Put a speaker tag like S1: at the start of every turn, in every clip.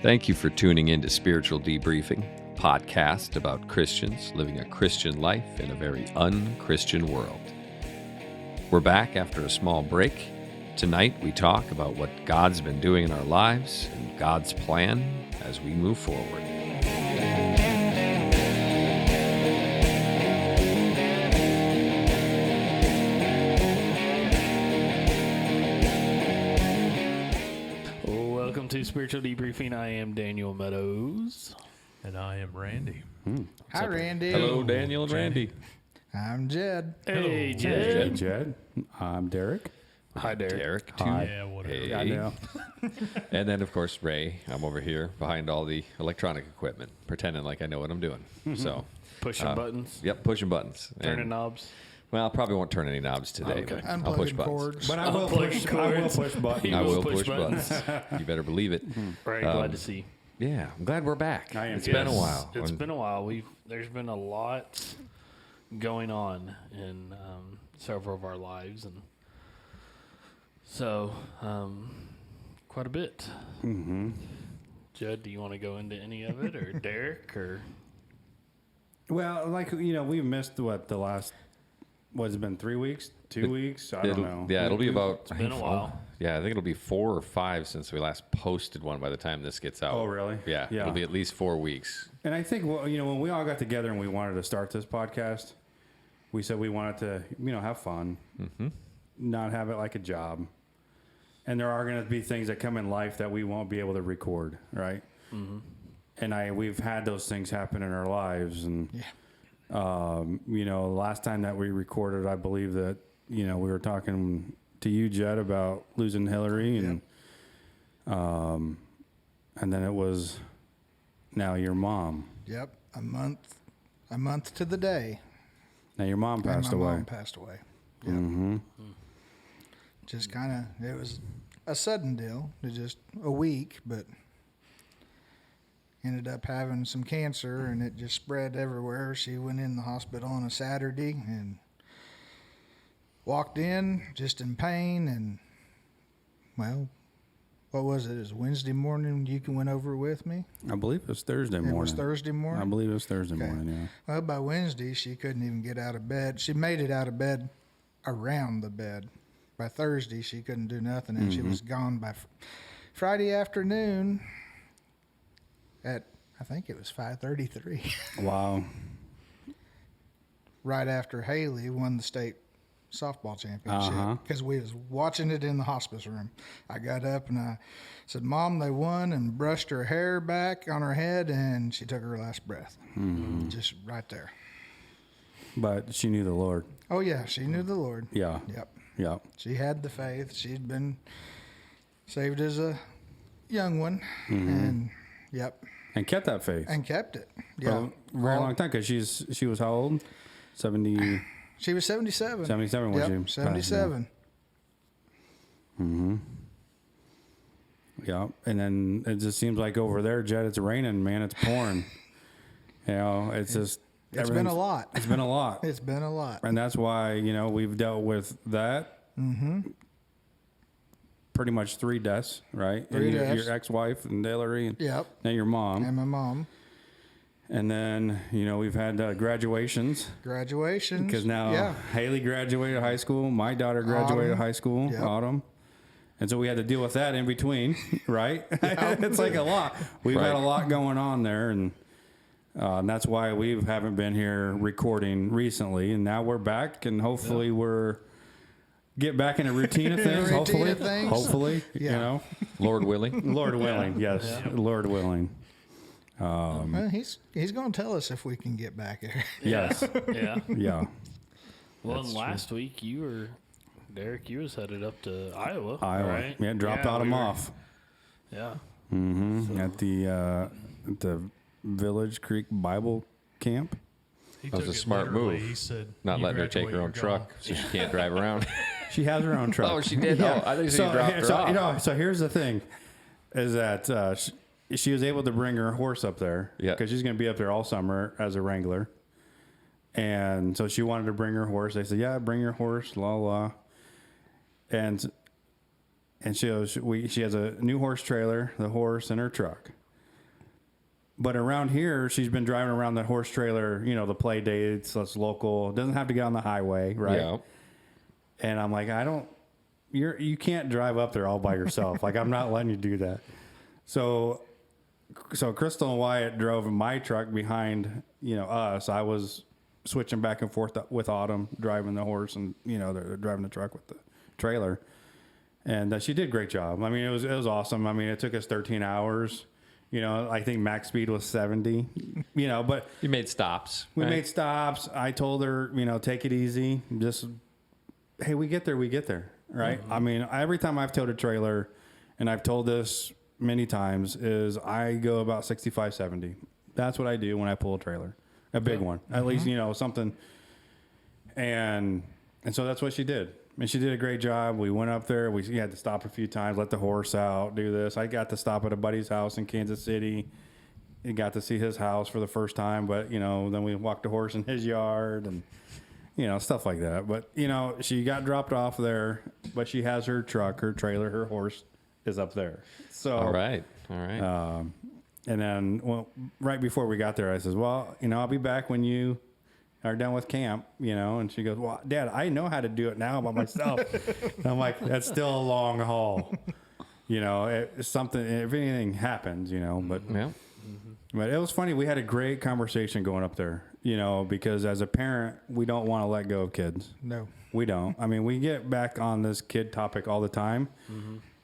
S1: Thank you for tuning in to Spiritual Debriefing, a podcast about Christians living a Christian life in a very un-Christian world. We're back after a small break. Tonight we talk about what God's been doing in our lives and God's plan as we move forward.
S2: Welcome to Spiritual Debriefing. I am Daniel Meadows.
S3: And I am Randy.
S4: Hi, Randy.
S1: Hello, Daniel and Randy.
S4: I'm Jed.
S2: Hey,
S3: Hello.
S2: Jed.
S5: Jed. I'm Derek.
S2: Hi, Derek.
S1: Derek, too.
S5: Hi.
S3: Yeah, whatever.
S1: Hey.
S5: I know.
S1: And then, of course, Ray. I'm over here behind all the electronic equipment, pretending like I know what I'm doing. So,
S2: Pushing buttons,
S1: yep, pushing buttons.
S2: turning
S1: And-
S2: knobs.
S1: Well, I probably won't turn any knobs today.
S2: Okay.
S1: But I'll push
S4: Unplugging
S1: buttons.
S4: cords.
S5: But I will push buttons.
S2: He
S1: I will
S2: push
S1: push buttons. You better believe it.
S2: Very glad to see.
S1: Yeah, I'm glad we're back.
S5: I am
S1: It's
S5: too.
S1: been a
S2: Yes,
S1: while.
S2: It's been a while. There's been a lot going on in several of our lives, and so quite a bit.
S5: Mm-hmm.
S2: Jed, do you want to go into any of it, or Derek, or
S5: Well, we've missed the last, what's it been, 3 weeks? 2 weeks? I don't know.
S1: Yeah, it'll be about.
S2: It's been a while.
S1: Yeah, I think it'll be 4 or 5 since we last posted one by the time this gets out.
S5: Oh, really?
S1: Yeah,
S5: Yeah.
S1: it'll be at least 4 weeks.
S5: And I think, when we all got together and we wanted to start this podcast, we said we wanted to, have fun, not have it like a job. And there are going to be things that come in life that we won't be able to record, right? Mm-hmm. And we've had those things happen in our lives. And, last time that we recorded, I believe that, we were talking to you, Jed, about losing Hillary. And, and then it was now your mom.
S4: Yep, a month to the day.
S5: Now your mom passed
S4: and my
S5: away.
S4: mom passed away. Yep.
S5: Mm-hmm.
S4: Just kind of, it was a sudden deal. It was just a week, but ended up having some cancer, and it just spread everywhere. She went in the hospital on a Saturday and walked in just in pain, and, well, what was it? It was Wednesday morning you went over with me?
S5: I believe it was Thursday morning.
S4: It was Thursday morning?
S5: I believe it was Thursday
S4: Okay.
S5: morning, yeah.
S4: Well, by Wednesday, she couldn't even get out of bed. She made it out of bed around the bed. By Thursday, she couldn't do nothing, and she was gone by Friday afternoon at, I think it was 5:33.
S5: Wow.
S4: Right after Haley won the state softball championship,
S5: Uh-huh.
S4: because we was watching it in the hospice room. I got up and I said, "Mom, they won," and brushed her hair back on her head, and she took her last breath. Just right there.
S5: But she knew the Lord.
S4: Oh, yeah, she knew the Lord.
S5: Yeah.
S4: Yep.
S5: Yeah.
S4: She had the faith. She'd been saved as a young one, and
S5: And kept that faith.
S4: and kept it.
S5: For
S4: Yeah,
S5: a very long time, because she was how old? 70,
S4: she was 77.
S5: 77 when she
S4: Yep,
S5: passed,
S4: 77.
S5: yeah. And then it just seems like over there, Jed, it's raining, man. It's pouring. It's just...
S4: It's been a lot.
S5: It's been a lot.
S4: It's been a lot.
S5: And that's why, we've dealt with that. Pretty much 3 deaths, right?
S4: Three
S5: And
S4: deaths.
S5: Your ex-wife and Hillary, and
S4: Yep.
S5: then your mom.
S4: And my mom.
S5: And then, we've had graduations.
S4: Graduations.
S5: Because now
S4: Yeah.
S5: Haley graduated high school. My daughter graduated
S4: Autumn.
S5: high school,
S4: Yep.
S5: autumn. And so we had to deal with that in between, right? It's like a lot. We've had a lot going on there. And that's why we haven't been here recording recently. And now we're back, and hopefully we're get back in a routine of things.
S4: Routine of things.
S5: Hopefully,
S4: Yeah.
S1: Lord willing.
S5: Lord willing, yes, Lord willing.
S4: Well, he's going to tell us if we can get back here.
S5: Yes,
S2: yeah.
S5: yeah.
S2: Well, and last week Derek, you was headed up to Iowa,
S5: Iowa,
S2: right?
S5: yeah, dropped Autumn off.
S2: Yeah.
S5: At the Village Creek Bible Camp.
S3: He
S1: That was
S3: took
S1: a
S3: it
S1: smart
S3: literally.
S1: move.
S3: He said,
S1: Not
S3: "You
S1: letting her take her
S3: graduate,
S1: own
S3: you're
S1: truck
S3: gone."
S1: so she can't drive around.
S5: She has her own truck.
S1: Oh, she did? Oh, I think she dropped her off.
S5: So here's the thing, is that she was able to bring her horse up there.
S1: Yeah.
S5: Because she's going to be up there all summer as a wrangler. And so she wanted to bring her horse. They said, yeah, bring your horse, la la. And she has a new horse trailer, the horse, and her truck. But around here, she's been driving around the horse trailer, you know, the play dates, that's local. Doesn't have to get on the highway, right?
S1: Yeah.
S5: And I'm like, you can't drive up there all by yourself. Like, I'm not letting you do that. So Crystal and Wyatt drove my truck behind, you know, us. I was switching back and forth with Autumn, driving the horse, and, you know, they're driving the truck with the trailer. And she did a great job. I mean, it was awesome. I mean, it took us 13 hours. You know, I think max speed was 70, you know, but
S1: You made stops.
S5: we
S1: right?
S5: made stops. I told her, you know, take it easy. Just, hey, we get there. Right. I mean, every time I've towed a trailer, and I've told this many times, is I go about 65, 70. That's what I do when I pull a trailer, a big one, at least, you know, something. And so that's what she did. And she did a great job. We went up there. We had to stop a few times, let the horse out, do this. I got to stop at a buddy's house in Kansas City. And got to see his house for the first time. But, you know, then we walked the horse in his yard and, you know, stuff like that. But, you know, she got dropped off there. But she has her truck, her trailer, her horse is up there. So,
S1: All right.
S5: and then, well, right before we got there, I says, well, you know, I'll be back when you are done with camp, you know. And she goes, well, Dad, I know how to do it now by myself. And I'm like, that's still a long haul. You know, it's something, if anything happens, you know, but
S1: Yeah.
S5: but it was funny. We had a great conversation going up there, you know, because as a parent, we don't want to let go of kids.
S4: No.
S5: We don't. I mean, we get back on this kid topic all the time,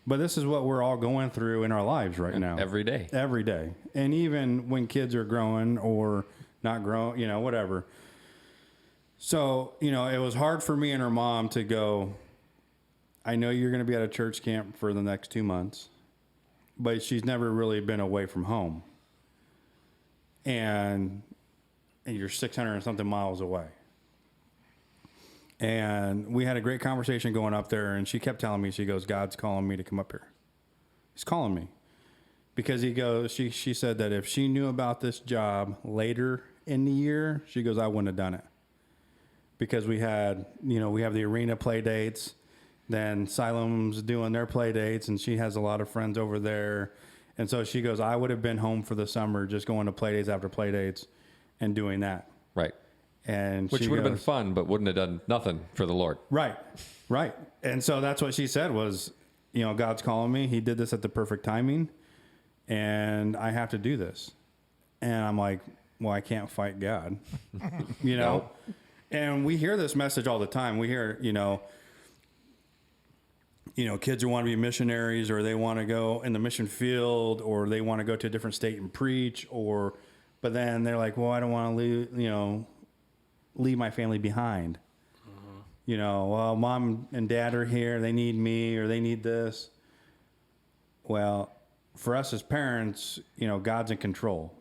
S5: but this is what we're all going through in our lives right now.
S1: Every day.
S5: Every day. And even when kids are growing or not growing, you know, whatever. So, you know, it was hard for me and her mom to go, I know you're going to be at a church camp for the next 2 months, but she's never really been away from home. And you're 600 and something miles away. And we had a great conversation going up there, and she kept telling me, she goes, God's calling me to come up here. He's calling me. Because he goes, she said that if she knew about this job later in the year, she goes, I wouldn't have done it. Because we had, you know, we have the arena play dates, then Siloam's doing their play dates, and she has a lot of friends over there. And so she goes, I would have been home for the summer just going to play dates after play dates and doing that.
S1: Right.
S5: And
S1: Which
S5: she
S1: would have been
S5: goes,
S1: fun, but wouldn't have done nothing for the Lord.
S5: Right. And so that's what she said was, you know, God's calling me. He did this at the perfect timing, and I have to do this. And I'm like, well, I can't fight God, you know? No. And we hear this message all the time. We hear, you know, kids who want to be missionaries, or they want to go in the mission field, or they want to go to a different state and preach, but then they're like, well, I don't want to leave my family behind. You know, well, mom and dad are here. They need me, or they need this. Well, for us as parents, you know, God's in control,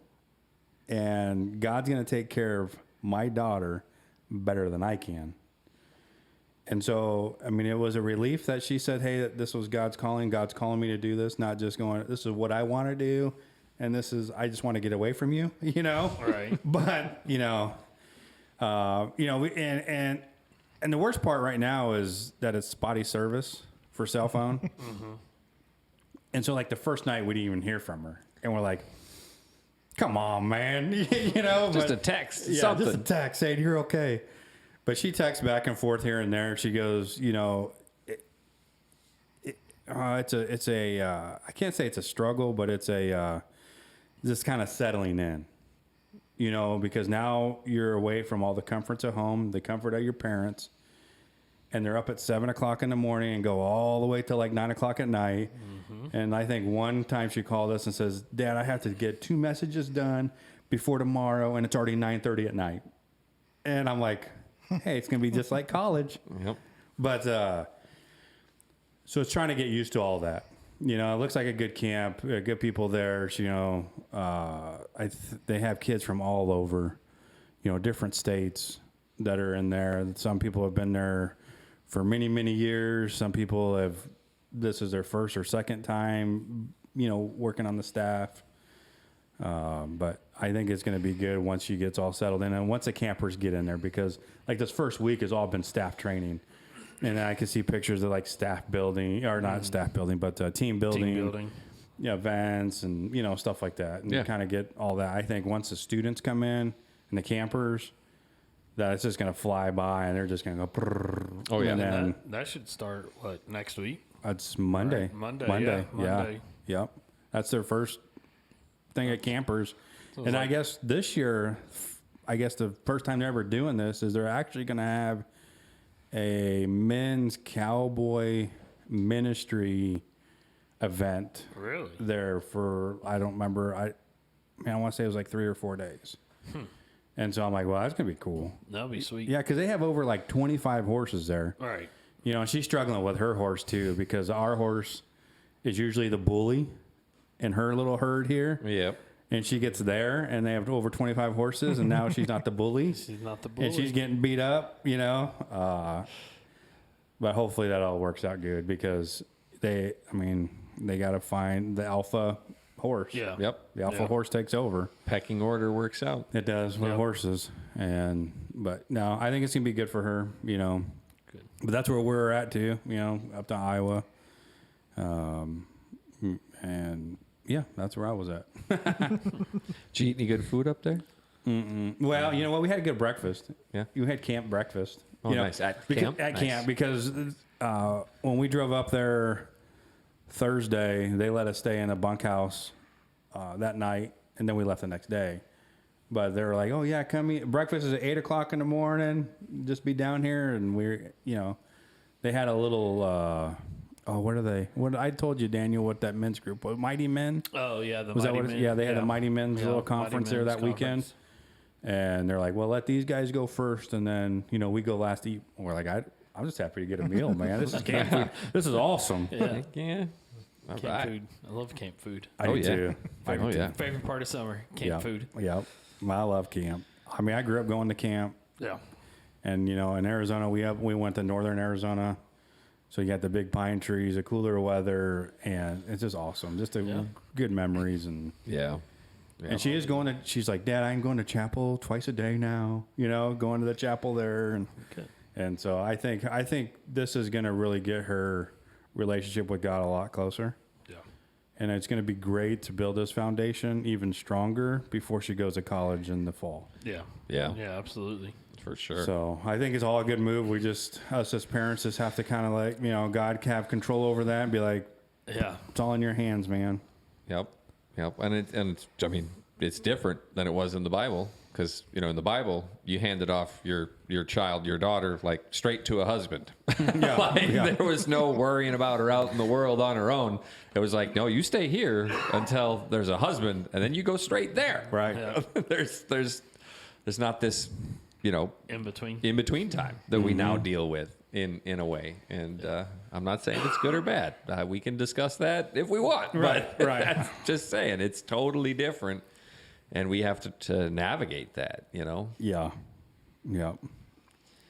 S5: and God's going to take care of my daughter better than I can. And so, I mean, it was a relief that she said, hey, that this was God's calling. God's calling me to do this, not just going, this is what I want to do, and this is, I just want to get away from you, you know?
S2: Right.
S5: But, and the worst part right now is that it's spotty service for cell phone. Mm-hmm. And so, like, the first night, we didn't even hear from her. And we're like, come on, man. You know?
S1: Just a text.
S5: Yeah,
S1: something.
S5: just a text saying you're okay. But she texts back and forth here and there. She goes, you know, I can't say it's a struggle, but it's just kind of settling in, you know, because now you're away from all the comforts of home, the comfort of your parents, and they're up at 7:00 in the morning and go all the way till like 9:00 at night. Mm-hmm. And I think one time she called us and says, Dad, I have to get 2 messages done before tomorrow, and it's already 9:30 at night. And I'm like, hey, it's going to be just like college.
S1: Yep.
S5: But, so it's trying to get used to all that. You know, it looks like a good camp, good people there. You know, they have kids from all over, you know, different states that are in there. Some people have been there for many, many years. Some people this is their first or second time, you know, working on the staff. But I think it's going to be good once she gets all settled in, and once the campers get in there, because like this first week has all been staff training, and I can see pictures of like staff building, or not staff building, but team building. events and, stuff like that. And kind of get all that. I think once the students come in and the campers, that it's just going to fly by and they're just going to go. Brrr,
S1: Oh, yeah.
S5: And then
S2: that should start, next week?
S5: it's Monday.
S2: Right, Monday.
S5: Yeah. Yep. That's their first thing at campers.
S2: So
S5: And I guess this year, the first time they're ever doing this is they're actually going to have a men's cowboy ministry event.
S2: Really?
S5: There for, I don't remember, I want to say it was like 3 or 4 days. And so I'm like, well, that's going to be cool.
S2: That'll be sweet.
S5: Yeah, because they have over 25 horses there.
S2: All right.
S5: And she's struggling with her horse too, because our horse is usually the bully in her little herd here.
S1: Yep.
S5: And she gets there and they have over 25 horses and now she's not the bully.
S2: She's not the bully.
S5: And she's getting beat up, But hopefully that all works out good because they got to find the alpha horse.
S2: Yeah.
S1: Yep.
S5: The alpha horse takes over.
S1: Pecking order works out.
S5: It does with horses. But no, I think it's going to be good for her,
S2: Good.
S5: But that's where we're at too, up to Iowa. And yeah, that's where I was at.
S1: Did you eat any good food up there?
S5: Well, you know what? We had a good breakfast.
S1: Yeah.
S5: You had camp breakfast.
S1: Oh, nice. At camp?
S5: At
S1: Nice.
S5: camp, because when we drove up there Thursday, they let us stay in a bunkhouse that night, and then we left the next day. But they were like, "Oh yeah, come eat breakfast is at 8 o'clock in the morning. Just be down here." And they had a little. What are they? What I told you, Daniel, what that men's group was? Mighty Men.
S2: Oh yeah, the
S5: Was that
S2: Mighty
S5: what?
S2: Men.
S5: Yeah, they had a Mighty Men's
S2: Yeah,
S5: little
S2: Mighty
S5: conference there
S2: Men's
S5: that weekend.
S2: conference.
S5: And they're like, well, let these guys go first, and then we go last to eat. We're like, I'm just happy to get a meal, man. This is camp food. This is awesome.
S2: Yeah.
S1: Yeah. All
S2: Camp
S1: right.
S2: food. I love camp food.
S5: I
S1: Oh,
S5: do
S1: yeah.
S5: too. I do
S1: Oh,
S5: too.
S1: yeah.
S2: Favorite part of summer, camp food.
S5: Yep. I love camp. I grew up going to camp,
S2: Yeah.
S5: and in Arizona, we went to northern Arizona, so you got the big pine trees, the cooler weather, and it's just awesome. Just good memories and.
S1: Yeah.
S5: And she's like, Dad, I'm going to chapel twice a day now, going to the chapel there. And so I think this is going to really get her relationship with God a lot closer.
S2: Yeah.
S5: And it's going to be great to build this foundation even stronger before she goes to college in the fall.
S2: Yeah.
S1: Yeah.
S2: Yeah, absolutely.
S1: For sure.
S5: So I think it's all a good move. Us as parents just have to kind of God can have control over that and be like,
S2: Yeah.
S5: it's all in your hands, man.
S1: Yep. And it's different than it was in the Bible because, in the Bible, you handed off your child, your daughter, straight to a husband. There was no worrying about her out in the world on her own. It was like, no, you stay here until there's a husband and then you go straight there.
S5: Right.
S2: Yeah.
S1: There's not this,
S2: In between.
S1: in between time that we now deal with in a way. And I'm not saying it's good or bad. We can discuss that if we want.
S5: Right,
S1: But
S5: right.
S1: that's just saying it's totally different. And we have to navigate that,
S5: Yeah. Yep.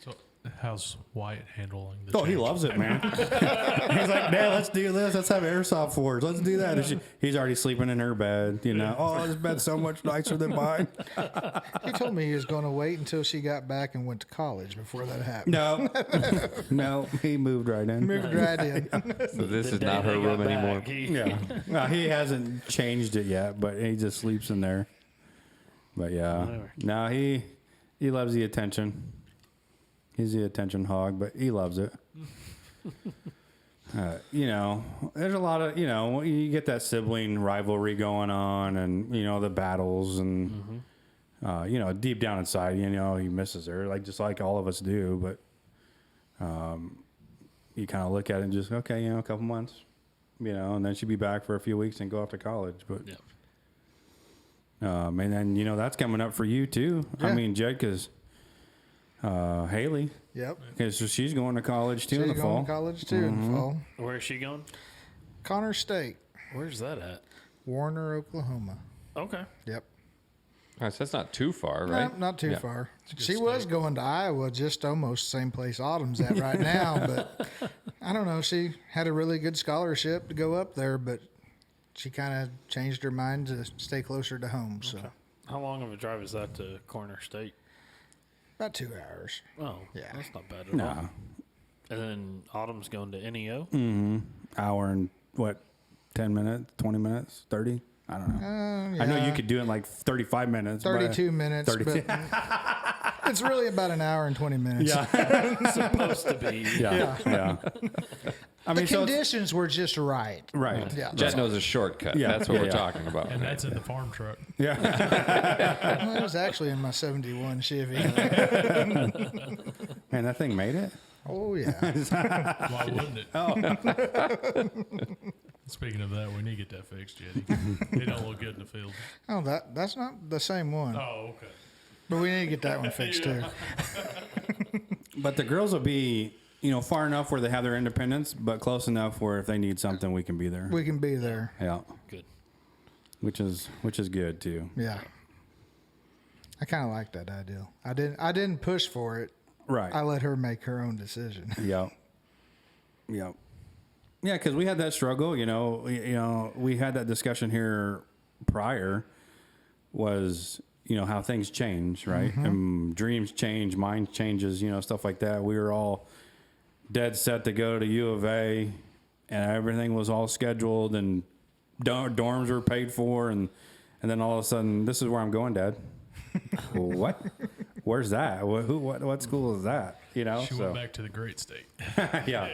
S3: So, how's Wyatt handling the
S5: Oh, he
S3: change?
S5: loves it, man. He's like, Dad, let's do this. Let's have airsoft wars. Let's do that. And he's already sleeping in her bed, Oh, this bed's so much nicer than mine.
S4: He told me he was going to wait until she got back and went to college before that happened.
S5: No, he moved right in.
S4: Moved right in.
S1: So this
S2: The
S1: is
S2: day
S1: not her
S2: they got
S1: room
S2: back,
S1: anymore.
S5: Yeah. Well, he hasn't changed it yet, but he just sleeps in there. But yeah,
S2: Whatever.
S5: no, he loves the attention. He's the attention hog, but he loves it. There's a lot of, you get that sibling rivalry going on and, the battles and, deep down inside, he misses her, just like all of us do. But you kind of look at it and just, okay, a couple months, and then she'd be back for a few weeks and go off to college. But,
S2: Yeah.
S5: and then, that's coming up for you too.
S4: Yeah.
S5: I mean, Jed, because Haley.
S4: Yep.
S5: Okay, so she's going to college too in
S4: She's
S5: the
S4: going
S5: fall.
S4: to college too in the fall.
S2: Where is she going?
S4: Connor State,
S2: Where's that at?
S4: Warner, Oklahoma.
S2: Okay.
S4: Yep.
S1: All right, so that's not too far,
S4: No,
S1: right?
S4: not too
S1: Yeah.
S4: far. She was going to Iowa, just almost the same place Autumn's at right now. But I don't know. She had a really good scholarship to go up there, but she kind of changed her mind to stay closer to home. So
S2: How long of a drive is that to Corner State?
S4: about 2 hours.
S2: Oh,
S4: Yeah.
S2: That's not bad at all.
S5: No.
S2: And then Autumn's going to NEO.
S5: Hour and 10 minutes, 20 minutes, 30? I don't know. I know you could do it in like 35 minutes.
S4: 32 minutes.
S5: 32.
S4: But it's really about an hour and 20 minutes.
S5: Yeah.
S2: Supposed to be.
S5: Yeah. I mean,
S4: The conditions were just right.
S5: Right.
S4: Yeah.
S1: Jet knows a shortcut.
S5: Yeah.
S1: That's what we're
S5: Yeah.
S1: talking about.
S3: And that's in the farm truck.
S5: Yeah.
S4: Well, it was actually in my 71 Chevy.
S5: Man, that thing made it?
S4: Oh, yeah.
S3: Why wouldn't it? Oh. Speaking of that, we need to get that fixed, Jetty. It don't look good in the field.
S4: Oh, that's not the same one.
S3: Oh, okay.
S4: But we need to get that one fixed, too.
S5: But the girls will be, far enough where they have their independence, but close enough where if they need something, we can be there.
S4: We can be there.
S5: Yeah.
S2: Good.
S5: Which is good too.
S4: Yeah. I kind of like that idea. I didn't push for it.
S5: Right.
S4: I let her make her own decision.
S5: Yep. Yeah, because we had that struggle. We had that discussion here prior. Was how things change, right? And dreams change, mind changes, stuff like that. We were all dead set to go to U of A, and everything was all scheduled, and dorms were paid for, and then all of a sudden, this is where I'm going, Dad. What? Where's that? What school is that?
S3: She went back to the great state.
S5: Yeah.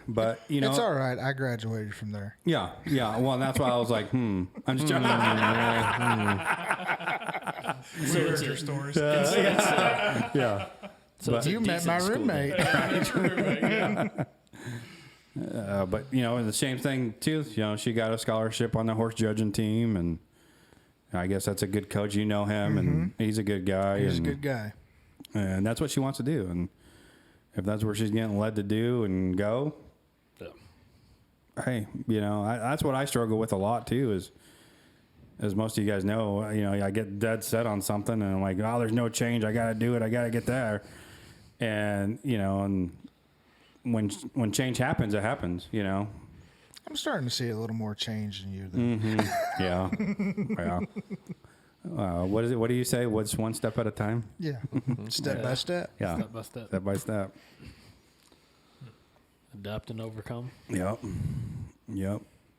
S5: But
S4: It's all right. I graduated from there.
S5: Yeah. Well, and that's why I was like, I'm just trying.
S3: We heard your stories.
S5: Yeah.
S2: So it's a
S4: You met my
S2: decent school
S4: roommate.
S5: But and the same thing too. She got a scholarship on the horse judging team, and I guess that's a good coach. Him, and he's a good guy.
S4: He's a good guy.
S5: And that's what she wants to do. And if that's where she's getting led to do and go,
S2: Yeah.
S5: hey, that's what I struggle with a lot too. Is as most of you guys know, I get dead set on something, and I'm like, oh, there's no change. I got to do it. I got to get there. And and when change happens, it happens.
S4: I'm starting to see a little more change in you than
S5: Yeah. What is it? What do you say? What's one step at a time?
S4: yeah. Step by step.
S5: Yeah.
S2: Step by step.
S5: Step by step.
S2: Adapt and overcome.
S5: Yep.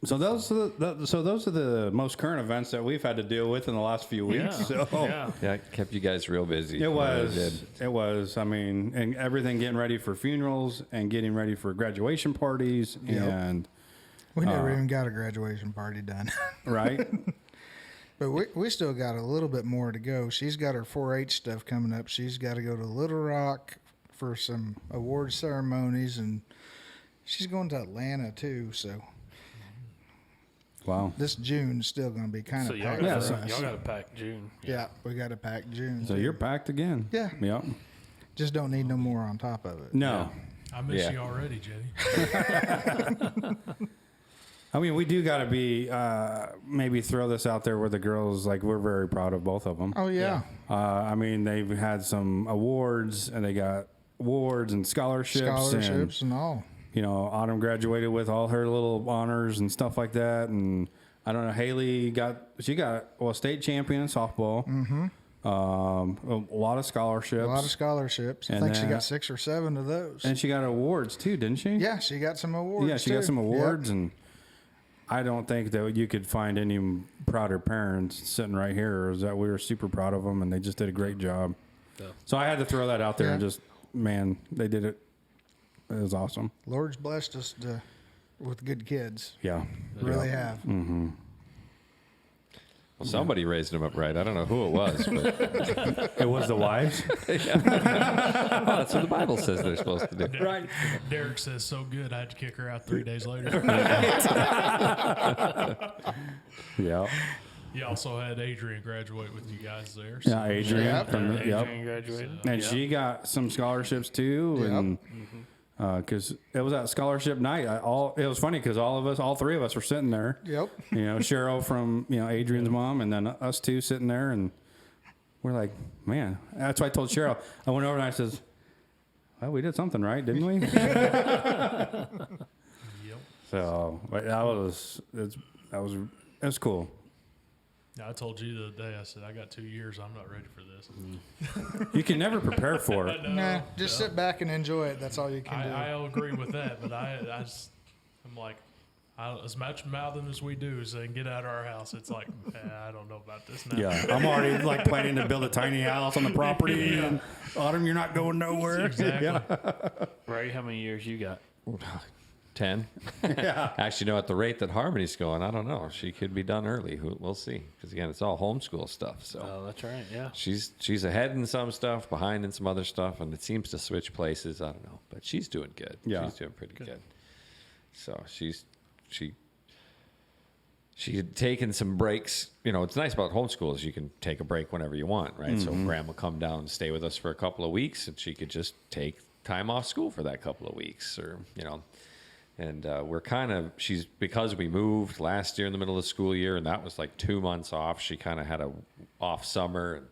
S5: So those are the most current events that we've had to deal with in the last few weeks.
S2: Yeah.
S5: So
S1: Yeah, it kept you guys real busy.
S5: it was.
S1: did.
S5: It was. I mean, and everything getting ready for funerals and getting ready for graduation parties and
S4: We never even got a graduation party done.
S5: right.
S4: But we still got a little bit more to go. She's got her 4-H stuff coming up. She's got to go to Little Rock for some award ceremonies, and she's going to Atlanta too. So
S5: Wow.
S4: this June's still going to be kind
S2: So
S4: of
S2: y'all
S4: packed
S2: got
S4: for us.
S2: y'all got to pack June.
S4: Yeah, we got to pack June.
S5: So
S4: too.
S5: you're packed again.
S4: Yeah.
S5: Yep.
S4: Just don't need no more on top of it.
S5: No.
S3: I miss
S1: Yeah.
S3: you already, Jetty.
S5: I mean, we do got to be maybe throw this out there where the girls we're very proud of both of them.
S4: Oh yeah.
S5: I mean, they've had some awards, and they got awards and scholarships,
S4: And all.
S5: and Autumn graduated with all her little honors and stuff like that. And I don't know, Haley got state champion in softball. Mm-hmm. A lot of scholarships.
S4: A lot of scholarships. I
S5: And
S4: think she
S5: then-
S4: got 6 or 7 of those.
S5: And she got awards too, didn't she?
S4: Yeah, she got some awards.
S5: Yeah, she
S4: too.
S5: got some awards,
S4: Yep.
S5: and I don't think that you could find any prouder parents sitting right here. Is that we were super proud of them, and they just did a great job.
S2: Yeah.
S5: So I had to throw that out there and
S4: Yeah.
S5: just, man, they did it. It was awesome.
S4: Lord's blessed us with good kids.
S5: Yeah.
S4: Really have.
S5: Mm-hmm.
S1: Well, somebody raised them up right. I don't know who it was, but
S5: It was the wives.
S1: that's what the Bible says they're supposed to do.
S3: Right. Derek says so good, I had to kick her out 3 days later.
S5: Yeah.
S3: You also had Adrian graduate with you guys there. So
S5: Yeah, Adrian.
S4: Yep.
S2: Adrian graduated.
S5: And
S2: Yeah.
S5: she got some scholarships too,
S4: Yep.
S5: and because it was at scholarship night. It was funny because all 3 of us were sitting there.
S4: Yep.
S5: Cheryl from Adrian's mom, and then us 2 sitting there, and we're like, man. That's why I told Cheryl. I went over and I says, "Well, we did something right, didn't we?"
S3: Yep.
S5: So but that was cool.
S3: I told you the other day, I said, I got 2 years. I'm not ready for this.
S5: You can never prepare for it.
S4: Nah, just sit back and enjoy it. That's all you can do.
S3: I agree with that, but I'm like, As much mouthing as we do saying get out of our house, it's like, I don't know about this now.
S5: Yeah, I'm already like planning to build a tiny house on the property. And Autumn, you're not going nowhere.
S3: Exactly.
S5: Yeah.
S2: Ray, how many years you got?
S1: 10.
S5: Yeah.
S1: Actually, no, at the rate that Harmony's going, I don't know. She could be done early. We'll see. Because, again, it's all homeschool stuff. So
S2: Oh, that's right. Yeah.
S1: she's ahead in some stuff, behind in some other stuff, and it seems to switch places. I don't know. But she's doing good.
S5: Yeah.
S1: She's doing pretty good. So she had taken some breaks. You know, it's nice about homeschool is you can take a break whenever you want, right? So Graham will come down and stay with us for a couple of weeks, and she could just take time off school for that couple of weeks, or, you know. And we're kind of, because we moved last year in the middle of the school year, and that was like 2 months off. She kind of had a off summer. And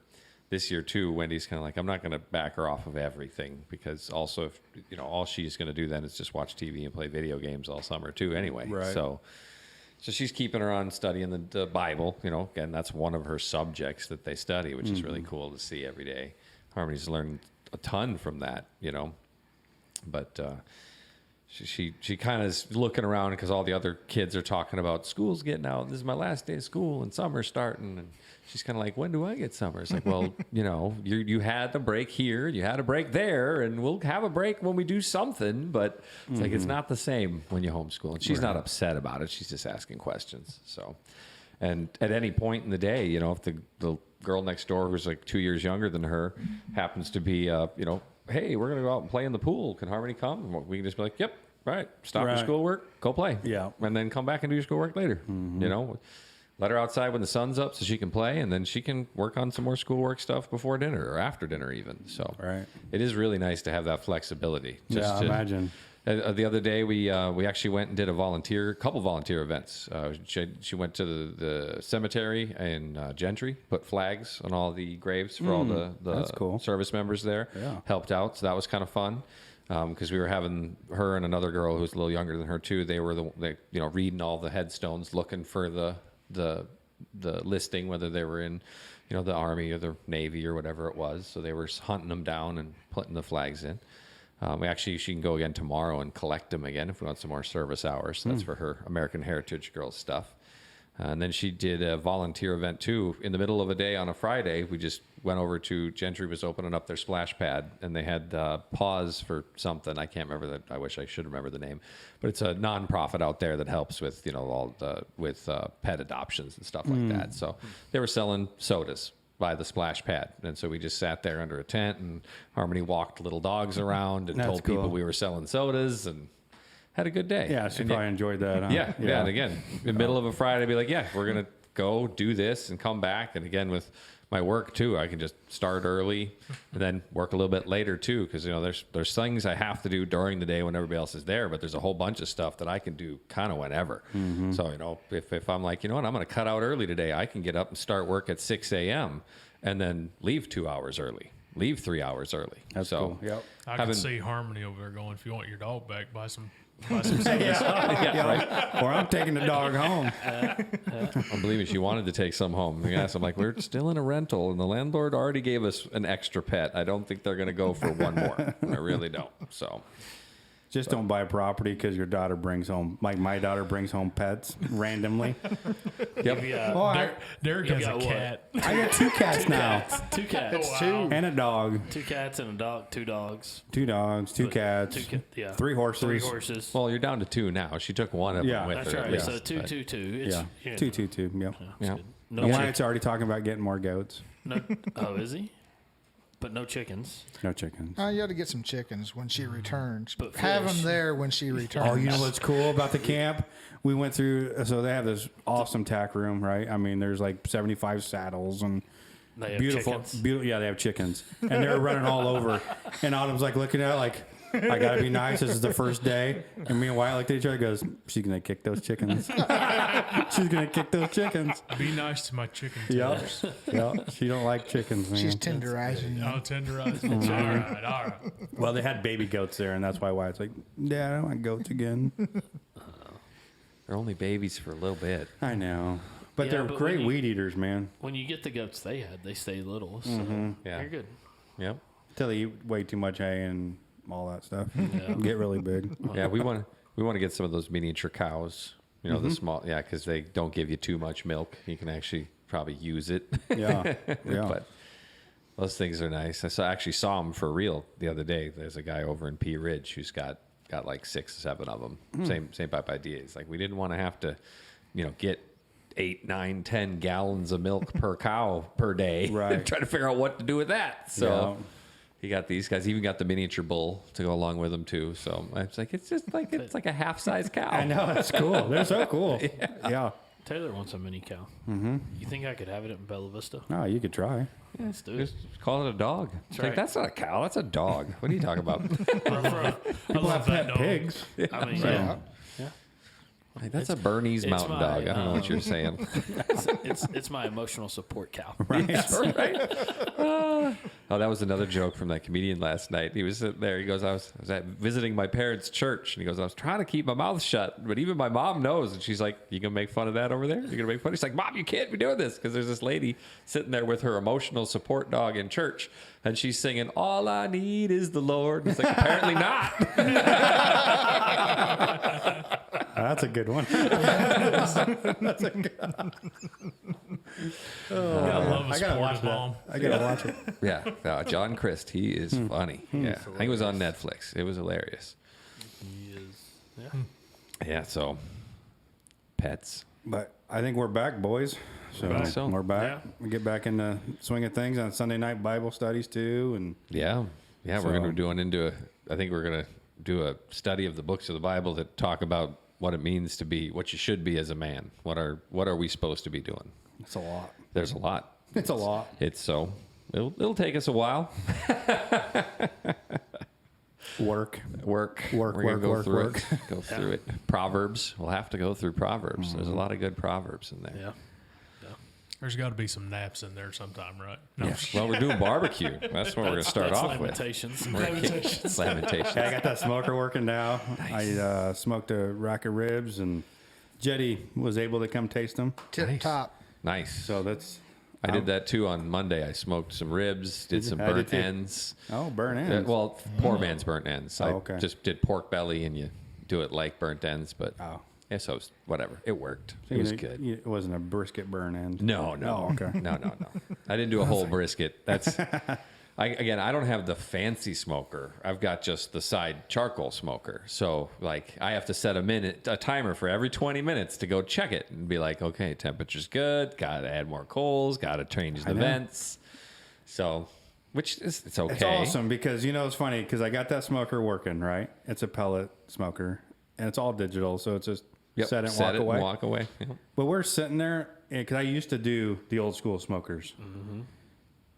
S1: this year too, Wendy's kind of like, I'm not going to back her off of everything, because also, if, you know, all she's going to do then is just watch TV and play video games all summer too anyway.
S5: Right.
S1: So she's keeping her on studying the Bible. You know, again, that's one of her subjects that they study, which is really cool to see every day. Harmony's learned a ton from that, you know, but she kind of is looking around because all the other kids are talking about school's getting out. This is my last day of school and summer's starting. And she's kind of like, when do I get summer? It's like, well, you know, you had a break here, you had a break there, and we'll have a break when we do something. But it's like, it's not the same when you homeschool. And she's not upset about it. She's just asking questions. So, and at any point in the day, you know, if the girl next door who's like 2 years younger than her happens to be, you know, hey, we're going to go out and play in the pool. Can Harmony come? We can just be like, yep, right. Stop your schoolwork, go play.
S5: Yeah.
S1: And then come back and do your schoolwork later. You know, let her outside when the sun's up so she can play, and then she can work on some more schoolwork stuff before dinner or after dinner even. So it is really nice to have that flexibility.
S5: Imagine.
S1: The other day, we actually went and did a couple volunteer events. She went to the cemetery in Gentry, put flags on all the graves for all the
S5: that's cool.
S1: service members there. Yeah. Helped out, so that was kind of fun. Because we were having her and another girl who's a little younger than her too. They were you know, reading all the headstones, looking for the listing, whether they were in, you know, the Army or the Navy or whatever it was. So they were hunting them down and putting the flags in. She can go again tomorrow and collect them again if we want some more service hours. So that's for her American Heritage Girls stuff. And then she did a volunteer event too. In the middle of a day on a Friday, we just went over to Gentry was opening up their splash pad, and they had Pause for something. I can't remember that. I wish I should remember the name, but it's a nonprofit out there that helps with, you know, with pet adoptions and stuff like that. So they were selling sodas by the splash pad, and so we just sat there under a tent, and Harmony walked little dogs around and told people we were selling sodas and had a good day.
S5: Yeah, she probably enjoyed that. Huh?
S1: Yeah. And again, in the middle of a Friday, I'd be like, yeah, we're gonna go do this and come back. And again, with my work too, I can just start early and then work a little bit later too, because, you know, there's things I have to do during the day when everybody else is there, but there's a whole bunch of stuff that I can do kind of whenever. So, you know, if I'm like, you know what, I'm going to cut out early today, I can get up and start work at 6 a.m. and then leave 2 hours early, leave 3 hours early.
S5: That's
S1: so
S5: cool. Yep.
S3: I can see Harmony over there going, if you want your dog back, buy some sodas.
S5: Right. Or I'm taking the dog home.
S1: I believe she wanted to take some home. Yes, I'm like, we're still in a rental, and the landlord already gave us an extra pet. I don't think they're going to go for one more. I really don't. So,
S5: Just don't buy property because your daughter brings home, like my daughter brings home pets randomly.
S1: Yep.
S3: Derek has a cat.
S5: I got 2 cats now.
S2: 2 cats.
S3: Wow.
S2: 2.
S5: And a dog.
S2: 2 cats and a dog. 2 dogs.
S5: 2 dogs, 2 cats, 3 horses.
S2: 3 horses.
S1: Well, you're down to 2 now. She took one of them with
S2: That's
S1: her.
S2: right.
S1: At least,
S2: So 2, 2, 2. It's,
S5: Yeah. 2, 2, 2. Yep.
S1: Yeah.
S2: No
S5: And
S2: chick-
S5: Wyatt's already talking about getting more goats.
S2: no, oh, is he? But no chickens.
S5: No chickens.
S4: You ought to get some chickens when she returns.
S2: But
S4: Have
S2: fish.
S4: them there when she returns.
S5: Oh, you know what's cool about the camp? We went through, so they have this awesome tack room, right? I mean, there's like 75 saddles and
S2: They have
S5: beautiful.
S2: chickens.
S5: Yeah, they have chickens. And they're running all over. And Autumn's like looking at it like, I got to be nice. This is the first day. And me and Wyatt looked at each other and goes, she's going to kick those chickens. She's going to kick those chickens.
S3: Be nice to my chicken.
S5: Yep. Yep. She don't like chickens, man.
S4: She's tenderizing you.
S3: I'll tenderize it. All right.
S5: Well, they had baby goats there, and that's why Wyatt's like, Dad, I don't want goats again.
S1: They're only babies for a little bit.
S5: I know. But
S2: Yeah,
S5: they're
S2: but
S5: great
S2: when you-
S5: weed eaters, man.
S2: When you get the goats they had, they stay little. So
S1: Yeah.
S2: you're good.
S1: Yep.
S5: Till they eat way too much hay and all that stuff.
S2: Yeah.
S5: Get really big.
S1: Yeah, we want to get some of those miniature cows You know, the small, because they don't give you too much milk. You can actually probably use it.
S5: Yeah.
S1: But those things are nice. I actually saw them for real the other day. There's a guy over in Pea Ridge who's got like 6 or 7 of them. Same type idea. It's like we didn't want to have to, get 8, 9, 10 gallons of milk per cow per day.
S5: Right.
S1: Try to figure out what to do with that. So he got these guys. He even got the miniature bull to go along with him too. So I was like, it's like a half-size cow.
S5: I know, it's cool. They're so cool. Yeah.
S2: Taylor wants a mini cow. Mm-hmm. You think I could have it in Bella Vista?
S5: No, you could try.
S2: Yeah, let's do it.
S1: Just call it a dog. It's like,
S2: right.
S1: that's not a cow. That's a dog. What are you talking about?
S3: I love that dog.
S5: Pigs.
S2: I mean,
S5: Yeah.
S1: Like, that's a Bernese mountain
S2: my,
S1: dog. I don't know what you're saying.
S2: it's my emotional support cow.
S1: Right. Oh, that was another joke from that comedian last night. He was sitting there. He goes, I was visiting my parents' church. And he goes, I was trying to keep my mouth shut. But even my mom knows. And she's like, you going to make fun of that over there? You're going to make fun? She's like, Mom, you can't be doing this. Because there's this lady sitting there with her emotional support dog in church. And she's singing, all I need is the Lord. And it's like, apparently not.
S5: That's a good one.
S3: I love a
S5: I gotta watch
S3: sports mom.
S5: that. I gotta watch it.
S1: Yeah. John Christ. He is funny. Yeah. I think it was on Netflix. It was hilarious.
S2: He is. Yeah.
S1: Yeah. So, pets.
S5: But I think we're back, boys. So we're back.
S2: Yeah.
S5: We get back in the swing of things on Sunday night Bible studies too, and
S1: Yeah. We're
S5: So-
S1: going to do I think we're going to do a study of the books of the Bible that talk about what it means to be, what you should be as a man. What are we supposed to be doing?
S5: it's a lot.
S1: There's a lot.
S5: It's a lot.
S1: It'll take us a while.
S5: Work.
S1: We're gonna go through it. Go through it. Proverbs. We'll have to go through Proverbs. There's a lot of good Proverbs in there.
S2: Yeah.
S3: There's got to be some naps in there sometime, right? No.
S1: Yeah. Well, we're doing barbecue. That's what we're gonna start
S2: That's
S1: off with.
S2: Lamentations.
S1: Lamentations.
S5: I got that smoker working now. Nice. I smoked a rack of ribs, and Jetty was able to come taste them.
S4: Tip top.
S1: Nice.
S5: So that's.
S1: I did that too on Monday. I smoked some ribs, did some
S5: I did
S1: burnt
S5: too.
S1: ends.
S5: Oh, burn ends.
S1: Well, poor man's burnt ends. I
S5: okay.
S1: just did pork belly, and you do it like burnt ends, but
S5: Oh.
S1: yeah, so it was, whatever. It worked. It was good.
S5: It wasn't a brisket burn end.
S1: No.
S5: Oh, okay.
S1: No. I didn't do a whole brisket. That's I don't have the fancy smoker. I've got just the side charcoal smoker. So like I have to set a timer for every 20 minutes to go check it and be like, okay, temperature's good. Got to add more coals. Got to change the vents. So, it's okay.
S5: It's awesome because it's funny because I got that smoker working right. It's a pellet smoker and it's all digital, so it's just set it and walk away. Yep. But we're sitting there because I used to do the old school smokers. Mm-hmm.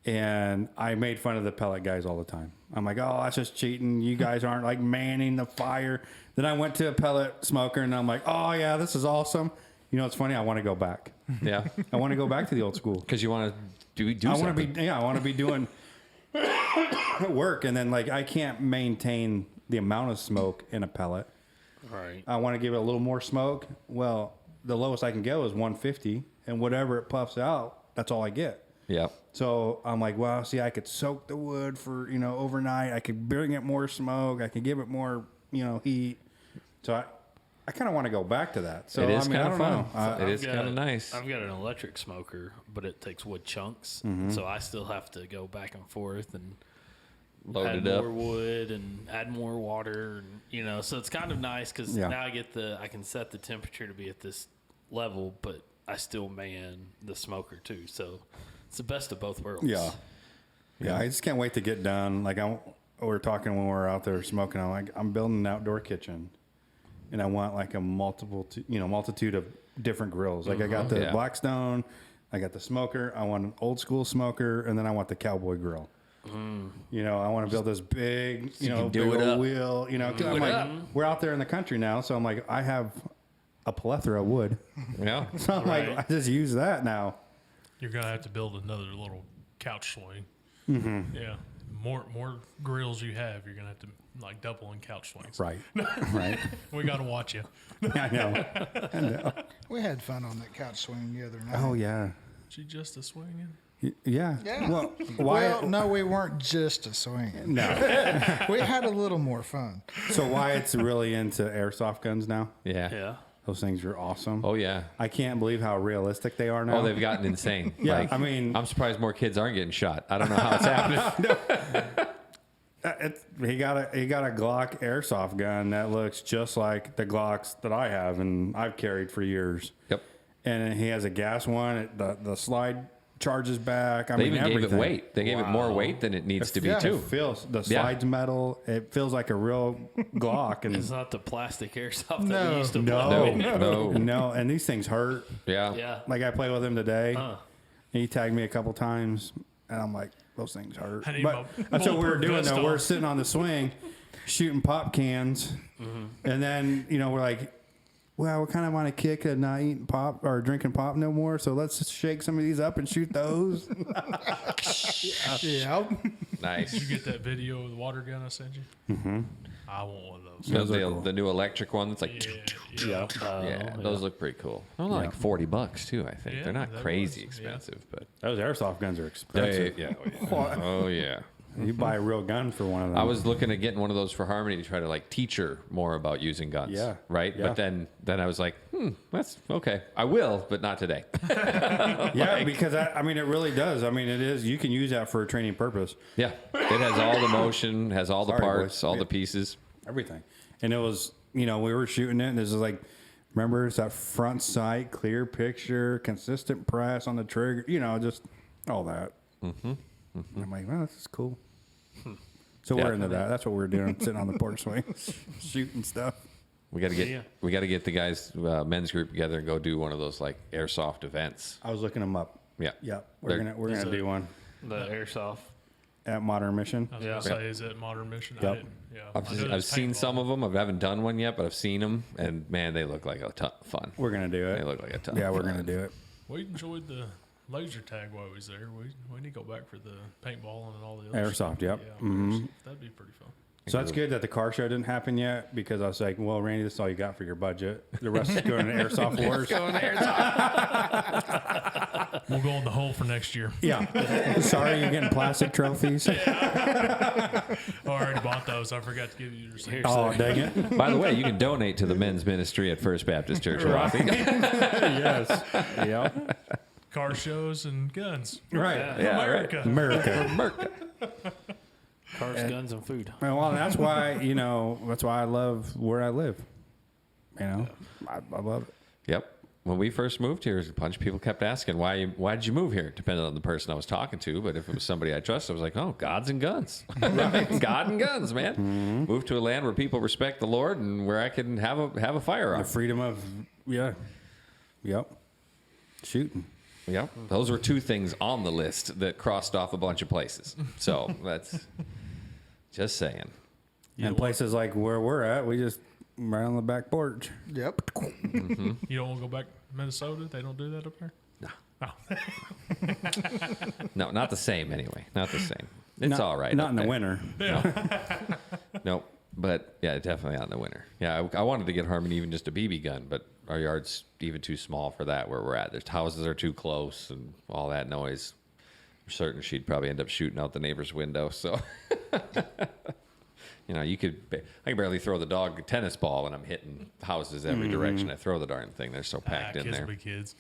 S5: And I made fun of the pellet guys all the time. I'm like, oh, that's just cheating. You guys aren't like manning the fire. Then I went to a pellet smoker and I'm like, oh yeah, this is awesome. It's funny. I want to go back.
S1: Yeah.
S5: I want to go back to the old school.
S1: Because you want to do
S5: I
S1: something.
S5: I want to be doing work. And then like, I can't maintain the amount of smoke in a pellet.
S2: Right.
S5: I want to give it a little more smoke. Well, the lowest I can go is 150 and whatever it puffs out, that's all I get.
S1: Yeah.
S5: So I'm like, well, see, I could soak the wood for, overnight. I could bring it more smoke. I could give it more, heat. So I kind of want to go back to that. So
S1: It is kind of fun.
S5: Know.
S1: It is kind of nice.
S2: I've got an electric smoker, but it takes wood chunks.
S5: Mm-hmm.
S2: So I still have to go back and forth and
S1: Load
S2: add
S1: it up.
S2: more wood and add more water. And, so it's kind of nice because now I can set the temperature to be at this level, but I still man the smoker too. So it's the best of both worlds.
S5: Yeah. I just can't wait to get done. Like we were talking when we were out there smoking. I'm building an outdoor kitchen, and I want like a multitude of different grills. Like I got the Blackstone, I got the smoker. I want an old school smoker, and then I want the cowboy grill. I want to build this big, big old wheel. I'm like, we're out there in the country now, so I'm like, I have a plethora of wood.
S1: Yeah.
S5: So I'm like, I just use that now.
S3: You're going to have to build another little couch swing. Mm-hmm. Yeah. More grills you have, you're going to have to like double in couch swings.
S5: Right. Right.
S3: We got to watch you.
S5: I know.
S4: We had fun on that couch swing the other night.
S5: Oh, yeah.
S3: She just a swinging?
S5: Yeah.
S4: Yeah.
S5: Well, why?
S4: Well, no, we weren't just a swinging.
S5: No.
S4: We had a little more fun.
S5: So Wyatt's really into airsoft guns now?
S1: Yeah.
S2: Yeah.
S5: Those things are awesome.
S1: Oh, yeah.
S5: I can't believe how realistic they are now.
S1: Oh, they've gotten insane.
S5: Yeah,
S1: Like,
S5: I mean...
S1: I'm surprised more kids aren't getting shot. I don't know how it's happening.
S5: He got a Glock airsoft gun that looks just like the Glocks that I have and I've carried for years.
S1: Yep.
S5: And he has a gas one. The slide charges back.
S1: They even gave it weight. They gave it more weight than it needs to be, too.
S5: It feels, the slide's metal. It feels like a real Glock. And
S2: It's not the plastic airsoft that
S4: No.
S2: we used to play.
S5: No. And these things hurt.
S1: Yeah.
S2: Yeah.
S5: Like I played with him today. And he tagged me a couple times. And I'm like, those things hurt.
S3: I need
S5: But that's what we were
S3: bulletproof
S5: doing,
S3: vest
S5: though.
S3: on.
S5: We're sitting on the swing, shooting pop cans. And then, we're like, well, we're kind of on a kick of not eating pop or drinking pop no more. So let's just shake some of these up and shoot those.
S4: Yeah.
S1: Nice.
S3: Did you get that video of the water gun I sent you? Mm-hmm. I want one of those.
S1: The new electric one that's like,
S3: Yeah.
S1: those look pretty cool. They're like $40 too, I think.
S3: Yeah,
S1: They're not
S3: that
S1: crazy
S3: was,
S1: expensive, but
S5: Those airsoft guns are expensive.
S1: Oh yeah.
S5: You buy a real gun for one of them.
S1: I was looking at getting one of those for Harmony to try to like teach her more about using guns.
S5: Yeah.
S1: Right.
S5: Yeah.
S1: But then I was like, that's okay. I will, but not today.
S5: Yeah, because it really does. I mean, it is. You can use that for a training purpose.
S1: Yeah. It has all the motion, has all the
S5: Sorry,
S1: parts,
S5: boys.
S1: all the pieces.
S5: Everything. And it was, we were shooting it, and this is like, remember, it's that front sight, clear picture, consistent press on the trigger, just all that. Mm-hmm. I'm like, well, this is cool. So we're into that. That's what we're doing, sitting on the porch swing, shooting stuff.
S1: We got to get the guys, men's group together and go do one of those like airsoft events.
S5: I was looking them up.
S1: Yeah.
S5: Yeah, we're gonna do one
S2: The airsoft.
S5: at Modern Mission.
S3: I was going to say, is it Modern Mission?
S5: Yep.
S3: I didn't. Yeah.
S1: I've seen some of them. I haven't done one yet, but I've seen them, and man, they look like a ton of fun.
S5: We're gonna do
S1: They
S5: it.
S1: look like a ton.
S5: Yeah,
S1: of
S5: we're
S1: fun.
S5: gonna do it.
S3: We enjoyed the laser tag while we was there. We need to go back for the paintball and all the other
S5: Airsoft,
S3: stuff.
S5: yep.
S3: Yeah,
S5: Mhm.
S3: that'd be pretty fun.
S5: So that's good that the car show didn't happen yet, because I was like, well, Randy, this is all you got for your budget. The rest is going to Airsoft Wars.
S3: We'll go in the hole for next year.
S5: Yeah. Sorry, you're getting plastic trophies.
S3: I already bought those. I forgot to give you the receipt.
S5: Oh, dang it.
S1: By the way, you can donate to the men's ministry at First Baptist Church.
S5: Yes. Yeah.
S3: Car shows and guns.
S5: Right.
S1: Yeah,
S3: America.
S5: America.
S2: Cars, guns, and food.
S5: Well, that's why, that's why I love where I live. I love it.
S1: Yep. When we first moved here, a bunch of people kept asking, why did you move here? Depending on the person I was talking to. But if it was somebody I trusted, I was like, oh, gods and guns. God and guns, man.
S5: Mm-hmm.
S1: Moved to a land where people respect the Lord and where I can have a firearm.
S5: The freedom of, yep. Shooting.
S1: Yep. Those were two things on the list that crossed off a bunch of places. So that's just saying.
S5: And places like where we're at, we just right on the back porch.
S4: Yep.
S3: You don't want to go back to Minnesota? They don't do that up there?
S1: No.
S3: Oh.
S1: No, not the same anyway. Not the same. It's all right.
S5: Not
S1: up
S5: in the
S1: there.
S5: winter.
S1: Nope. But yeah, definitely out in the winter. Yeah, I wanted to get Harmony even just a BB gun, but our yard's even too small for that where we're at. Their houses are too close and all that noise. I'm certain she'd probably end up shooting out the neighbor's window. So, I can barely throw the dog a tennis ball and I'm hitting houses every direction I throw the darn thing. They're so packed in
S3: kids
S1: there.
S3: will be kids.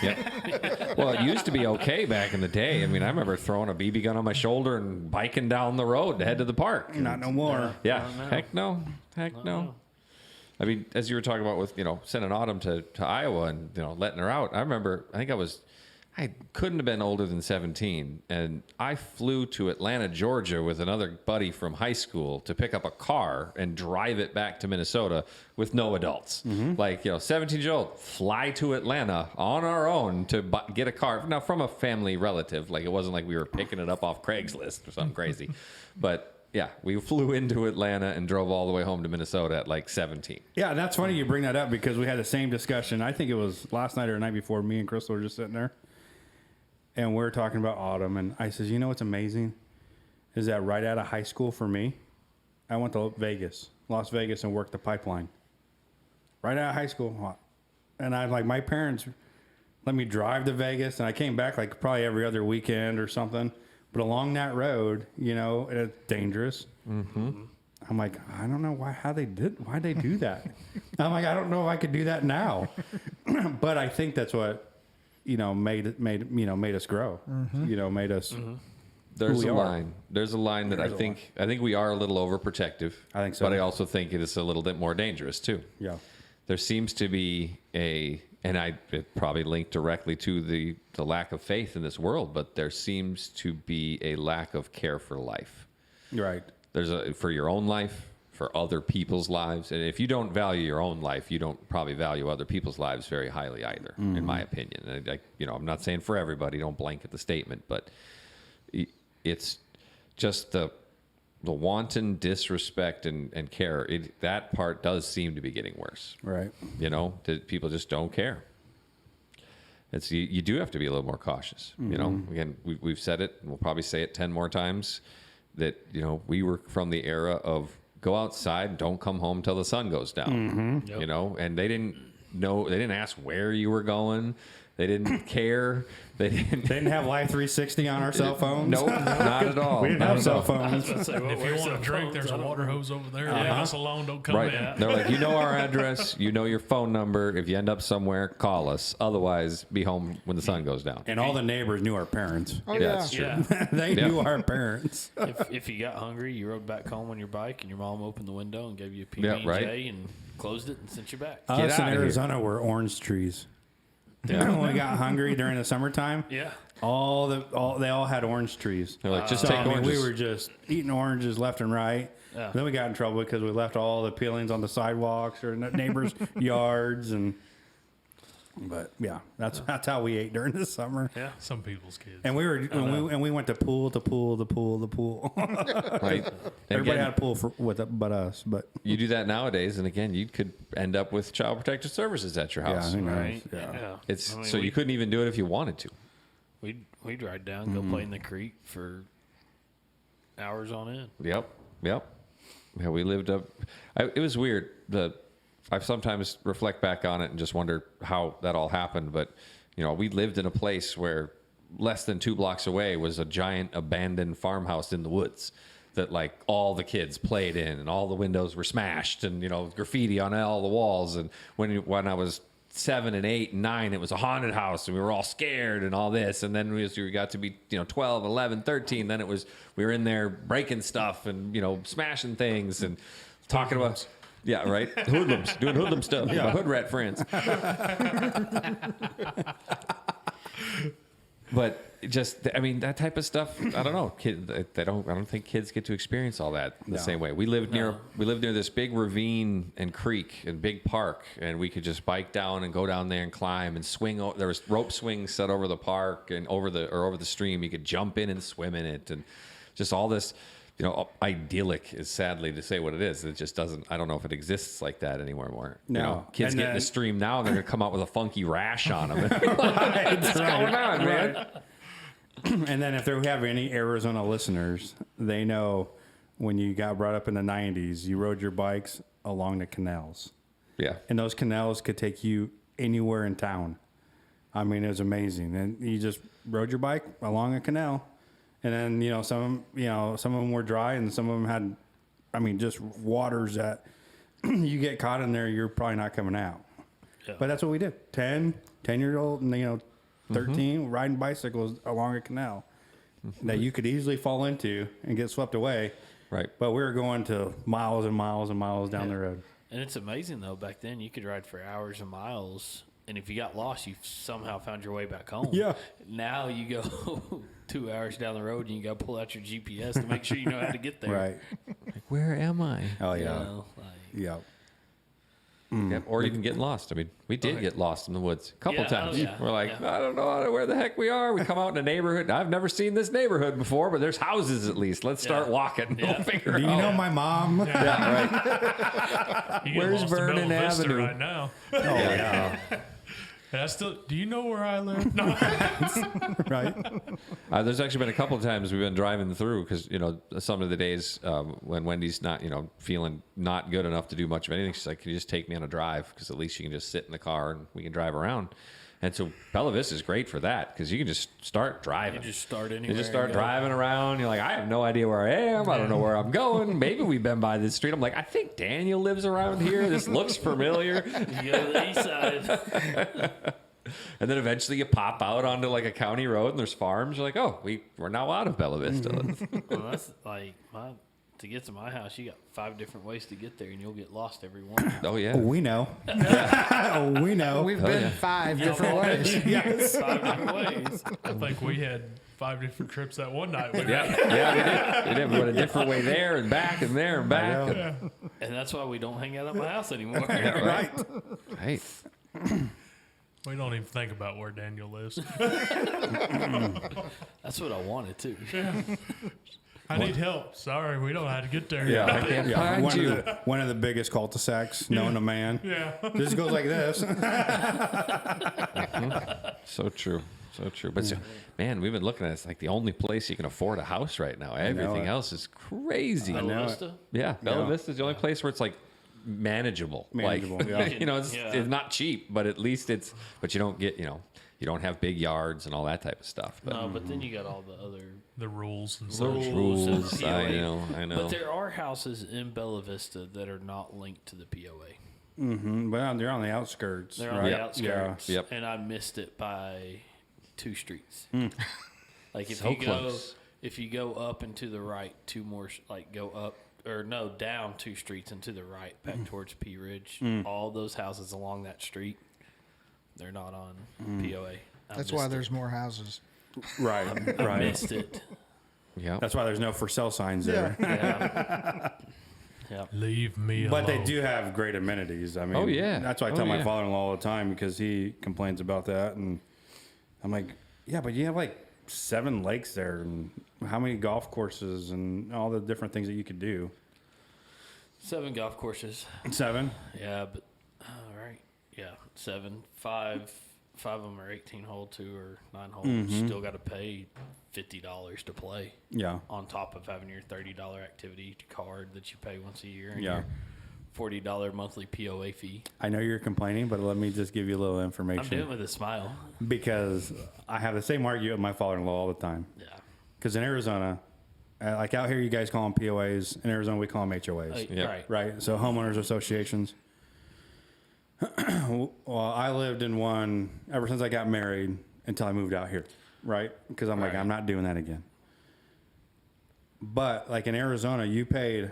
S1: Yep. Well, it used to be okay back in the day. I mean, I remember throwing a BB gun on my shoulder and biking down the road to head to the park.
S5: Not no more.
S1: Yeah.
S2: No.
S1: Heck no. Heck no. I mean, as you were talking about with, sending Autumn to Iowa and, letting her out. I remember, I couldn't have been older than 17. And I flew to Atlanta, Georgia with another buddy from high school to pick up a car and drive it back to Minnesota with no adults. Like, 17-year-old, fly to Atlanta on our own to get a car. Now, from a family relative. Like, it wasn't like we were picking it up off Craigslist or something crazy. But yeah, we flew into Atlanta and drove all the way home to Minnesota at like 17.
S5: Yeah, that's funny you bring that up because we had the same discussion. I think it was last night or the night before. Me and Crystal were just sitting there. And we're talking about Autumn. And I says, what's amazing is that right out of high school for me, I went to Las Vegas, and worked the pipeline. Right out of high school. And my parents let me drive to Vegas. And I came back like probably every other weekend or something. But along that road, it's dangerous. Mm-hmm. I'm like, I don't know why they do that. I'm like, I don't know if I could do that now. But I think that's what, made us grow. Made us.
S1: There's a line. There's a line that I think we are a little overprotective.
S5: I think so.
S1: But I also think it is a little bit more dangerous too.
S5: Yeah.
S1: There seems to be it probably linked directly to the lack of faith in this world, but there seems to be a lack of care for life.
S5: Right.
S1: There's for your own life, for other people's lives. And if you don't value your own life, you don't probably value other people's lives very highly either, in my opinion. And I'm not saying for everybody, don't blanket the statement, but it's just the wanton disrespect and care. That part does seem to be getting worse.
S5: Right.
S1: People just don't care. You do have to be a little more cautious. Again, we've said it, and we'll probably say it 10 more times, that, we were from the era of go outside, don't come home till the sun goes down, and they didn't ask where you were going. They didn't care. They didn't have
S5: Life 360 on our cell phones.
S1: Nope, not at all.
S5: We didn't have cell phones.
S3: If you want to drink, there's a water hose over there. Leave us alone. Don't come in.
S1: They're like, our address, your phone number. If you end up somewhere, call us. Otherwise, be home when the sun goes down.
S5: And all the neighbors knew our parents.
S4: Oh,
S1: That's true.
S5: They knew our parents.
S2: If you got hungry, you rode back home on your bike, and your mom opened the window and gave you a PB&J and closed it and sent you back.
S5: Us in Arizona were orange trees. When we got hungry during the summertime,
S2: yeah,
S5: they all had orange trees.
S1: They're like, just take oranges.
S5: We were just eating oranges left and right. Yeah. Then we got in trouble because we left all the peelings on the sidewalks or neighbors' yards, but yeah, that's how we ate during the summer.
S2: Yeah,
S3: some people's kids.
S5: And we went to pool.
S1: Right.
S5: Everybody had a pool but us. But
S1: you do that nowadays, and again, you could end up with Child Protective Services at your house.
S5: Yeah,
S2: right.
S1: Yeah. You couldn't even do it if you wanted to.
S2: We'd ride down, go play in the creek for hours on end.
S1: Yep. Yeah, we lived up. It was weird. I sometimes reflect back on it and just wonder how that all happened. But, we lived in a place where less than 2 blocks away was a giant abandoned farmhouse in the woods that all the kids played in, and all the windows were smashed, and, graffiti on all the walls. And when I was 7 and 8 and 9, it was a haunted house, and we were all scared and all this. And then we got to be 12, 11, 13, then we were in there breaking stuff and smashing things and talking about hoodlums, doing hoodlum stuff. My hood rat friends. But that type of stuff, I don't know. I don't think kids get to experience all that the same way. We lived near this big ravine and creek and big park, and we could just bike down and go down there and climb and swing. There was rope swings set over the park and over the stream. You could jump in and swim in it, and just all this. Idyllic is sadly to say what it is. It just doesn't. I don't know if it exists like that anymore.
S5: No,
S1: kids get in the stream now, they're gonna come out with a funky rash on them. What's going on, man?
S5: And then if they have any Arizona listeners, they know when you got brought up in the 90s, you rode your bikes along the canals.
S1: Yeah, and
S5: those canals could take you anywhere in town. I mean, it was amazing. And you just rode your bike along a canal. And then, some of them were dry, and some of them had, just waters that you get caught in there, you're probably not coming out. Yeah. But that's what we did. 10-year-old, and 13 riding bicycles along a canal that you could easily fall into and get swept away.
S1: Right.
S5: But we were going to miles and miles and miles down the road.
S2: And it's amazing, though, back then you could ride for hours and miles, and if you got lost, you somehow found your way back home.
S5: Yeah.
S2: Now you go 2 hours down the road, and you got to pull out your GPS to make sure you know how to get there.
S5: Right.
S1: Where am I?
S5: Oh, yeah. Yeah.
S1: Yep. Or even getting lost. We did get lost in the woods a couple times. We're like, I don't know where the heck we are. We come out in a neighborhood. I've never seen this neighborhood before, but there's houses at least. Let's start walking.
S2: Yeah.
S1: We'll
S5: Do you know my mom?
S1: Yeah, right. Where's Vernon Avenue
S3: right now?
S5: Oh, yeah.
S3: And do you know where I live? No.
S5: Right.
S1: There's actually been a couple of times we've been driving through because, some of the days when Wendy's not, feeling not good enough to do much of anything, she's like, can you just take me on a drive? Because at least you can just sit in the car and we can drive around. And so Bella Vista is great for that because you can just start driving.
S2: You just start anywhere.
S1: You just start driving around. You're like, I have no idea where I am. I don't know where I'm going. Maybe we've been by this street. I'm like, I think Daniel lives around here. This looks familiar.
S2: You go to the east side.
S1: And then eventually you pop out onto like a county road and there's farms. You're like, oh, we're now out of Bella Vista.
S2: Well, that's like to get to my house, you got 5 different ways to get there, and you'll get lost every one.
S1: Oh, yeah.
S5: We know. We know.
S4: We've been 5 different ways.
S5: Yes.
S2: 5 different ways.
S3: I think we had 5 different trips that one night.
S1: Yeah, we did. We went a different way there and back and there and back.
S2: And that's why we don't hang out at my house anymore.
S1: Right. Right.
S3: We don't even think about where Daniel lives.
S2: That's what I wanted too.
S3: I need help. Sorry, we don't know how to get there.
S1: Yeah, I can't find you.
S5: One of the biggest cul-de-sacs known to man.
S3: Yeah.
S5: This goes like this.
S1: So true. So true. But man, we've been looking at it. It's like the only place you can afford a house right now. Everything else is crazy.
S2: Bella Vista?
S1: Yeah, Bella Vista is the only place where it's like manageable.
S5: Manageable,
S1: like,
S5: yeah.
S1: it's not cheap, but at least but you don't get, you don't have big yards and all that type of stuff. But
S2: No, but then you got all
S3: The rules and
S2: the
S3: stuff.
S2: rules. and
S1: I
S2: POA.
S1: know.
S2: But there are houses in Bella Vista that are not linked to the POA.
S5: Mm-hmm. But they're on the outskirts.
S2: They're on
S5: right?
S2: the outskirts.
S1: Yeah. Yep.
S2: And I missed it by 2 streets. Like if
S1: So
S2: you go
S1: close.
S2: if you go up and to the right 2 more go up or no, down 2 streets and to the right back towards P Ridge, all those houses along that street, they're not on POA.
S4: That's why there's more houses.
S5: Right.
S2: I
S5: Right.
S2: missed it.
S1: Yeah.
S5: That's why there's no for sale signs there.
S2: Yeah. Yeah.
S3: Leave me alone.
S5: But they do have great amenities. I mean,
S1: Oh, yeah.
S5: That's why I
S1: Oh,
S5: tell my
S1: yeah.
S5: father-in-law all the time because he complains about that. And I'm like, yeah, but you have like 7 lakes there and how many golf courses and all the different things that you could do.
S2: 7 golf courses.
S5: 7?
S2: Yeah, but all right. Yeah, 7. 5 of them are 18 hole, 2 or 9 holes. Still got to pay $50 to play.
S5: Yeah.
S2: On top of having your $30 activity card that you pay once a year and
S5: Yeah.
S2: your $40 monthly POA fee.
S5: I know you're complaining, but let me just give you a little information.
S2: I'm doing it with a smile.
S5: Because I have the same argument with my father-in-law all the time.
S2: Yeah.
S5: Because in Arizona, like out here, you guys call them POAs. In Arizona, we call them HOAs.
S1: Yeah.
S2: Right.
S5: Right? So homeowners associations. Well, I lived in one ever since I got married until I moved out here. Right? Because I'm like,
S2: Right.
S5: I'm not doing that again. But like in Arizona, you paid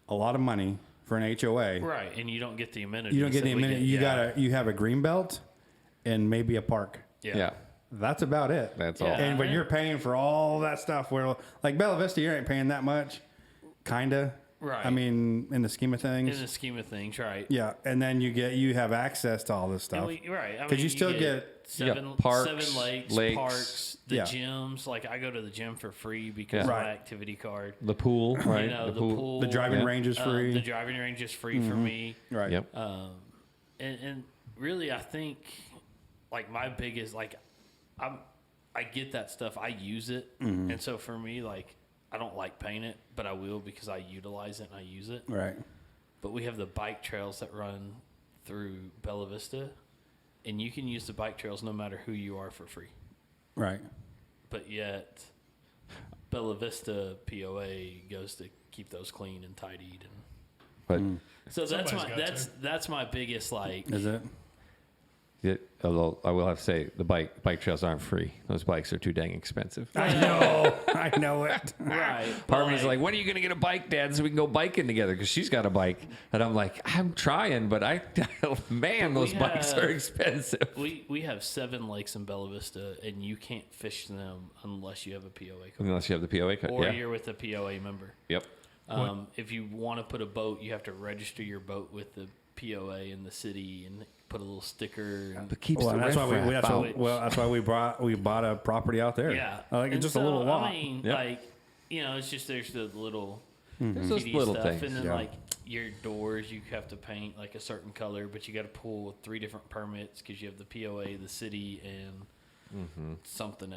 S5: a lot of money for an HOA.
S2: Right, and you don't get the amenities.
S5: You don't get
S2: that
S5: the
S2: we
S5: amenity. You have a green belt and maybe a park.
S1: Yeah.
S5: That's about it.
S1: That's
S2: Yeah.
S1: all.
S5: And but you're paying for all that stuff. Where like Bella Vista, you ain't paying that much, kinda.
S2: Right.
S5: I mean, in the scheme of things.
S2: In the scheme of things, right.
S5: Yeah, and then you have access to all this
S2: And
S5: stuff.
S2: right. I
S5: 'Cause
S2: mean,
S5: you still get-
S1: you got
S2: 7
S1: parks,
S2: 7 lakes,
S1: lakes.
S2: parks, the
S5: Yeah.
S2: gyms. Like I go to the gym for free because
S1: Yeah.
S2: of my
S5: Right.
S2: activity card.
S1: The pool, right?
S2: You know, the pool.
S5: The driving
S1: Yeah.
S5: range is free.
S2: The driving range is free for me.
S5: Right.
S1: Yep.
S2: And really, I think like my biggest I get that stuff. I use it, and so for me, like I don't like paying it, but I will because I utilize it and I use it.
S5: Right.
S2: But we have the bike trails that run through Bella Vista, and you can use the bike trails no matter who you are for free.
S5: Right.
S2: But yet, Bella Vista POA goes to keep those clean and tidied, and
S1: But
S2: so
S3: Somebody's got
S2: that's my biggest like.
S5: Is it?
S1: although I will have to say the bike trails aren't free. Those bikes are too dang expensive.
S5: I know. I know it.
S2: Right.
S1: Part of me is like, when are you going to get a bike, Dad, so we can go biking together? Because she's got a bike. And I'm like, I'm trying, but man, those bikes are expensive.
S2: We have 7 lakes in Bella Vista, and you can't fish them unless you have a POA card.
S1: Unless you have the POA card.
S2: Or
S1: Yeah.
S2: you're with a POA member.
S1: Yep.
S2: If you want to put a boat, you have to register your boat with the POA in the city and put a little sticker. And,
S1: But keeps
S5: Well,
S1: the
S5: that's why
S1: riffraff out.
S5: that's why we bought a property out there.
S2: yeah.
S5: Like
S2: And
S5: just
S2: so,
S5: a little lot.
S2: I mean,
S1: Yep.
S2: like, it's just there's the little
S1: There's those
S2: kitty
S1: little
S2: stuff.
S1: things.
S2: And then,
S5: yeah.
S2: like, your doors, you have to paint, like, a certain color, but you got to pull 3 different permits because you have the POA, the city, and something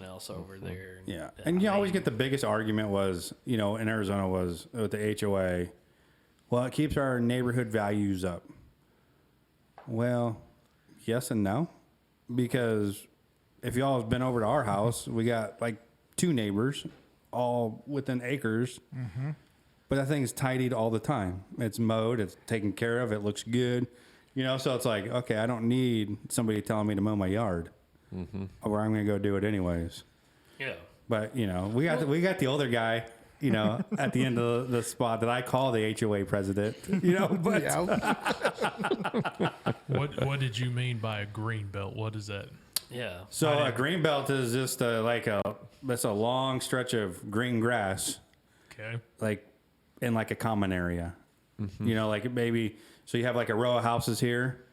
S2: else over there.
S5: Yeah,
S2: I
S5: and you always
S2: mean,
S5: get the biggest argument was, in Arizona was with the HOA. Well, it keeps our neighborhood values up. Well, yes and no, because if y'all have been over to our house, we got like 2 neighbors, all within acres. Mm-hmm. But that thing's tidied all the time. It's mowed. It's taken care of. It looks good. You know, so it's like, okay, I don't need somebody telling me to mow my yard, or I'm going to go do it anyways.
S2: Yeah.
S5: But you know, we got the older guy, you know, at the end of the spot that I call the HOA president. You know, but
S3: What did you mean by a green belt? What is that?
S2: Yeah.
S5: so a green belt is just that's a long stretch of green grass,
S3: Okay.
S5: like in like a common area. You know, like maybe so you have like a row of houses here,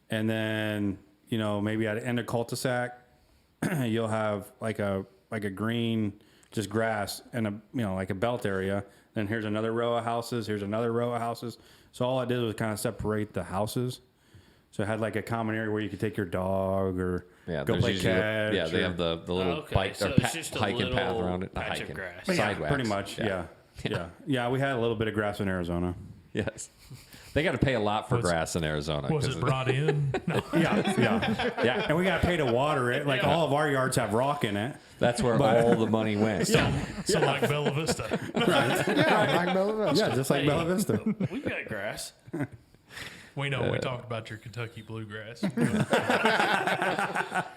S5: and then you know maybe at the end of cul-de-sac, you'll have like a green just grass and a like a belt area. Then here's another row of houses. Here's another row of houses. So all I did was kind of separate the houses. So it had like a common area where you could take your dog or go play catch.
S1: They have the little bike
S2: so
S1: or
S2: it's just a
S1: hiking path
S2: little
S1: around it. Not
S2: patch of
S1: hiking.
S2: grass.
S1: Side wax.
S5: Pretty much, yeah. We had a little bit of grass in Arizona.
S1: Yes. They got to pay a lot for grass in Arizona.
S3: Was it brought in? No.
S5: Yeah. And we got to pay to water it. Like all of our yards have rock in it.
S1: That's where all the money went.
S3: So like Bella Vista.
S4: Like Bella Vista.
S5: Yeah, just like Bella Vista.
S2: We've got grass.
S3: We know. We talked about your Kentucky bluegrass.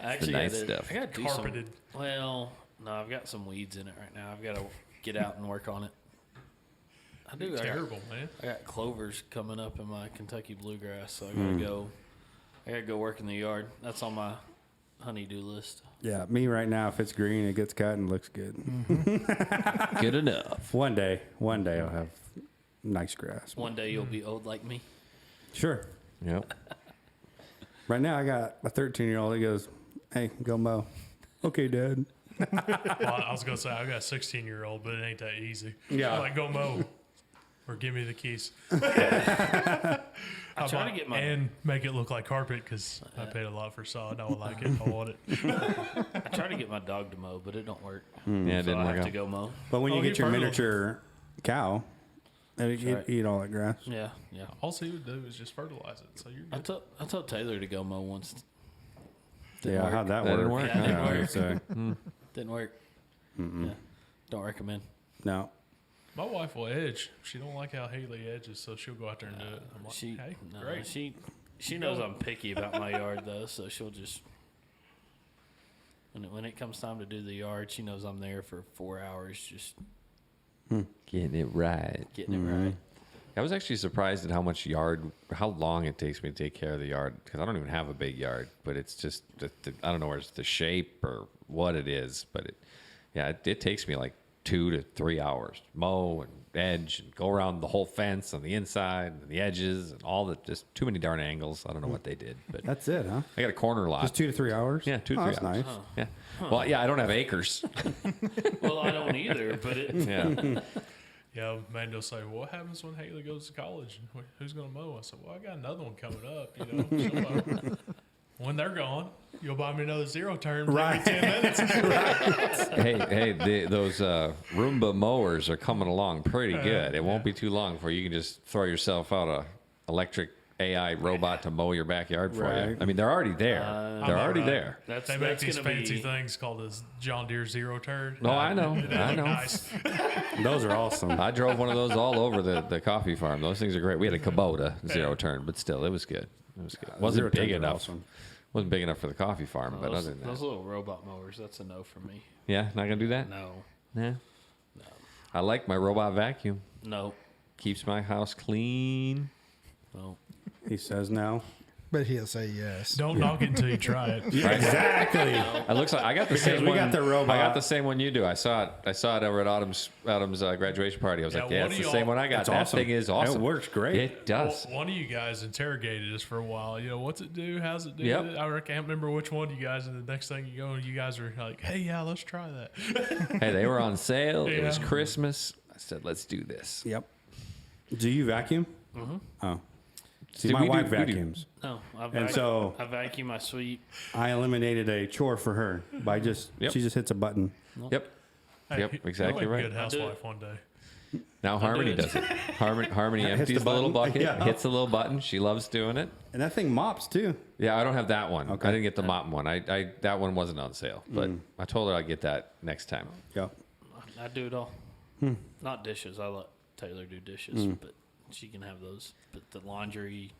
S2: Actually,
S1: nice stuff.
S2: I got to do
S3: Carpeted.
S2: Well, no, I've got some weeds in it right now. I've got to get out and work on it. I do.
S3: Terrible, man.
S2: I got clovers coming up in my Kentucky bluegrass, so I gotta go. I gotta go work in the yard. That's on my honey-do list.
S5: Yeah, me right now, if it's green, it gets cut and looks good.
S1: Good enough.
S5: One day I'll have nice grass.
S2: One day you'll be old like me.
S5: Sure.
S1: Yep.
S5: Right now I got a 13-year-old. He goes, "Hey, go mow." Okay, Dad.
S3: Well, I was gonna say I got a 16-year-old, but it ain't that easy.
S5: Yeah.
S3: Like go mow, or give me the keys.
S2: I try to get my
S3: and make it look like carpet because I paid a lot for sod. I would like it. I want it.
S2: I try to get my dog to mow, but it don't work.
S1: Yeah, it
S2: So
S1: didn't
S2: I
S1: work
S2: have to
S1: out.
S2: go mow.
S5: But when you
S3: Oh,
S5: get
S3: you've
S5: your
S3: heard of
S5: miniature cow, you
S2: right.
S5: eat all that grass.
S2: Yeah.
S3: All he would do is just fertilize it. So you're good.
S2: I told Taylor to go mow once.
S5: Yeah, how'd that
S1: That
S5: work?
S1: didn't work?
S2: Yeah, it didn't
S5: I would
S2: work.
S5: say.
S2: Didn't work. Yeah. Don't recommend.
S5: No.
S3: My wife will edge. She don't like how Haley edges, so she'll go out there and do it. I'm like,
S2: She
S3: hey,
S2: no,
S3: great.
S2: she knows I'm picky about my yard though, so she'll just when it comes time to do the yard, she knows I'm there for 4 hours just
S1: Getting it right.
S2: getting it right.
S1: I was actually surprised at how long it takes me to take care of the yard because I don't even have a big yard, but it's just, I don't know where it's the shape or what it is, but it takes me like 2 to 3 hours to mow and edge and go around the whole fence on the inside and the edges and all the, just too many darn angles. I don't know what they did, but
S5: That's it, huh?
S1: I got a corner lot.
S5: Just 2 to 3 hours?
S1: Yeah, 2 to 3
S5: that's
S1: hours.
S5: nice.
S1: Yeah. Well, yeah, I don't have acres.
S2: Well, I don't either, but it
S1: Yeah.
S3: Yeah, Mando say, well, what happens when Haley goes to college? Who's going to mow? I said, well, I got another one coming up. You know, so, when they're gone, you'll buy me another zero turn every 10 minutes.
S1: Hey, those Roomba mowers are coming along pretty good. It won't be too long before you can just throw yourself out a electric AI robot to mow your backyard for you.
S5: Right.
S1: I mean, they're already there. They're already
S3: right.
S1: there.
S3: They make these fancy things called this John Deere zero turn.
S1: No, I know. I know.
S3: Nice.
S5: Those are awesome.
S1: I drove one of those all over the coffee farm. Those things are great. We had a Kubota zero turn, but still, it was good. It was good. Wasn't
S5: Zero
S1: big
S5: turns are
S1: enough.
S5: awesome.
S1: Wasn't big enough for the coffee farm, but other than that,
S2: those little robot mowers, that's a no for me.
S1: yeah, not gonna do that.
S2: No.
S1: Nah. I like my robot vacuum.
S2: No.
S1: Keeps my house clean.
S2: No.
S5: He says no.
S4: But he'll say yes.
S3: Don't knock it until you try it.
S5: Exactly.
S1: It looks like I got the same
S5: we
S1: one.
S5: got the robot.
S1: I got the same one you do. I saw it over at Autumn's graduation party. I was
S3: Yeah,
S1: like, yeah,
S3: what
S1: it's
S3: do
S1: the
S3: y'all-
S1: same one I got.
S5: It's
S1: That
S5: awesome.
S1: thing is awesome.
S5: It works great.
S1: It does.
S3: Well, one of you guys interrogated us for a while. You know, what's it do? How's it do?
S1: Yep.
S3: I can't remember which one you guys. And the next thing you go, you guys are like, "Hey, yeah, let's try that."
S1: Hey, they were on sale. It was
S3: Yeah.
S1: Christmas. I said, let's do this.
S5: Yep. Do you vacuum? Mm-hmm. Oh. See,
S1: See,
S5: my
S1: we do-
S5: wife
S1: we do.
S5: vacuums.
S2: No. I vacuum my suite.
S5: I eliminated a chore for her by
S1: Yep.
S5: she just hits a button.
S1: Yep.
S3: Hey,
S1: Yep, exactly
S3: you'll make
S1: right.
S3: a good housewife one day.
S1: Now Harmony does it. Harmony empties the little bucket, hits the little button. She loves doing it.
S5: And that thing mops too.
S1: Yeah, I don't have that one.
S5: Okay.
S1: I didn't get the mop one. I that one wasn't on sale, but I told her I'd get that next time.
S5: Yeah.
S2: I do it all. Not dishes. I let Taylor do dishes, but she can have those. But the laundry,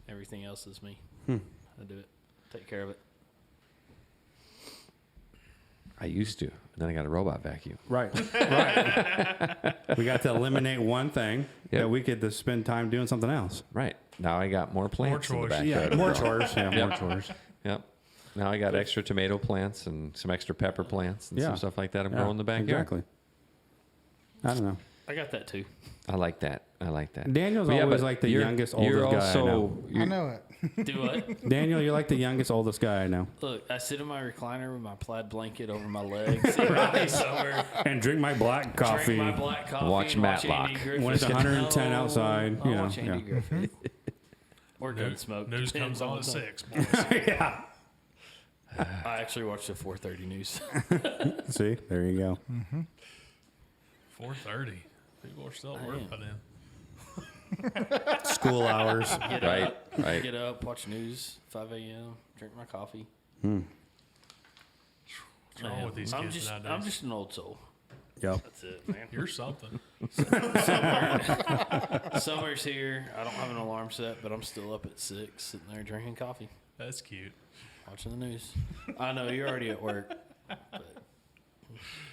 S2: everything else is me. I do it. Take care of it.
S1: I used to. And then I got a robot vacuum.
S5: Right. We got to eliminate one thing that we could just spend time doing something else.
S1: Right. Now I got more plants in the
S3: chores.
S1: backyard.
S5: More chores. Yeah, more chores.
S1: Yep. Now I got extra tomato plants and some extra pepper plants and some stuff like that I'm growing in the backyard.
S5: Exactly. I don't know.
S2: I got that too.
S1: I like that.
S5: Daniel's
S1: But
S5: always
S1: but
S5: like the
S1: you're-
S5: youngest,
S1: you're
S5: oldest guy I know.
S4: I know it.
S2: Do what?
S5: Daniel, you're like the youngest, oldest guy I know.
S2: Look, I sit in my recliner with my plaid blanket over my legs, somewhere,
S5: And drink my black coffee.
S2: drink my black coffee,
S1: Watch
S2: and
S1: Matlock.
S2: Andy Griffith.
S5: When it's 110 outside,
S2: I'll
S5: you know,
S2: watch Andy Griffith. Or Gunsmoke.
S3: News
S2: Depends
S3: comes on
S2: on
S3: at
S2: the time.
S3: 6, boys.
S5: Yeah.
S2: I actually watch the 4:30 news.
S5: See, there you go.
S3: 4:30. People are still at work by then.
S5: School hours.
S2: Get
S1: Right,
S2: up,
S1: right.
S2: Get up, watch news, 5 a.m., drink my coffee.
S3: What's wrong with these kids nowadays?
S2: I'm just an old soul.
S5: Yep.
S2: That's it, man.
S3: You're something.
S2: Summer's here. I don't have an alarm set, but I'm still up at 6, sitting there drinking coffee,
S3: That's cute.
S2: watching the news. I know you're already at work, but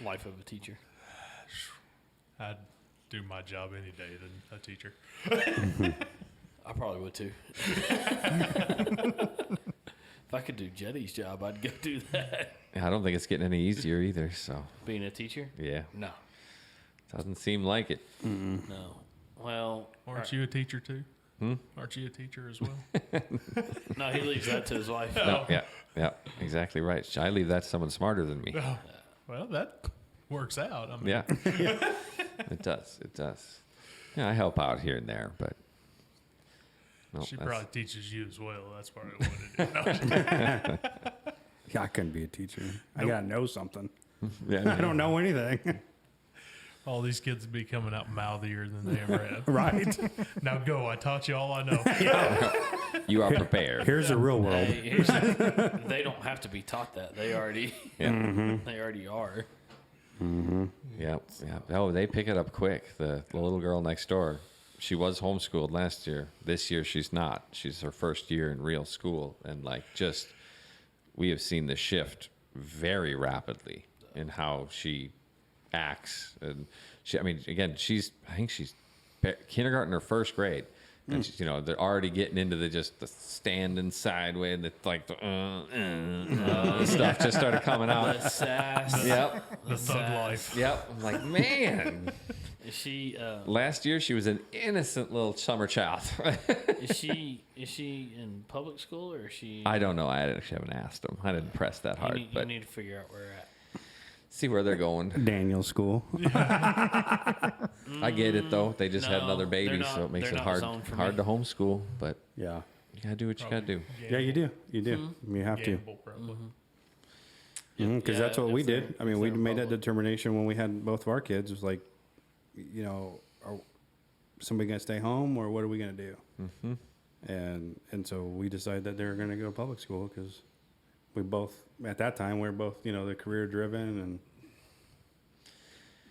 S2: life of a teacher.
S3: I'd do my job any day than a teacher.
S2: I probably would too. If I could do Jetty's job, I'd go do that.
S1: I don't think it's getting any easier either. So
S2: Being a teacher?
S1: yeah,
S2: No.
S1: doesn't seem like it.
S2: No. Well,
S3: Aren't you a teacher too? Aren't you a teacher as well?
S2: no, he leaves that to his wife.
S1: No, yeah, exactly right. I leave that to someone smarter than me.
S3: Oh, well, that works out. I mean,
S1: Yeah, it does. Yeah, I help out here and there, but no,
S3: she
S1: that's-
S3: probably teaches you as well. That's probably what it is. No,
S5: Yeah, I couldn't be a teacher. I gotta know something.
S1: yeah,
S5: I don't know anything.
S3: all these kids would be coming out mouthier than they ever have.
S5: Right.
S3: Now go. I taught you all I know.
S1: You are prepared.
S5: Here's the real world.
S2: Hey, they don't have to be taught that. They already, they already are.
S1: Yep. Oh, they pick it up quick. The little girl next door, she was homeschooled last year. This year she's not. She's her first year in real school, and we have seen the shift very rapidly in how she acts. And I think she's kindergarten or first grade. And she's, they're already getting into the standing sideways, and the stuff just started coming out.
S2: The sass.
S1: Yep.
S3: The thug life.
S1: Yep. I'm like, man.
S2: Is she?
S1: Last year she was an innocent little summer child.
S2: Is she in public school or is she?
S1: I don't know. I actually haven't asked them. I didn't press that hard,
S2: You
S1: but
S2: need to figure out where we're at.
S1: see where they're going.
S5: Daniel's school.
S1: I get it though. They just had
S2: No,
S1: another baby,
S2: they're not-
S1: so it makes
S2: they're
S1: it
S2: not zoned for
S1: hard
S2: me.
S1: to homeschool. But
S5: Yeah.
S1: you gotta do what you gotta do.
S5: Yeah, you do. You do. You have to.
S3: Gamble, probably.
S5: Because
S2: Yeah,
S5: that's what
S2: if
S5: we
S2: they're-
S5: did. I mean,
S2: if
S5: we
S2: they're
S5: made that
S2: public.
S5: determination when we had both of our kids. It was like, are somebody going to stay home or what are we going to do? And so we decided that they were going to go to public school because we both, at that time, we were both, the career driven and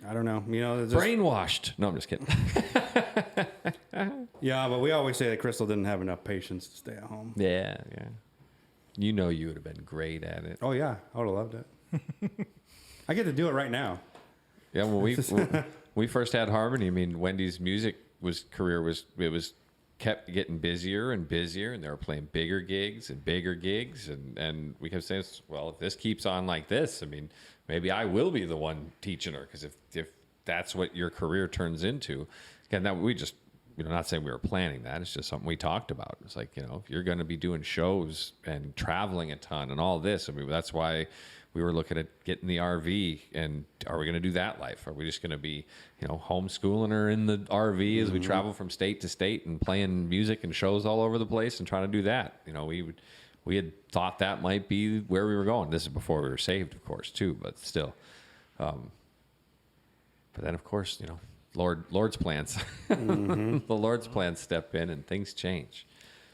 S5: I don't know, just,
S1: Brainwashed. No, I'm just kidding.
S5: yeah, but we always say that Crystal didn't have enough patience to stay at home.
S1: Yeah. You would have been great at it.
S5: Oh yeah, I would have loved it. I get to do it right now.
S1: Yeah, when we first had Harmony, Wendy's music career kept getting busier and busier, and they were playing bigger gigs, and we kept saying, well, if this keeps on like this, maybe I will be the one teaching her, because if that's what your career turns into, again, that we just, not saying we were planning that, it's just something we talked about. It's like, if you're going to be doing shows and traveling a ton and all this, that's why we were looking at getting the RV, and are we going to do that life? Are we just going to be, homeschooling her in the RV as we travel from state to state and playing music and shows all over the place and trying to do that? We had thought that might be where we were going. This is before we were saved, of course, too, but still. But then, of course, Lord's plans. The Lord's plans step in and things change.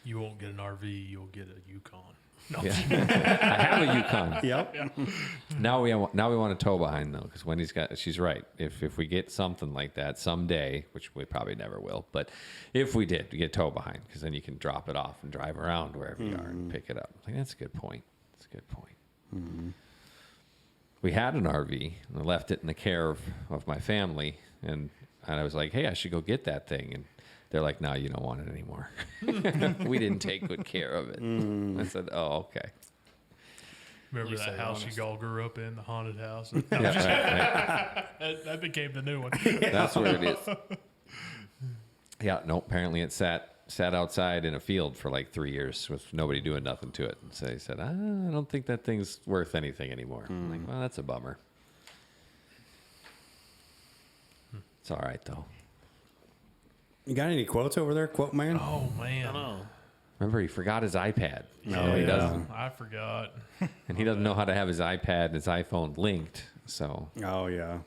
S3: You won't get an RV, you'll get a Yukon. No.
S1: Yeah. I have a Yukon.
S5: Yep.
S3: Yeah.
S1: Now we want a tow behind though, because Wendy's she's right. If we get something like that someday, which we probably never will, but if we did, we get tow behind, because then you can drop it off and drive around wherever you are and pick it up. I think that's a good point. That's a good point. We had an RV and I left it in the care of my family, and I was like, hey, I should go get that thing, and they're like, no, you don't want it anymore. We didn't take good care of it. I said, oh, okay.
S3: Remember
S2: You
S3: that
S2: said
S3: house
S2: honest.
S3: you all grew up in, the haunted house?
S1: Yeah, right.
S3: That became the new one.
S1: That's where it is. Yeah, no, apparently it sat outside in a field for like 3 years with nobody doing nothing to it. And so they said, I don't think that thing's worth anything anymore. I'm like, well, that's a bummer. It's all right, though.
S5: You got any quotes over there, quote man?
S3: Oh, man.
S2: I know.
S1: Remember, he forgot his iPad.
S5: No,
S1: he
S5: yeah.
S1: doesn't.
S3: I forgot.
S1: And he doesn't know how to have his iPad and his iPhone linked. So
S5: Oh, yeah.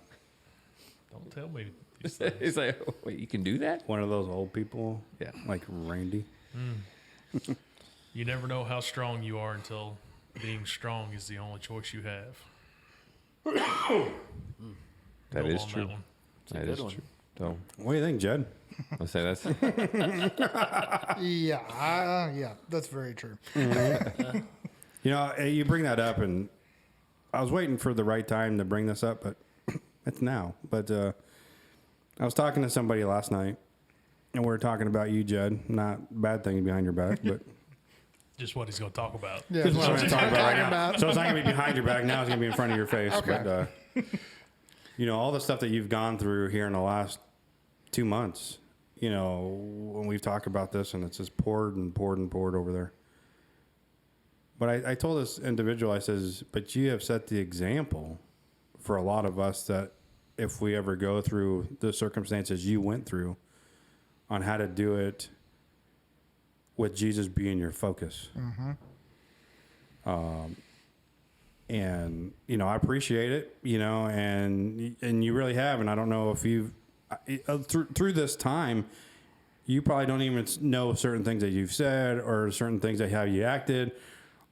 S3: Don't tell me these things.
S1: he's like, wait, you can do that?
S5: One of those old people,
S1: Yeah.
S5: like Randy.
S3: You never know how strong you are until being strong is the only choice you have.
S1: That
S3: Go
S1: is
S3: on
S1: true.
S3: one.
S1: That
S2: good
S1: is
S2: one.
S1: true. So
S5: What do you think, Jed?
S1: I'll say that's
S4: Yeah, that's very true.
S5: You know, you bring that up, and I was waiting for the right time to bring this up, but it's now. But I was talking to somebody last night, and we were talking about you, Jed. Not bad things behind your back, but
S3: Just what he's going to talk about.
S4: Yeah,
S5: this is what I'm
S4: that's
S5: going to talk
S4: what
S5: about
S4: I'm
S5: right now.
S4: talking
S5: So it's not going to be behind your back now. It's going to be in front of your face.
S4: Okay.
S5: But, you know, all the stuff that you've gone through here in the last 2 months, you know, when we've talked about this, and it's just poured and poured and poured over there. But I told this individual, I says, but you have set the example for a lot of us that if we ever go through the circumstances you went through, on how to do it with Jesus being your focus. And, you know, I appreciate it, you know, and you really have. And I don't know if you've, through this time, you probably don't even know certain things that you've said or certain things that how you acted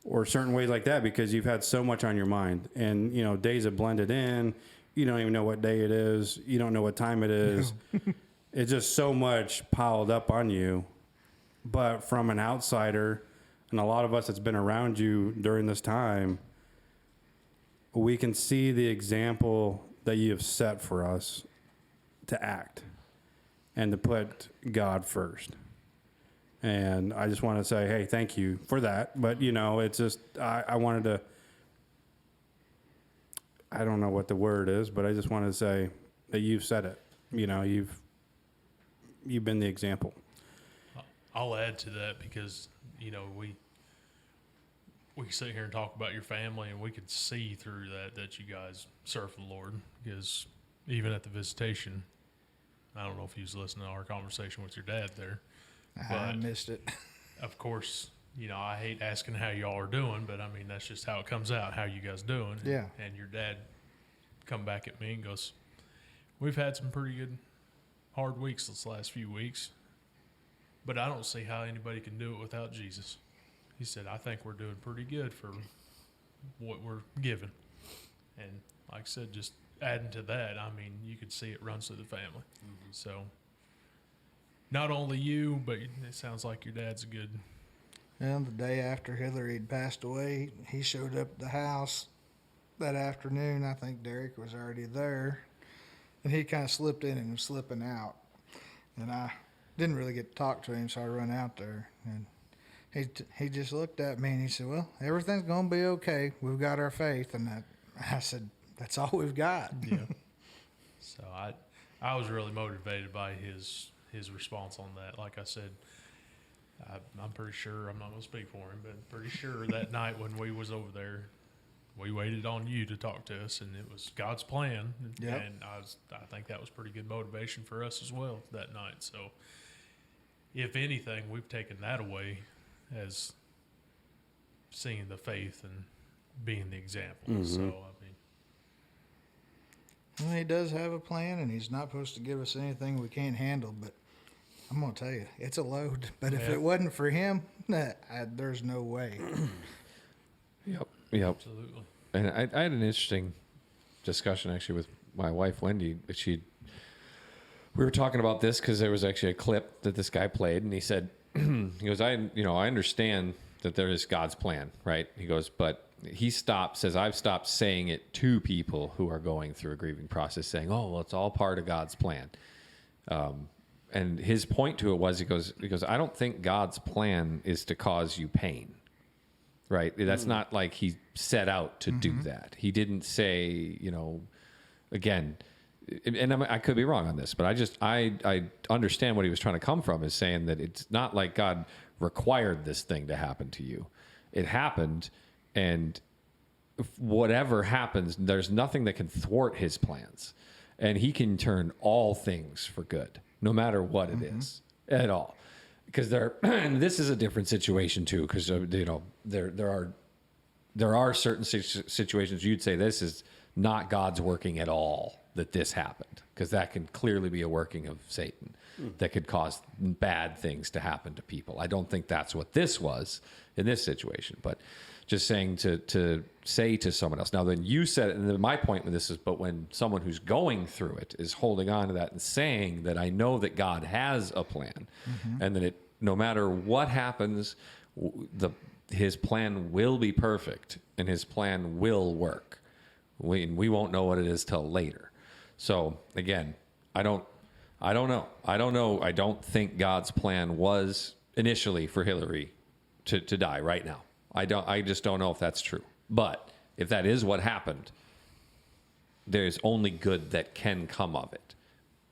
S5: or certain ways like that, because you've had so much on your mind. And, you know, days have blended in. You don't even know what day it is. You don't know what time it is. It's just so much piled up on you. But from an outsider, and a lot of us that's been around you during this time, we can see the example that you have set for us to act and to put God first. And I just want to say, hey, thank you for that. But, you know, it's just, I wanted to, I don't know what the word is, but I just wanted to say that you've said it. You know, you've been the example.
S3: I'll add to that because, you know, we sit here and talk about your family, and we could see through that you guys serve the Lord, because even at the visitation, I don't know if you was listening to our conversation with your dad there.
S4: I missed it.
S3: Of course, you know, I hate asking how y'all are doing, but I mean, that's just how it comes out. How you guys doing?
S4: Yeah.
S3: And your dad come back at me and goes, we've had some pretty good hard weeks this last few weeks, but I don't see how anybody can do it without Jesus. He said, I think we're doing pretty good for what we're given. And like I said, just adding to that, I mean, you could see it runs through the family. So not only you, but it sounds like your dad's a good.
S4: And the day after Hillary had passed away, he showed up at the house that afternoon. I think Derek was already there. And he kind of slipped in and was slipping out. And I didn't really get to talk to him, so I run out there. And he just looked at me and he said, well, everything's going to be okay. We've got our faith. And I said, that's all we've got.
S3: Yeah. So I was really motivated by his response on that. Like I said, I'm pretty sure, I'm not going to speak for him, but pretty sure that night when we was over there, we waited on you to talk to us, and it was God's plan.
S4: Yep.
S3: And I think that was pretty good motivation for us as well that night. So if anything, we've taken that away as seeing the faith and being the example. So, I mean,
S4: Well, he does have a plan, and he's not supposed to give us anything we can't handle. But I'm going to tell you, it's a load. But if it wasn't for him, there's no way.
S1: Yep.
S3: Absolutely.
S1: And I had an interesting discussion actually with my wife, Wendy. We were talking about this because there was actually a clip that this guy played, and he said, he goes, I understand that there is God's plan, right? He goes, but says, I've stopped saying it to people who are going through a grieving process, saying, oh, well, it's all part of God's plan. And his point to it was, he goes, I don't think God's plan is to cause you pain, right? That's not like he set out to do that. He didn't say, again, and I could be wrong on this, but I understand what he was trying to come from, is saying that it's not like God required this thing to happen to you. It happened, and whatever happens, there's nothing that can thwart his plans, and he can turn all things for good, no matter what it is at all. Because and this is a different situation too, because there are certain situations you'd say this is not God's working at all, that this happened, because that can clearly be a working of Satan that could cause bad things to happen to people. I don't think that's what this was in this situation, but just saying to say to someone else. Now, then you said it, and then my point with this is, but when someone who's going through it is holding on to that and saying that I know that God has a plan, and that no matter what happens, his plan will be perfect and his plan will work. We won't know what it is till later. So again, I don't know. I don't think God's plan was initially for Hillary to die right now. I just don't know if that's true. But if that is what happened, there's only good that can come of it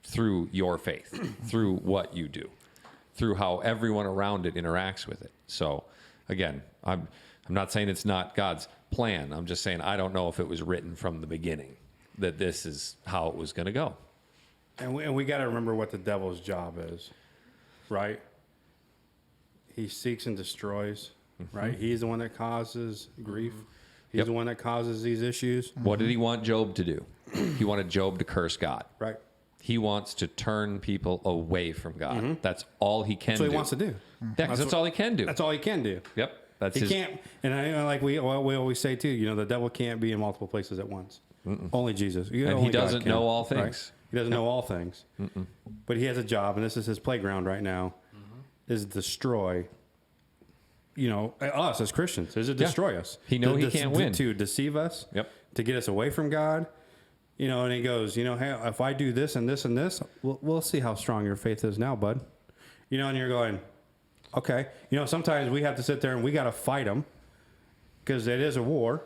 S1: through your faith, through what you do, through how everyone around it interacts with it. So again, I'm not saying it's not God's plan. I'm just saying I don't know if it was written from the beginning that this is how it was going to go.
S5: And we got to remember what the devil's job is, right? He seeks and destroys, right? He's the one that causes grief. He's the one that causes these issues.
S1: What did he want Job to do? He wanted Job to curse God.
S5: Right.
S1: He wants to turn people away from God. That's all he can do.
S5: That's what he wants to do.
S1: Yeah, that's all he can do.
S5: That's all he can do.
S1: Yep.
S5: He can't, and like we always say too, the devil can't be in multiple places at once. Only Jesus.
S1: And he doesn't know all things.
S5: Right? He doesn't know all things. But he has a job, and this is his playground right now, is destroy, us as Christians. Is to destroy us.
S1: He knows he can't win.
S5: To deceive us. Yep. To get us away from God. And he goes, hey, if I do this and this and this, we'll see how strong your faith is now, bud. And you're going, okay. Sometimes we have to sit there and we got to fight them because it is a war.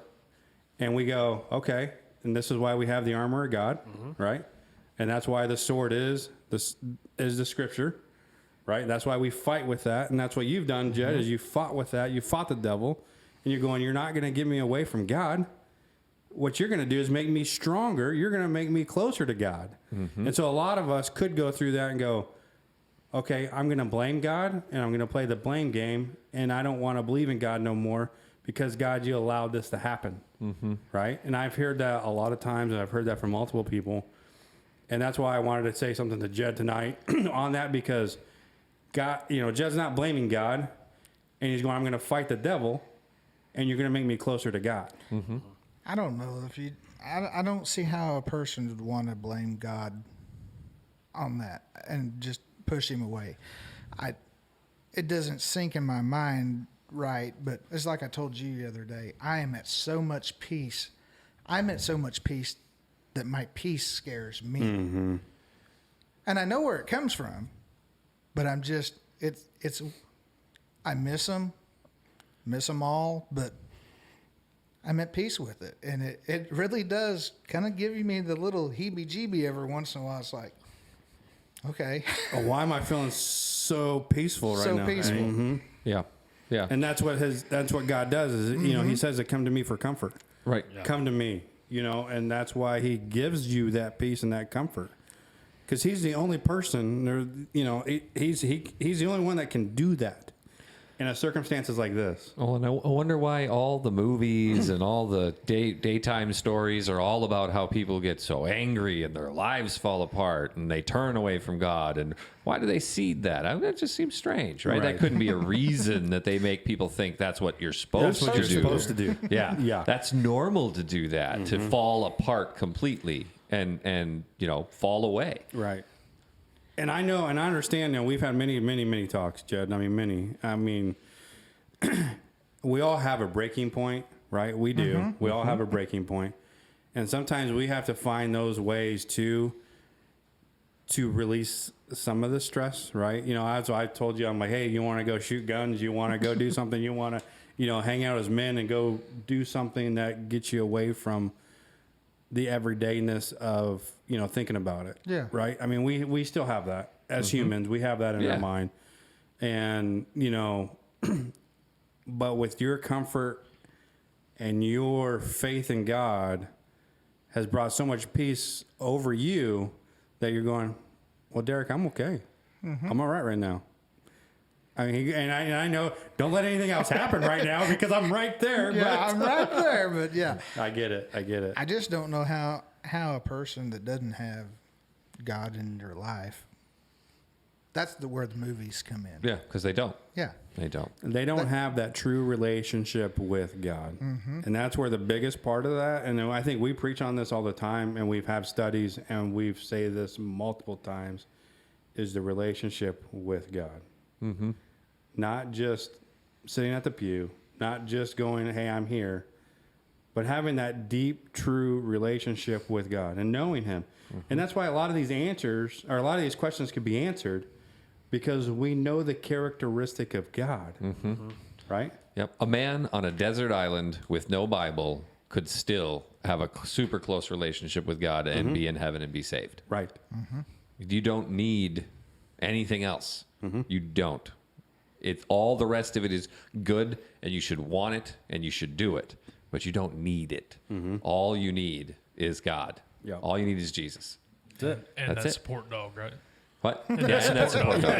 S5: And we go, okay. And this is why we have the armor of God, right? And that's why the sword is the scripture, right? That's why we fight with that. And that's what you've done, Jed, is you fought with that. You fought the devil. And you're going, you're not going to get me away from God. What you're going to do is make me stronger. You're going to make me closer to God. And so a lot of us could go through that and go, okay, I'm going to blame God, and I'm going to play the blame game, and I don't want to believe in God no more because, God, you allowed this to happen, right? And I've heard that a lot of times, and I've heard that from multiple people, and that's why I wanted to say something to Jed tonight on that, because God, Jed's not blaming God, and he's going, I'm going to fight the devil, and you're going to make me closer to God.
S4: I don't know if I don't see how a person would want to blame God on that and just push him away. It doesn't sink in my mind right, but it's like I told you the other day. I am at so much peace. I'm at so much peace that my peace scares me. And I know where it comes from, but I'm just I miss them all, but I'm at peace with it. And it really does kind of give me the little heebie-jeebie every once in a while. It's like, okay.
S5: Why am I feeling so peaceful right now?
S4: So peaceful.
S1: Yeah.
S5: And that's what God does is, he says to come to me for comfort.
S1: Right.
S5: Yeah. Come to me, and that's why he gives you that peace and that comfort. Because he's the only person, he's the only one that can do that. in a circumstances like this.
S1: Oh, and I wonder why all the movies and all the daytime stories are all about how people get so angry and their lives fall apart and they turn away from God. And why do they seed that? I mean, that just seems strange, right? That couldn't be a reason that they make people think that's what you're supposed to do.
S5: That's what you're supposed to do.
S1: Yeah.
S5: Yeah.
S1: That's normal to do that, to fall apart completely and fall away.
S5: Right. And I know, and I understand, we've had many talks, Jed. I mean, we all have a breaking point, right? We do. We all have a breaking point. And sometimes we have to find those ways to release some of the stress, right? As I told you, I'm like, hey, you want to go shoot guns? You want to go do something? You want to, hang out as men and go do something that gets you away from the everydayness of, thinking about it.
S4: Yeah.
S5: Right. I mean, we still have that as humans. We have that in our mind. And, but with your comfort and your faith in God has brought so much peace over you that you're going, well, Derek, I'm okay. I'm all right now. I mean, and I know, don't let anything else happen right now because I'm right there.
S4: Yeah, I'm right there, but yeah.
S5: I get it.
S4: I just don't know how a person that doesn't have God in their life, that's where the movies come in.
S1: Yeah, because they don't.
S4: Yeah.
S1: They don't.
S5: They don't have that true relationship with God. And that's where the biggest part of that, and I think we preach on this all the time, and we've had studies, and we've said this multiple times, is the relationship with God. Not just sitting at the pew, not just going, hey, I'm here, but having that deep, true relationship with God and knowing Him. And that's why a lot of these answers, or a lot of these questions could be answered because we know the characteristic of God, right?
S1: Yep. A man on a desert island with no Bible could still have a super close relationship with God and be in heaven and be saved.
S5: Right.
S1: You don't need anything else. You don't. All the rest of it is good, and you should want it, and you should do it, but you don't need it. All you need is God.
S5: Yeah.
S1: All you need is Jesus.
S5: That's it.
S3: And
S1: That's
S3: that
S1: it.
S3: support dog, right?
S1: What? Yes, and that's support dog.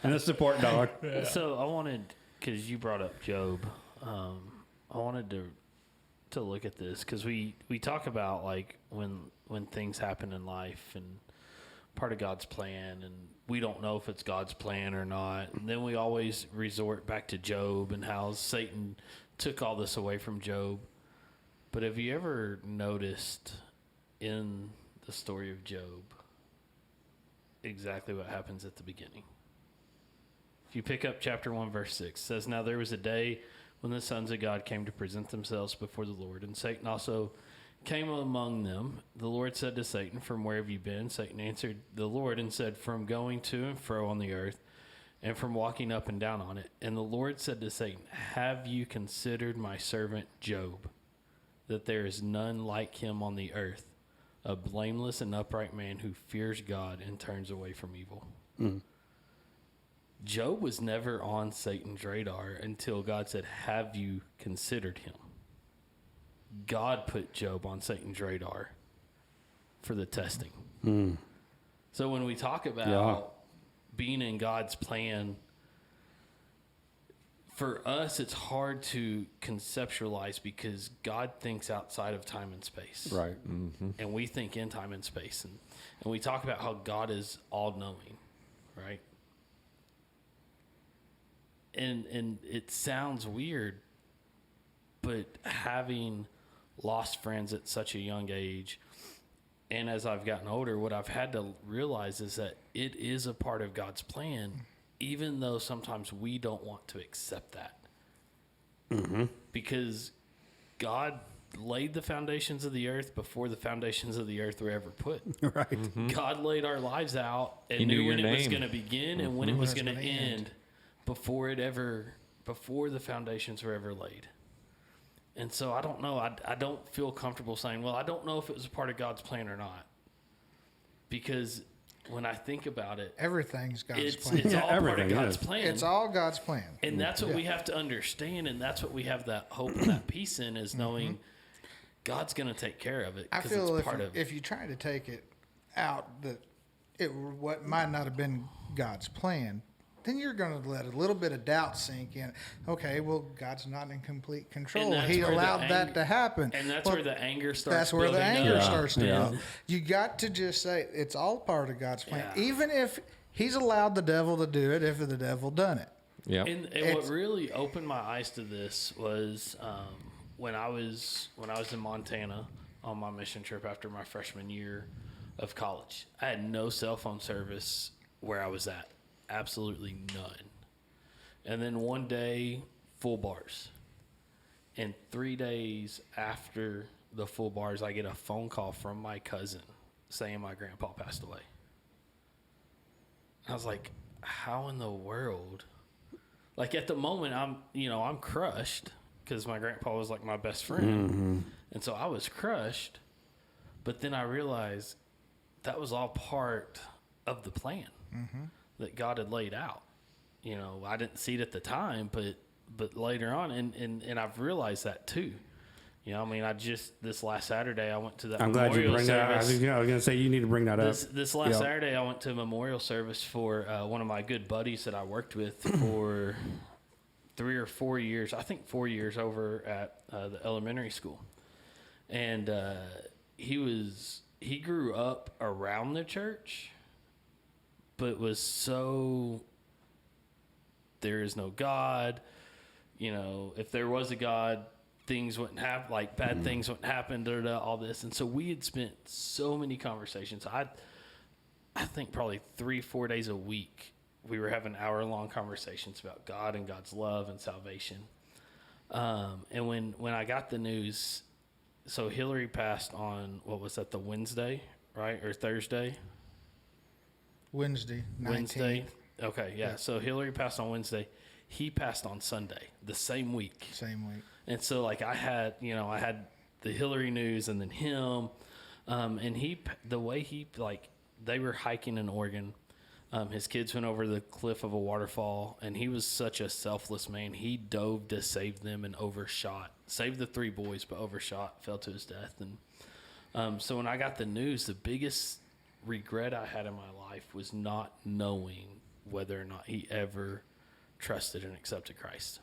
S5: And a support dog.
S2: So I wanted, because you brought up Job, I wanted to look at this because we talk about like when things happen in life and part of God's plan, and we don't know if it's God's plan or not. And then we always resort back to Job and how Satan took all this away from Job. But have you ever noticed in the story of Job exactly what happens at the beginning? If you pick up chapter 1, verse 6, it says, "Now there was a day when the sons of God came to present themselves before the Lord, and Satan also came among them. The Lord said to Satan, 'From where have you been?' Satan answered the Lord and said, 'From going to and fro on the earth, and from walking up and down on it.' And the Lord said to Satan, 'Have you considered my servant Job, that there is none like him on the earth, a blameless and upright man who fears God and turns away from evil?'" Job was never on Satan's radar until God said, "Have you considered him?" God put Job on Satan's radar for the testing. So when we talk about being in God's plan, for us, it's hard to conceptualize because God thinks outside of time and space.
S5: Right.
S2: And we think in time and space. And we talk about how God is all-knowing, right? And it sounds weird, but having lost friends at such a young age, and as I've gotten older, what I've had to realize is that it is a part of God's plan, even though sometimes we don't want to accept that. Because God laid the foundations of the earth before the foundations of the earth were ever put.
S5: Right.
S2: God laid our lives out and
S1: He knew
S2: knew when
S1: your
S2: it was
S1: name.
S2: going to begin and when it was going to
S4: gonna
S2: end before the foundations were ever laid. And so I don't know. I don't feel comfortable saying, well, I don't know if it was a part of God's plan or not. Because when I think about it,
S4: Everything's God's
S2: it's
S4: plan.
S2: all part of
S5: everything
S2: God's
S5: is.
S2: plan.
S4: It's all God's plan.
S2: And that's what we have to understand, and that's what we have that hope and that peace in, is knowing God's going to take care of it
S4: I
S2: because
S4: feel
S2: it's part of it.
S4: if you try to take it out, that what might not have been God's plan, then you're going to let a little bit of doubt sink in. Okay, well, God's not in complete control.
S2: And
S4: He allowed that to happen.
S2: And that's where the anger starts.
S4: That's where the anger starts to build.
S5: Yeah.
S4: You got to just say it's all part of God's plan,
S2: Yeah.
S4: even if He's allowed the devil to do it. If the devil done it,
S1: Yeah.
S2: And what really opened my eyes to this was when I was in Montana on my mission trip after my freshman year of college. I had no cell phone service where I was at. Absolutely none. And then one day, full bars. And 3 days after the full bars, I get a phone call from my cousin saying my grandpa passed away. I was like, how in the world? Like at the moment, I'm crushed because my grandpa was like my best friend.
S5: Mm-hmm.
S2: And so I was crushed. But then I realized that was all part of the plan that God had laid out. You know, I didn't see it at the time, but later on, and I've realized that too. You know, I mean, this last Saturday, I went to that
S5: I'm glad you
S2: memorial
S5: bring that up. I
S2: service.
S5: was going to say you need to bring that up.
S2: This last Saturday, I went to a memorial service for one of my good buddies that I worked with for 3 or 4 years. I think 4 years over at the elementary school. And he grew up around the church, but was so, there is no God. You know, if there was a God, things wouldn't happen, like bad things wouldn't happen, all this. And so we had spent so many conversations. I think probably 3-4 days a week, we were having hour-long conversations about God and God's love and salvation. And when I got the news, so Hillary passed on, what was that, the Wednesday, right? Or Thursday?
S4: Wednesday.
S2: Wednesday. Okay, yeah. So Hillary passed on Wednesday. He passed on Sunday, the same week.
S4: Same week.
S2: And so, like, I had the Hillary news and then him. And the way they were hiking in Oregon. His kids went over the cliff of a waterfall, and he was such a selfless man. He dove to save them and overshot. Saved the 3 boys, but overshot, fell to his death. And so when I got the news, the biggest regret I had in my life was not knowing whether or not he ever trusted and accepted Christ.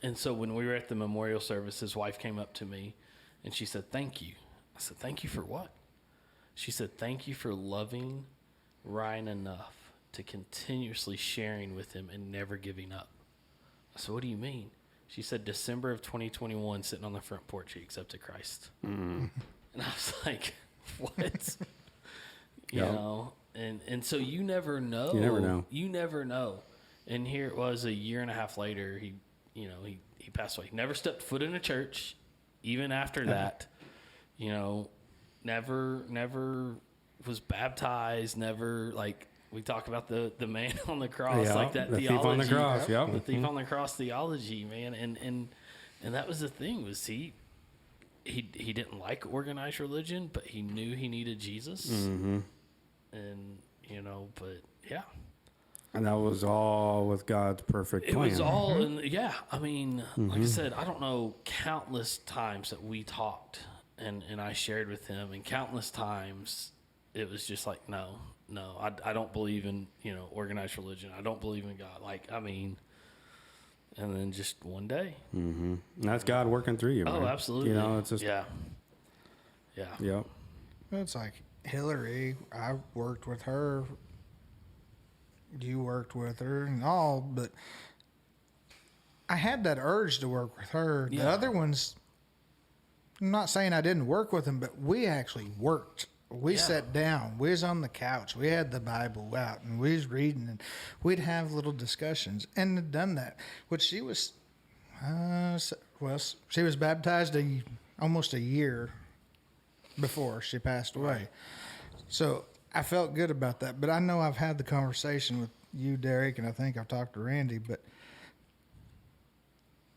S2: And so when we were at the memorial service, his wife came up to me, and she said, "Thank you." I said, "Thank you for what?" She said, "Thank you for loving Ryan enough to continuously sharing with him and never giving up." I said, "What do you mean?" She said, "December of 2021, sitting on the front porch, he accepted Christ." And I was like, what? You know? And so you never know.
S5: You never know.
S2: You never know. And here it was a year and a half later, he passed away. He never stepped foot in a church, even after that. You know, never was baptized, never, like, we talk about the man on the cross, like that
S5: the
S2: theology.
S5: thief on the cross,
S2: The thief on the cross theology, man. And that was the thing, was he didn't like organized religion, but he knew he needed Jesus.
S5: Mm-hmm.
S2: And, you know, but yeah.
S5: And that was all with God's perfect plan.
S2: It was all, I mean, like I said, I don't know, countless times that we talked and I shared with him, and countless times it was just like, no, I don't believe in, organized religion. I don't believe in God. Like, I mean, and then just one day.
S5: Mm-hmm. And that's God working through you, man.
S2: Oh, absolutely.
S5: It's just...
S2: Yeah.
S5: Yep.
S4: Well, it's like Hillary, I worked with her. You worked with her and all, but I had that urge to work with her.
S2: Yeah.
S4: The other ones, I'm not saying I didn't work with them, but we actually worked. We sat down. We was on the couch. We had the Bible out, and we was reading, and we'd have little discussions, and had done that. Which she was, she was baptized almost a year before she passed away.
S2: Right.
S4: So I felt good about that, but I know I've had the conversation with you, Derek, and I think I've talked to Randy, but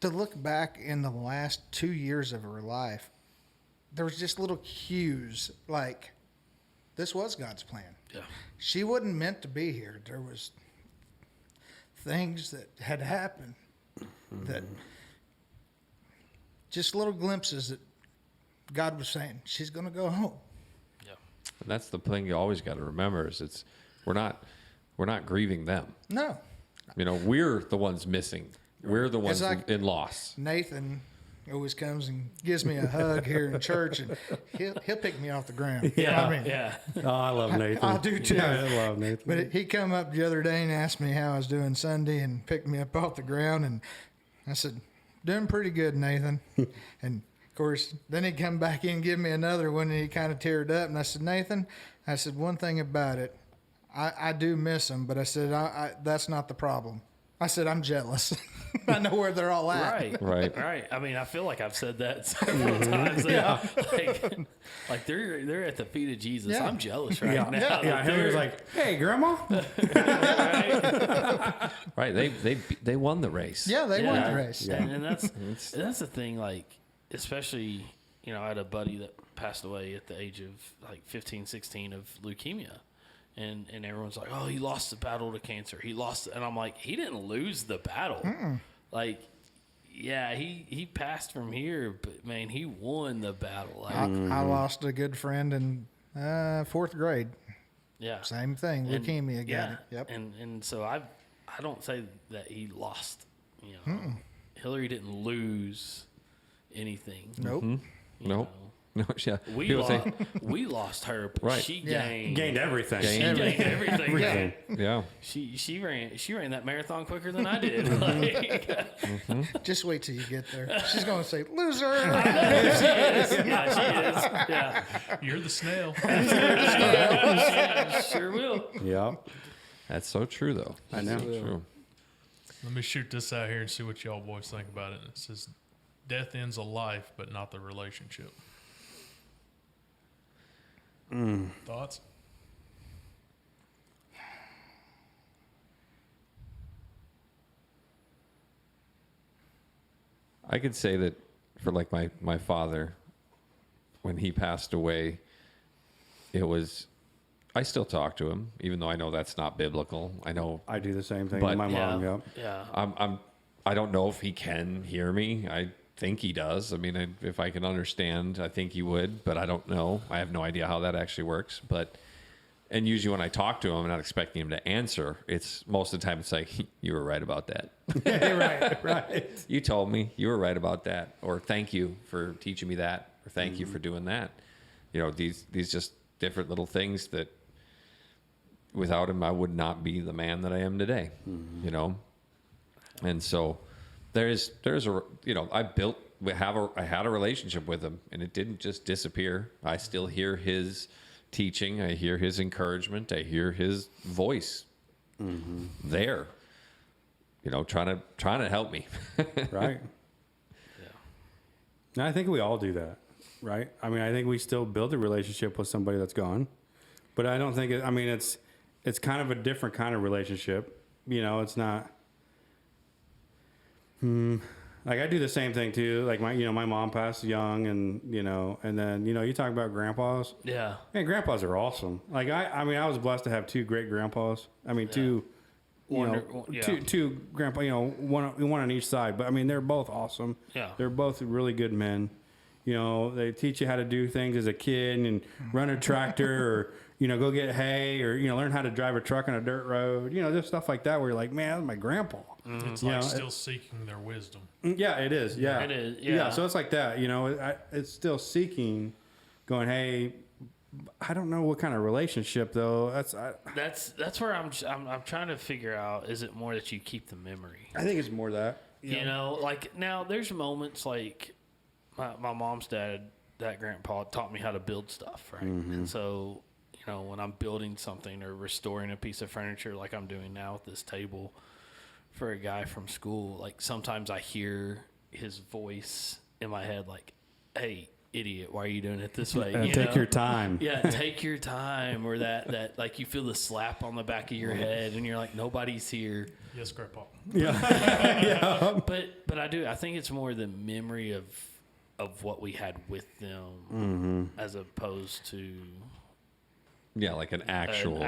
S4: to look back in the last 2 years of her life, there was just little cues like this was God's plan.
S2: Yeah.
S4: She wasn't meant to be here. There was things that had happened that just little glimpses that God was saying, she's going to go home.
S1: And that's the thing you always got to remember is we're not grieving them.
S4: No.
S1: we're the ones missing. We're the ones
S4: like
S1: in loss.
S4: Nathan always comes and gives me a hug here in church, and he'll pick me off the ground.
S2: Yeah,
S4: I mean,
S2: yeah.
S5: Oh, I love Nathan.
S4: I do too.
S5: Yeah, I love Nathan.
S4: But he come up the other day and asked me how I was doing Sunday and picked me up off the ground, and I said, doing pretty good, Nathan. And of course, then he'd come back in and give me another one, and he kind of teared up, and I said, Nathan, one thing about it, I do miss them, but I said, that's not the problem. I said, I'm jealous. I know where they're all at.
S2: Right. I mean, I feel like I've said that several times. Yeah. Like they're at the feet of Jesus. Yeah. I'm jealous right now.
S5: Yeah. Hillary's like, hey, Grandma.
S1: Right. They won the race.
S4: Yeah, they won the race.
S2: Yeah. And that's the thing. Like, especially, I had a buddy that passed away at the age of like 15, 16 of leukemia. And everyone's like, oh, he lost the battle to cancer. He lost it. And I'm like, he didn't lose the battle. Mm-mm. Like, yeah, he passed from here, but, man, he won the battle. Like,
S4: I lost a good friend in 4th grade.
S2: Yeah.
S4: Same thing, leukemia.
S2: Yeah.
S4: Yep.
S2: And so I don't say that he lost. Hillary didn't lose anything.
S4: Nope.
S1: Nope. No, yeah.
S2: We lost her, but she gained
S5: everything.
S2: She gained everything.
S1: Yeah.
S2: She ran that marathon quicker than I did. Like,
S4: Just wait till you get there. She's going to say, loser.
S2: She is. Yeah.
S3: You're the snail.
S2: She sure will.
S5: Yeah.
S1: That's so true, though.
S5: I know.
S1: So true.
S3: Let me shoot this out here and see what y'all boys think about it. It says, death ends a life, but not the relationship. Thoughts?
S1: I could say that for like my father, when he passed away, I still talk to him, even though I know that's not biblical. I know
S5: I do the same thing with my mom.
S2: Yeah.
S1: I don't know if he can hear me. I think he does. I mean, if I can understand, I think he would, but I don't know. I have no idea how that actually works. And usually when I talk to him, I'm not expecting him to answer. It's most of the time it's like, you were right about that.
S5: Right.
S1: You told me you were right about that, or thank you for teaching me that, or thank you for doing that. These just different little things that without him, I would not be the man that I am today. And so there's a I had a relationship with him, and it didn't just disappear. I still hear his teaching. I hear his encouragement. I hear his voice there, trying to help me.
S5: Right. And I think we all do that, right? I mean, I think we still build a relationship with somebody that's gone, but I don't think it's kind of a different kind of relationship. It's not. Like I do the same thing too. Like my mom passed young, and then you talk about grandpas.
S2: Yeah.
S5: Man, grandpas are awesome. Like I was blessed to have 2 great grandpas. I mean, two grandpa. One on each side. But I mean, they're both awesome.
S2: Yeah.
S5: They're both really good men. They teach you how to do things as a kid and run a tractor or go get hay or learn how to drive a truck on a dirt road. Just stuff like that where you're like, man, that's my grandpa.
S3: It's like still seeking their wisdom.
S5: Yeah, it is. Yeah,
S2: it is. Yeah.
S5: So it's like that. It's still seeking, going, hey, I don't know what kind of relationship though.
S2: That's where I'm trying to figure out. Is it more that you keep the memory?
S5: I think it's more that.
S2: Like now there's moments like my mom's dad, that grandpa taught me how to build stuff, right? Mm-hmm. And so when I'm building something or restoring a piece of furniture, like I'm doing now with this table for a guy from school, like sometimes I hear his voice in my head, like, "Hey, idiot, why are you doing it this way?"
S5: Take your time.
S2: Yeah, take your time. Or that like you feel the slap on the back of your head, and you're like, nobody's here.
S3: Yes, Grandpa.
S5: Yeah. Yeah.
S2: But I do. I think it's more the memory of what we had with them, as opposed to.
S1: Yeah, like an actual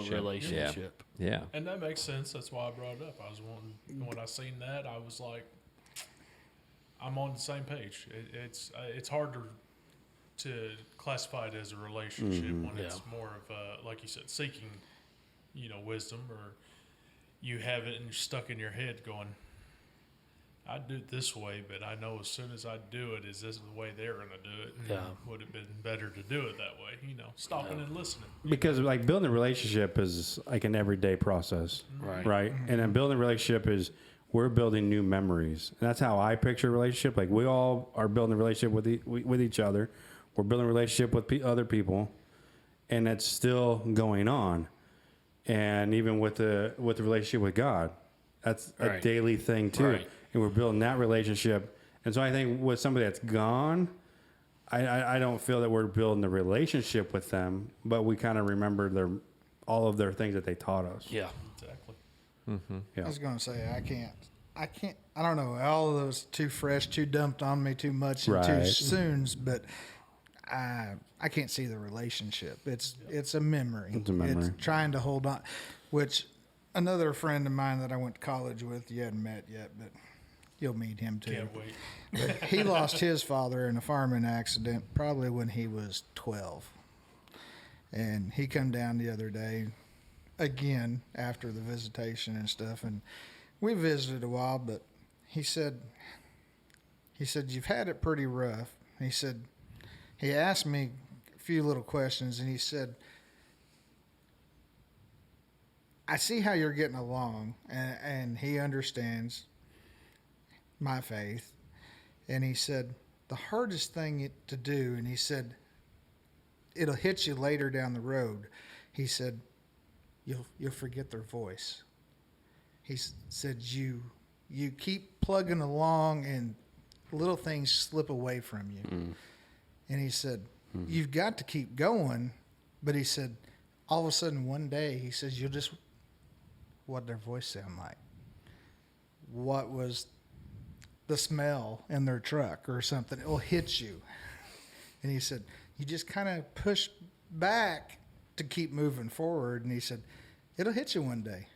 S1: relationship. Yeah.
S3: And that makes sense. That's why I brought it up. I was wanting, when I seen that, I was like, I'm on the same page. It's hard to classify it as a relationship when it's more of a, like you said, seeking, wisdom or, you have it and stuck in your head going, I do it this way, but I know as soon as I do it, is this the way they're going to do it?
S2: Yeah.
S3: Would have been better to do it that way, stopping and listening.
S5: Because like building a relationship is like an everyday process, right? And then building a relationship is we're building new memories. And that's how I picture a relationship. Like we all are building a relationship with each other. We're building a relationship with other people, and it's still going on. And even with the relationship with God, that's a daily thing too.
S2: Right.
S5: And we're building that relationship. And so I think with somebody that's gone, I don't feel that we're building the relationship with them, but we kind of remember all of their things that they taught us.
S2: Yeah.
S3: Exactly.
S5: Mm-hmm. Yeah.
S4: I was going to say, I don't know, all of those too fresh, too dumped on me too much and too soon, but I can't see the relationship. It's a memory.
S5: It's a memory.
S4: It's trying to hold on, which another friend of mine that I went to college with, you hadn't met yet, but you'll meet him too.
S3: Can't wait.
S4: But he lost his father in a farming accident probably when he was 12. And he come down the other day again after the visitation and stuff, and we visited a while, but he said you've had it pretty rough. He asked me a few little questions, and he said, I see how you're getting along, and he understands my faith. And he said, the hardest thing to do, and he said, it'll hit you later down the road. He said, you'll forget their voice. He said, you keep plugging along and little things slip away from you. Mm. And he said, you've got to keep going. But he said, all of a sudden one day, he says, you'll just, what their voice sound like? What was the smell in their truck or something? It will hit you. And he said, you just kind of push back to keep moving forward. And he said, it'll hit you one day.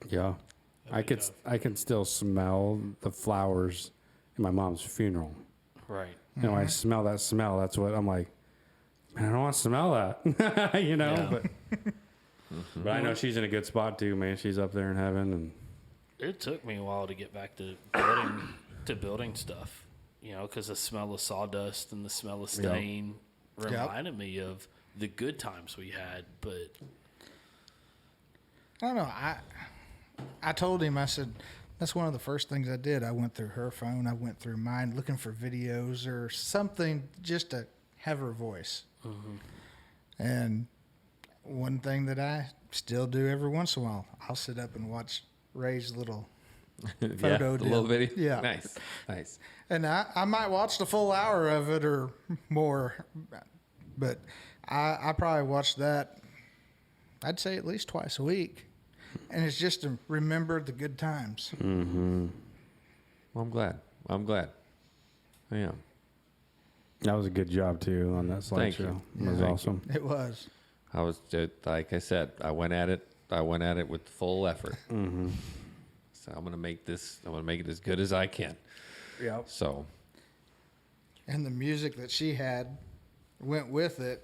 S5: Yeah. I can still smell the flowers in my mom's funeral.
S2: Right.
S5: You know, I smell that smell. That's what I'm like, man, I don't want to smell that.
S2: Yeah.
S5: But I know she's in a good spot too, man. She's up there in heaven, and
S2: it took me a while to get back to building stuff, because the smell of sawdust and the smell of stain reminded me of the good times we had. But
S4: I don't know. I told him, I said, that's one of the first things I did. I went through her phone. I went through mine looking for videos or something just to have her voice. Mm-hmm. And one thing that I still do every once in a while, I'll sit up and watch Ray's little photo.
S1: The little video?
S4: Yeah.
S1: Nice.
S4: And I might watch the full hour of it or more, but I probably watch that, I'd say at least twice a week. And it's just to remember the good times.
S5: Mm-hmm.
S1: Well, I'm glad. I am.
S5: That was a good job too on that slideshow.
S1: Thank you.
S5: It was awesome.
S4: It was.
S1: I was like I said, I went at it with full effort.
S5: Mm-hmm.
S1: So I'm gonna make it as good as I can.
S5: Yep.
S1: So.
S4: And the music that she had went with it.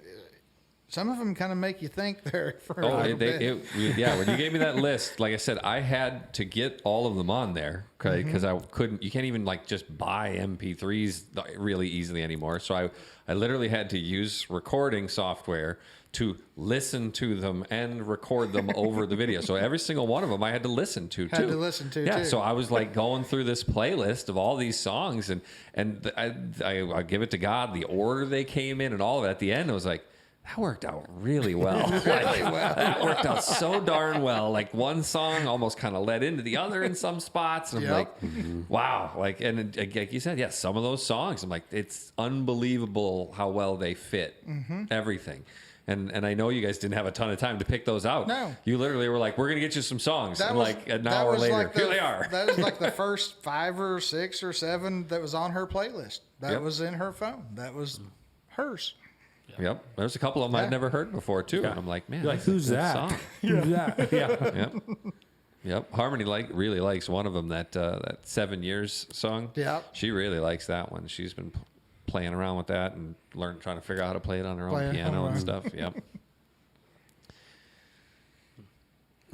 S4: Some of them kind of make you think there for a little bit.
S1: When you gave me that list, like I said, I had to get all of them on there because I couldn't. You can't even just buy MP3s really easily anymore. So I literally had to use recording software to listen to them and record them over the video. So every single one of them I had to listen to too. Yeah. So I was going through this playlist of all these songs and I give it to God, the order they came in and all of it. At the end, I was like, that worked out really well. That worked out so darn well. Like one song almost kind of led into the other in some spots. And I'm like, wow. And like you said, some of those songs, I'm like, it's unbelievable how well they fit everything. And I know you guys didn't have a ton of time to pick those out.
S4: No.
S1: You literally were like, we're going to get you some songs.
S4: That
S1: and
S4: was,
S1: an hour later, here they are.
S4: That was like the first 5 or 6 or 7 that was on her playlist. That was in her phone. That was hers.
S1: Yep. There's a couple of them I'd never heard before, too. Yeah. And I'm like, man,
S5: you're like, who's that?
S1: Song.
S5: Who's that? Yeah.
S1: Yep. Harmony really likes one of them, that 7 Years song.
S4: Yep.
S1: She really likes that one. She's been playing around with that and trying to figure out how to play it on her own piano and stuff. Yep.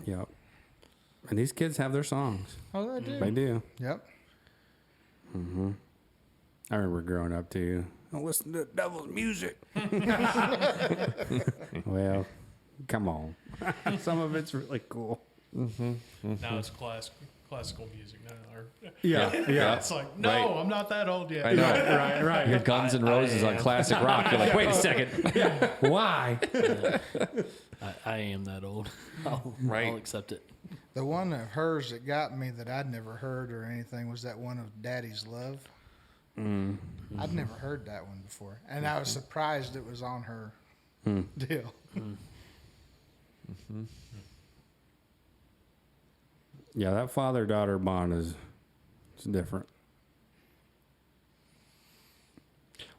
S5: Yep. And these kids have their songs.
S4: Oh, they do.
S5: They do.
S4: Yep.
S5: I remember growing up too. Don't listen to the devil's music. Well, come on. Some of it's really cool.
S3: Now it's classical music now.
S5: Yeah.
S3: It's like, no,
S1: Right.
S3: I'm not that old yet.
S1: I know.
S5: Right.
S1: You have Guns N' Roses on classic rock. You're like, wait a second. Why?
S2: I am that old.
S1: Right.
S2: I'll accept it.
S4: The one of hers that got me that I'd never heard or anything was that one of Daddy's Love. I'd never heard that one before. And I was surprised it was on her deal.
S5: Yeah, that father-daughter bond it's different.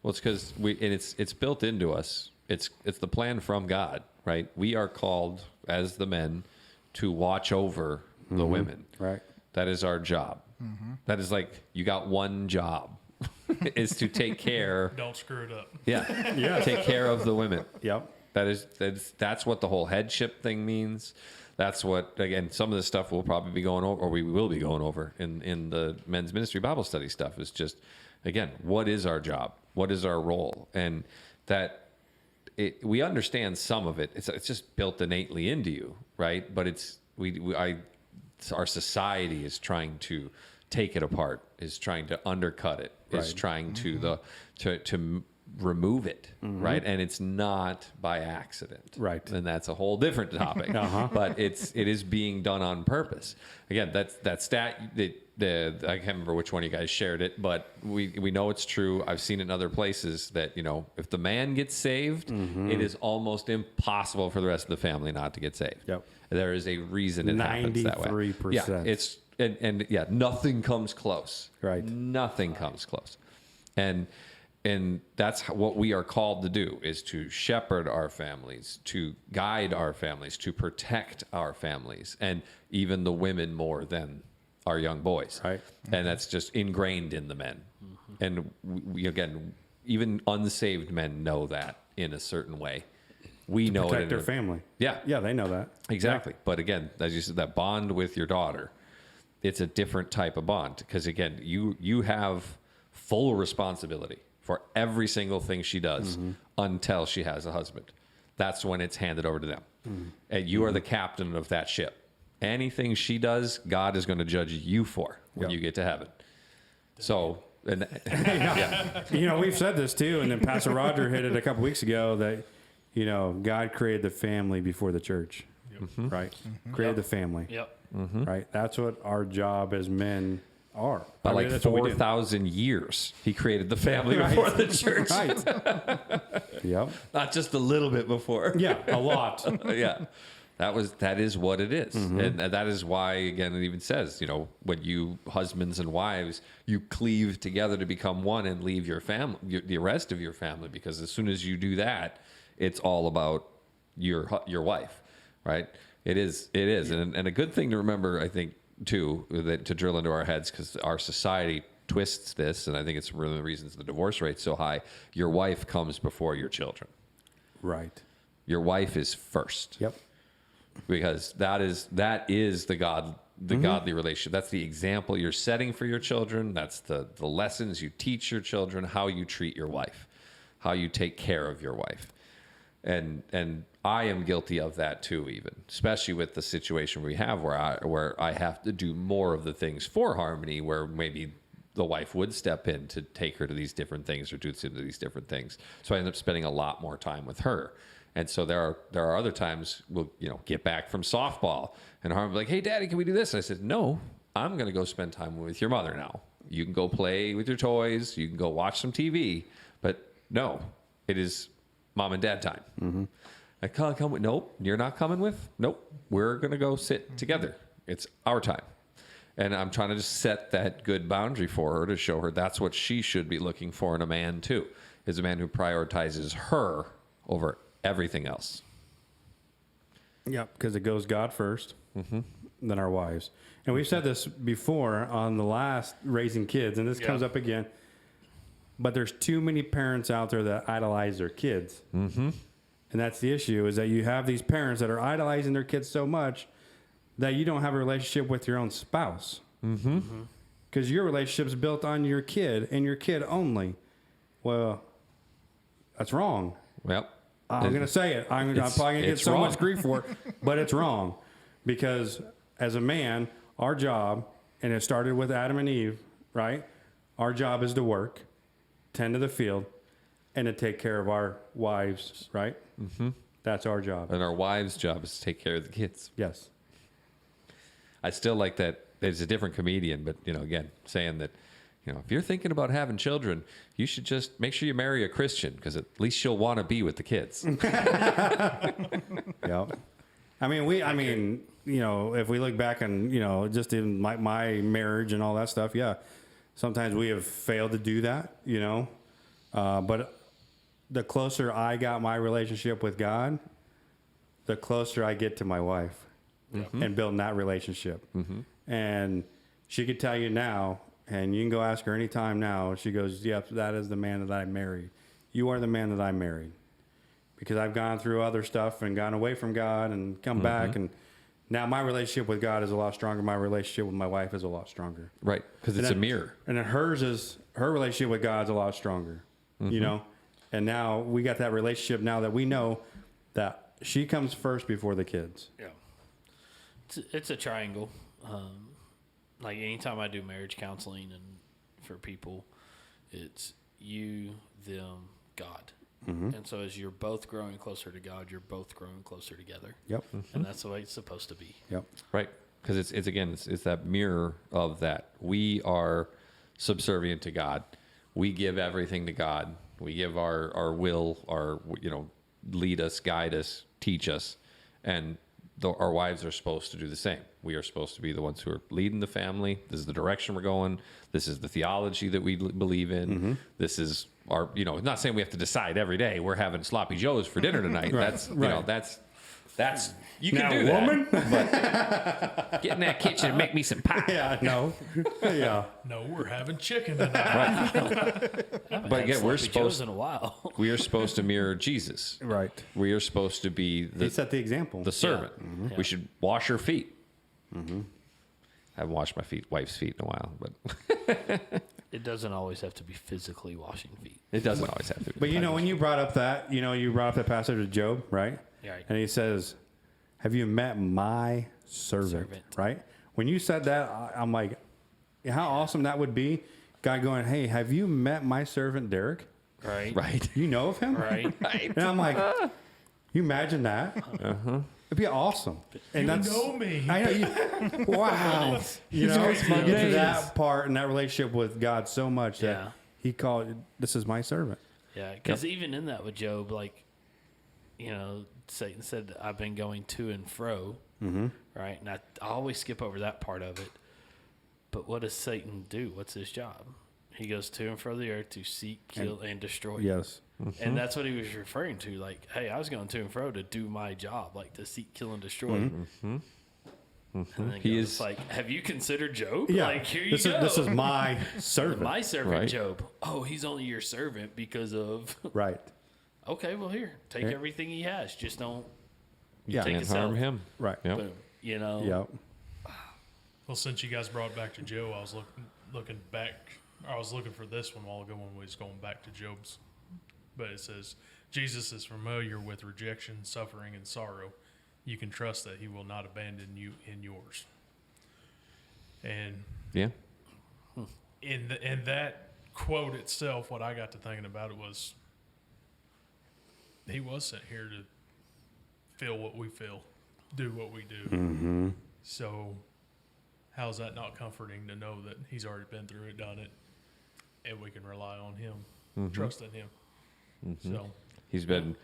S1: Well, it's because it's built into us. It's the plan from God, right? We are called as the men to watch over the women.
S5: Right.
S1: That is our job. That is like, you got one job, is to take care.
S3: Don't screw it up.
S1: Yeah. Take care of the women.
S5: Yep.
S1: That's what the whole headship thing means. That's what, again, some of the stuff we'll probably be going over, or we will be going over in the men's ministry Bible study stuff, is just, again, what is our job? What is our role? And that we understand some of it. It's just built innately into you, right? But our society is trying to take it apart, is trying to undercut it, is trying to remove it, right? And it's not by accident,
S5: Right.
S1: And that's a whole different topic. But it is being done on purpose. Again, that stat. I can't remember which one of you guys shared it, but we know it's true. I've seen it in other places that, if the man gets saved, it is almost impossible for the rest of the family not to get saved.
S5: Yep.
S1: There is a reason it happens that way.
S5: 93%.
S1: Yeah, and nothing comes close.
S5: Right.
S1: Nothing comes close. And that's what we are called to do, is to shepherd our families, to guide our families, to protect our families, and even the women more than our young boys.
S5: Right.
S1: And that's just ingrained in the men. And we, again, even unsaved men know that in a certain way. We know
S5: Protect
S1: it.
S5: their family.
S1: Yeah.
S5: Yeah, they know that.
S1: Exactly. Yeah. But again, as you said, that bond with your daughter, it's a different type of bond, because again, you have full responsibility for every single thing she does until she has a husband. That's when it's handed over to them. And you are the captain of that ship. Anything she does, God is going to judge you for when you get to heaven. So,
S5: We've said this too, and then Pastor Roger hit it a couple weeks ago that, God created the family before the church, right? Created the family.
S2: Yep.
S5: Right. That's what our job as men are.
S1: By like 4,000 years, he created the family before the church.
S5: Right. Yep.
S1: Not just a little bit before.
S5: Yeah, a lot.
S1: Yeah. That is what it is. And that is why, again, it even says, when you husbands and wives, you cleave together to become one and leave your family, the rest of your family, because as soon as you do that, it's all about your wife, right? It is. And a good thing to remember, I think, too, that to drill into our heads, because our society twists this, and I think it's one of the reasons the divorce rate's so high. Your wife comes before your children.
S5: Right.
S1: Your wife is first.
S5: Yep.
S1: Because that is the godly relationship. That's the example you're setting for your children. That's the lessons you teach your children, how you treat your wife, how you take care of your wife. And I am guilty of that too, even especially with the situation we have where I have to do more of the things for Harmony, where maybe the wife would step in to take her to these different things or do these different things. So I end up spending a lot more time with her. And so there are other times we'll get back from softball and Harmony will be like, hey, Daddy, can we do this? And I said, no, I'm going to go spend time with your mother now. You can go play with your toys. You can go watch some TV. But no, it is Mom and Dad time. I can't come with. Nope, you're not coming with. Nope, we're going to go sit together. It's our time. And I'm trying to just set that good boundary for her to show her that's what she should be looking for in a man too, is a man who prioritizes her over everything else.
S5: Yep, because it goes God first, then our wives. And we've said this before on the last Raising Kids, and this comes up again. But there's too many parents out there that idolize their kids. And that's the issue, is that you have these parents that are idolizing their kids so much that you don't have a relationship with your own spouse. Because your relationship's built on your kid and your kid only. Well, that's wrong.
S1: Well,
S5: I'm going to say it. I'm probably going to get so much grief for it, but it's wrong. Because as a man, our job, and it started with Adam and Eve, right? Our job is to work, tend to the field, and to take care of our wives, right? That's our job.
S1: And our wives' job is to take care of the kids.
S5: Yes.
S1: I still like that. There's a different comedian, but, again, saying that, if you're thinking about having children, you should just make sure you marry a Christian, because at least she'll want to be with the kids.
S5: Yeah. I mean, if we look back on, just in my marriage and all that stuff, yeah, sometimes we have failed to do that, but the closer I got my relationship with God, the closer I get to my wife and building that relationship. And she could tell you now, and you can go ask her anytime now. She goes, yep, that is the man that I married. You are the man that I married. Because I've gone through other stuff and gone away from God and come back. And now my relationship with God is a lot stronger. My relationship with my wife is a lot stronger.
S1: Right, because it's a mirror.
S5: And then her relationship with God's a lot stronger, And now we got that relationship now that we know that she comes first before the kids.
S2: Yeah. It's a triangle. Like anytime I do marriage counseling and for people, it's you, them, God. And so as you're both growing closer to God, you're both growing closer together.
S5: Yep.
S2: And that's the way it's supposed to be.
S5: Yep.
S1: Right, because it's that mirror of that. We are subservient to God. We give everything to God. We give our will, lead us, guide us, teach us. And our wives are supposed to do the same. We are supposed to be the ones who are leading the family. This is the direction we're going. This is the theology that we believe in. This is our, not saying we have to decide every day we're having sloppy joes for dinner tonight. That's, that's, you can do that. Woman? But get in that kitchen and make me some pie.
S5: Yeah, no. Yeah.
S3: No, we're having chicken tonight.
S1: But again, we're supposed
S2: in a while.
S1: we are supposed to mirror Jesus.
S5: Right.
S1: We are supposed to be
S5: He set the example.
S1: the servant.
S2: Yeah.
S1: We should wash her feet. I haven't washed my wife's feet in a while, but
S2: It doesn't always have to be physically washing feet.
S1: it doesn't always have to be.
S5: But when you brought up that, you brought up that passage of Job, right?
S2: Yeah.
S5: And he says, have you met my servant? Right? When you said that, I'm like, how awesome that would be. God going, hey, have you met my servant Derek?
S2: Right.
S1: Right.
S5: You know of him?
S2: Right.
S5: And I'm like, you imagine that? It'd be awesome. And
S3: You know me.
S5: I know. Wow. You get to that part and that relationship with God so much that he called, this is my servant.
S2: Yeah, because even in that with Job, Satan said, I've been going to and fro, right? And I always skip over that part of it. But what does Satan do? What's his job? He goes to and fro the earth to seek, kill, and destroy.
S5: Yes.
S2: And that's what he was referring to. Like, hey, I was going to and fro to do my job, like to seek, kill, and destroy. And then
S1: He
S2: God's
S1: is
S2: like, have you considered Job?
S5: Yeah.
S2: Like, here you go.
S5: This is my servant.
S2: my servant
S1: Right.
S2: Job. Oh, he's only your servant because of...
S5: Right.
S2: Okay, well, here, take everything he has. Just don't
S5: Yeah.
S2: take
S1: can't
S2: it
S1: harm
S2: self.
S1: him.
S5: Right.
S1: Yep.
S2: Boom.
S5: Yep.
S3: Well, since you guys brought it back to Job, I was looking back. I was looking for this one a while ago when we was going back to Job's. But it says, Jesus is familiar with rejection, suffering, and sorrow. You can trust that he will not abandon you in yours. And
S1: Yeah.
S3: in that quote itself, what I got to thinking about it was, he was sent here to feel what we feel, do what we do. So how is that not comforting to know that he's already been through it, done it, and we can rely on him, trust in him. So
S1: He's been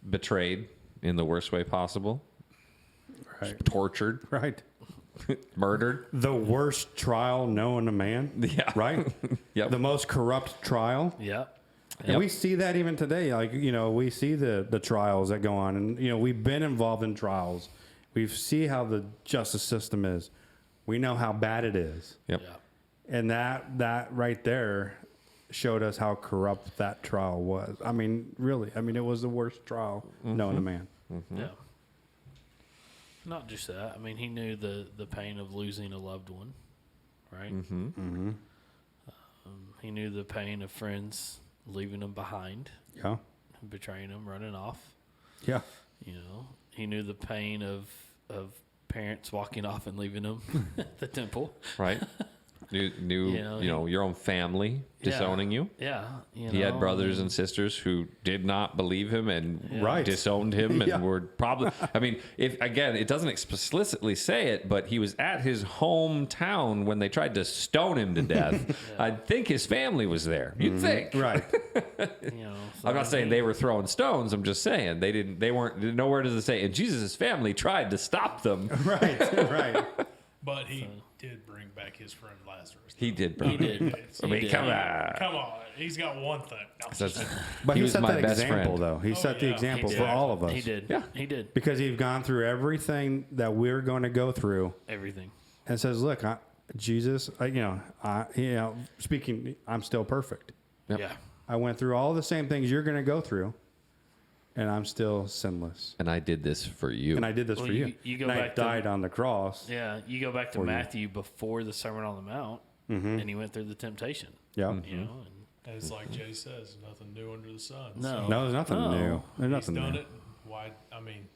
S1: betrayed in the worst way possible.
S5: Right.
S1: Tortured.
S5: Right.
S1: Murdered.
S5: The worst trial known to man.
S1: Yeah.
S5: Right?
S1: Yep.
S5: The most corrupt trial.
S2: Yep.
S5: And we see that even today. Like, we see the trials that go on. And, we've been involved in trials. We see how the justice system is. We know how bad it is.
S1: Yep.
S2: Yeah.
S5: And that right there showed us how corrupt that trial was. I mean, really. I mean, it was the worst trial known to man.
S2: Yeah. Not just that. I mean, he knew the pain of losing a loved one, right? He knew the pain of friends leaving him behind, betraying him, running off.
S5: Yeah.
S2: You know, he knew the pain of parents walking off and leaving him at the temple.
S1: Right. Knew your own family disowning you.
S2: Yeah.
S1: He had brothers and sisters who did not believe him and disowned him and were probably, I mean, it doesn't explicitly say it, but he was at his hometown when they tried to stone him to death. I think his family was there. You'd think.
S5: Right.
S2: So
S1: I'm not saying they were throwing stones. I'm just saying they weren't, nowhere does it say, and Jesus' family tried to stop them.
S5: Right.
S3: But he did bring back his friend Lazarus.
S1: He did, bro.
S2: He did.
S1: I mean, come on.
S3: Come on. He's got one thing. No,
S5: But
S1: He
S5: he
S1: was
S5: set
S1: my
S5: that
S1: best
S5: example,
S1: friend.
S5: though. He set the example for all of us.
S2: He did.
S1: Yeah.
S2: He did.
S5: Because he's gone through everything that we're going to go through
S2: Everything.
S5: and says, look, Jesus, speaking, I'm still perfect.
S1: Yep.
S2: Yeah.
S5: I went through all the same things you're going to go through, and I'm still sinless.
S1: And I did this for you.
S5: And I did this for you.
S2: You go
S5: and
S2: back
S5: I died on the cross.
S2: Yeah. You go back to Matthew before the Sermon on the Mount, and he went through the temptation.
S5: Yeah.
S2: You know,
S3: And it's like Jay says, nothing new under the sun.
S2: No.
S5: No, there's nothing new. There's
S3: He's
S5: nothing
S3: done
S5: new.
S3: it. Why? I mean,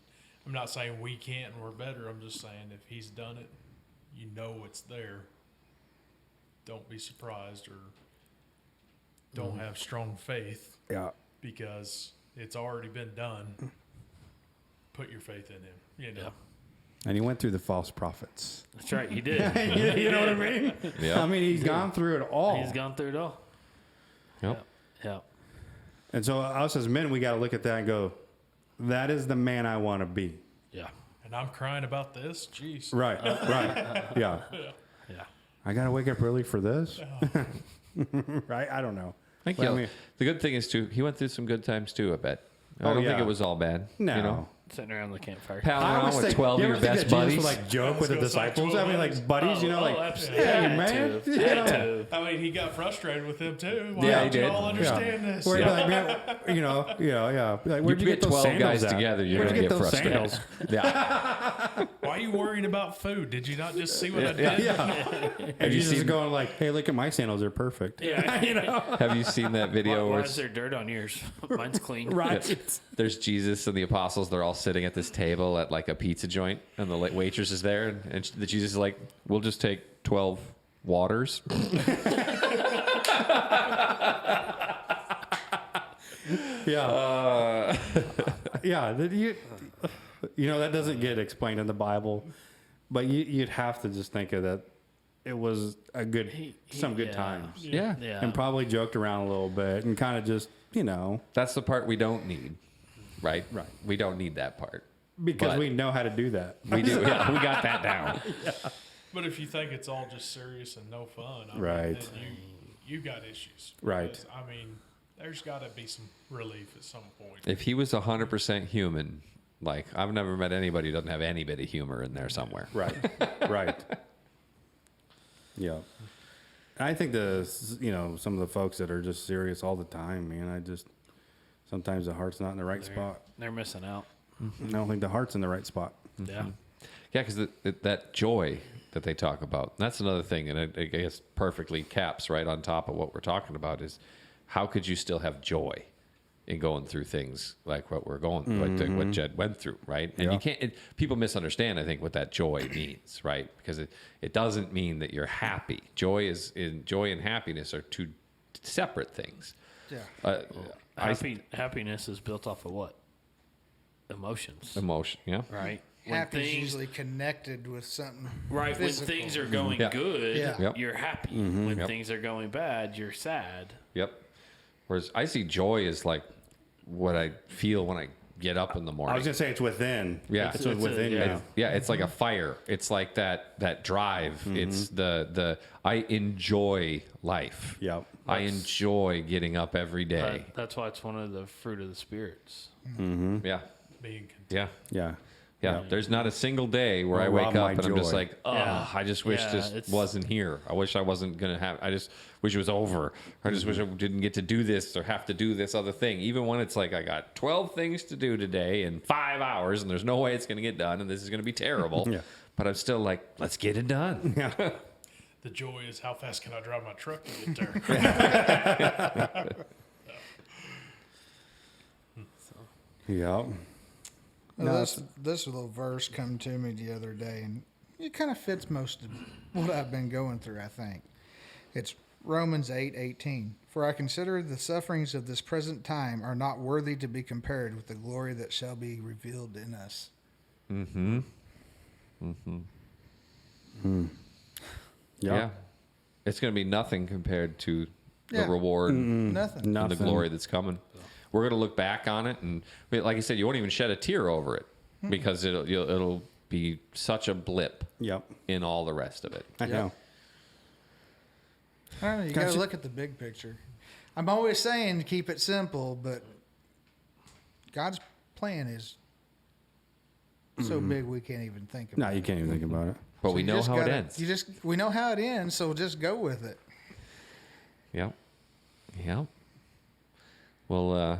S3: I'm not saying we can't and we're better. I'm just saying if he's done it, you know it's there. Don't be surprised or don't have strong faith
S5: Yeah.
S3: because it's already been done. Put your faith in him. You know.
S2: Yeah.
S5: And he went through the false prophets.
S2: That's right. He did.
S5: You know what I mean?
S1: Yeah.
S5: I mean, he's gone through it all.
S2: He's gone through it all.
S1: Yep.
S2: Yeah.
S5: And so us as men, we got to look at that and go, that is the man I want to be.
S2: Yeah.
S3: And I'm crying about this. Jeez.
S5: Right. Right. Yeah.
S2: Yeah.
S5: I got to wake up early for this. Right. I don't know.
S1: Thank
S5: Well,
S1: you.
S5: I mean-
S1: The good thing is, too, he went through some good times, too, I bet. I don't think it was all bad.
S5: No.
S1: You know?
S2: Sitting around the campfire.
S1: Palling
S5: I
S1: around
S5: always
S1: with
S5: think,
S1: 12
S5: you
S1: of
S5: ever
S1: your
S5: think
S1: best
S5: that
S1: buddies.
S5: Jesus would like joke with the
S3: gonna say
S5: disciples?
S3: 12
S5: I mean, like buddies,
S2: absolutely.
S5: hey
S2: Had
S5: man,
S2: to.
S5: you
S2: Had
S5: know?
S2: to.
S3: I mean, he got frustrated with them too. Why
S1: Yeah,
S3: don't
S1: he
S3: you
S1: did.
S3: all understand this?
S5: Where he'd be like, man, you know, yeah. Like,
S1: You
S5: where'd you
S1: get
S5: get those
S1: 12
S5: sandals
S1: guys
S5: at?
S1: together, you're
S5: Where'd
S1: going
S5: you
S1: to
S5: get
S1: get
S5: those
S1: frustrated.
S5: sandals?
S1: Yeah.
S3: Why are you worrying about food? Did you not just see what I did?
S5: Yeah. And Jesus is going like, hey, look at my sandals. They're perfect.
S2: Yeah.
S5: You know?
S1: Have you seen that video
S2: Why
S1: where
S2: is there dirt on yours? Mine's clean.
S5: Right.
S1: there's Jesus and the apostles? They're all sitting at this table at like a pizza joint, and the waitress is there, and the Jesus is like, "We'll just take 12 waters."
S5: Yeah. Yeah. You know, that doesn't get explained in the Bible, but you'd have to just think of that. It was a good, some good times.
S1: Yeah.
S2: Yeah.
S5: And probably joked around a little bit and kind of just, you know.
S1: That's the part we don't need, right?
S5: Right.
S1: We don't need that part.
S5: Because
S1: But-
S5: we know how to do that.
S1: We do. Yeah, we got that down.
S3: But if you think it's all just serious and no fun, I
S5: Right.
S3: mean, then you got issues.
S5: Right.
S3: Because, I mean, there's got to be some relief at some point.
S1: If he was 100% human, like I've never met anybody who doesn't have any bit of humor in there somewhere.
S5: Right. Right. Yeah. And I think some of the folks that are just serious all the time, man, sometimes the heart's not in the right spot.
S2: They're missing out.
S5: I don't think the heart's in the right spot.
S2: Yeah.
S1: Yeah, because that joy that they talk about, that's another thing, and I guess perfectly caps right on top of what we're talking about is how could you still have joy in going through things like what we're going, what Jed went through, right? And
S5: Yeah.
S1: you can't. People misunderstand, I think, what that joy means, right? Because it doesn't mean that you're happy. Joy and happiness are two separate things.
S4: Yeah.
S2: Happiness is built off of what? Emotions.
S1: Emotion, yeah.
S2: Right.
S4: Happy's usually connected with something.
S2: Right.
S4: Physical.
S2: When things are going
S1: Yeah.
S2: good,
S4: Yeah.
S1: Yep.
S2: you're happy. When things are going bad, you're sad.
S1: Yep. Whereas I see joy as like what I feel when I get up in the morning.
S5: I was going to say it's within.
S1: Yeah.
S5: It's within
S2: yeah.
S5: you.
S1: Yeah, it's like a fire. It's like that drive. It's the I enjoy life.
S5: Yep.
S1: I enjoy getting up every day.
S2: That's why it's one of the fruit of the spirits.
S1: Yeah.
S3: Being content.
S1: Yeah.
S5: Yeah.
S1: Yeah, there's not a single day where I wake up and I'm just like, oh, I just wish this wasn't here. I wish I wasn't going to have, I just wish it was over. I just wish I didn't get to do this or have to do this other thing. Even when it's like, I got 12 things to do today in 5 hours and there's no way it's going to get done and this is going to be terrible. But I'm still like, let's get it done.
S3: Yeah. The joy is how fast can I drive my truck to get there?
S5: Yeah.
S4: Well, this little verse come to me the other day, and it kind of fits most of what I've been going through, I think. It's Romans 8:18. For I consider the sufferings of this present time are not worthy to be compared with the glory that shall be revealed in us.
S1: Mm-hmm. Yeah. It's going to be nothing compared to the reward
S4: Nothing.
S1: and the glory that's coming. We're going to look back on it, and like I said, you won't even shed a tear over it because it'll be such a blip in all the rest of it.
S5: I know.
S4: I don't know. You got to look at the big picture. I'm always saying to keep it simple, but God's plan is so big we can't even think about it.
S5: No, you can't even think about it.
S1: But
S4: So
S1: we
S4: you
S1: know
S4: just
S1: how it
S4: gotta-
S1: ends.
S4: We know how it ends, so just go with it.
S1: Yep. Well,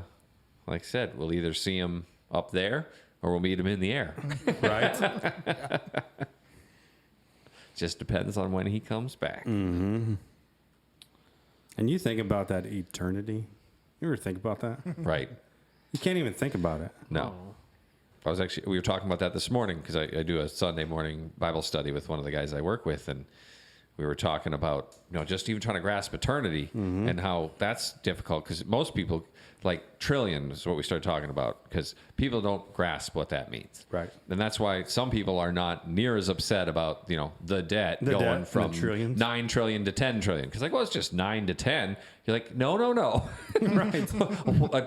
S1: like I said, we'll either see him up there or we'll meet him in the air, right? Just depends on when he comes back.
S5: Mm-hmm. And you think about that eternity. You ever think about that?
S1: Right.
S5: You can't even think about it.
S1: No. We were talking about that this morning because I do a Sunday morning Bible study with one of the guys I work with, and we were talking about, just even trying to grasp eternity and how that's difficult because most people, like trillion is what we started talking about because people don't grasp what that means.
S5: Right.
S1: And that's why some people are not near as upset about, the debt going from 9 trillion to 10 trillion. Because it's just 9 to 10. You're like, no. Right.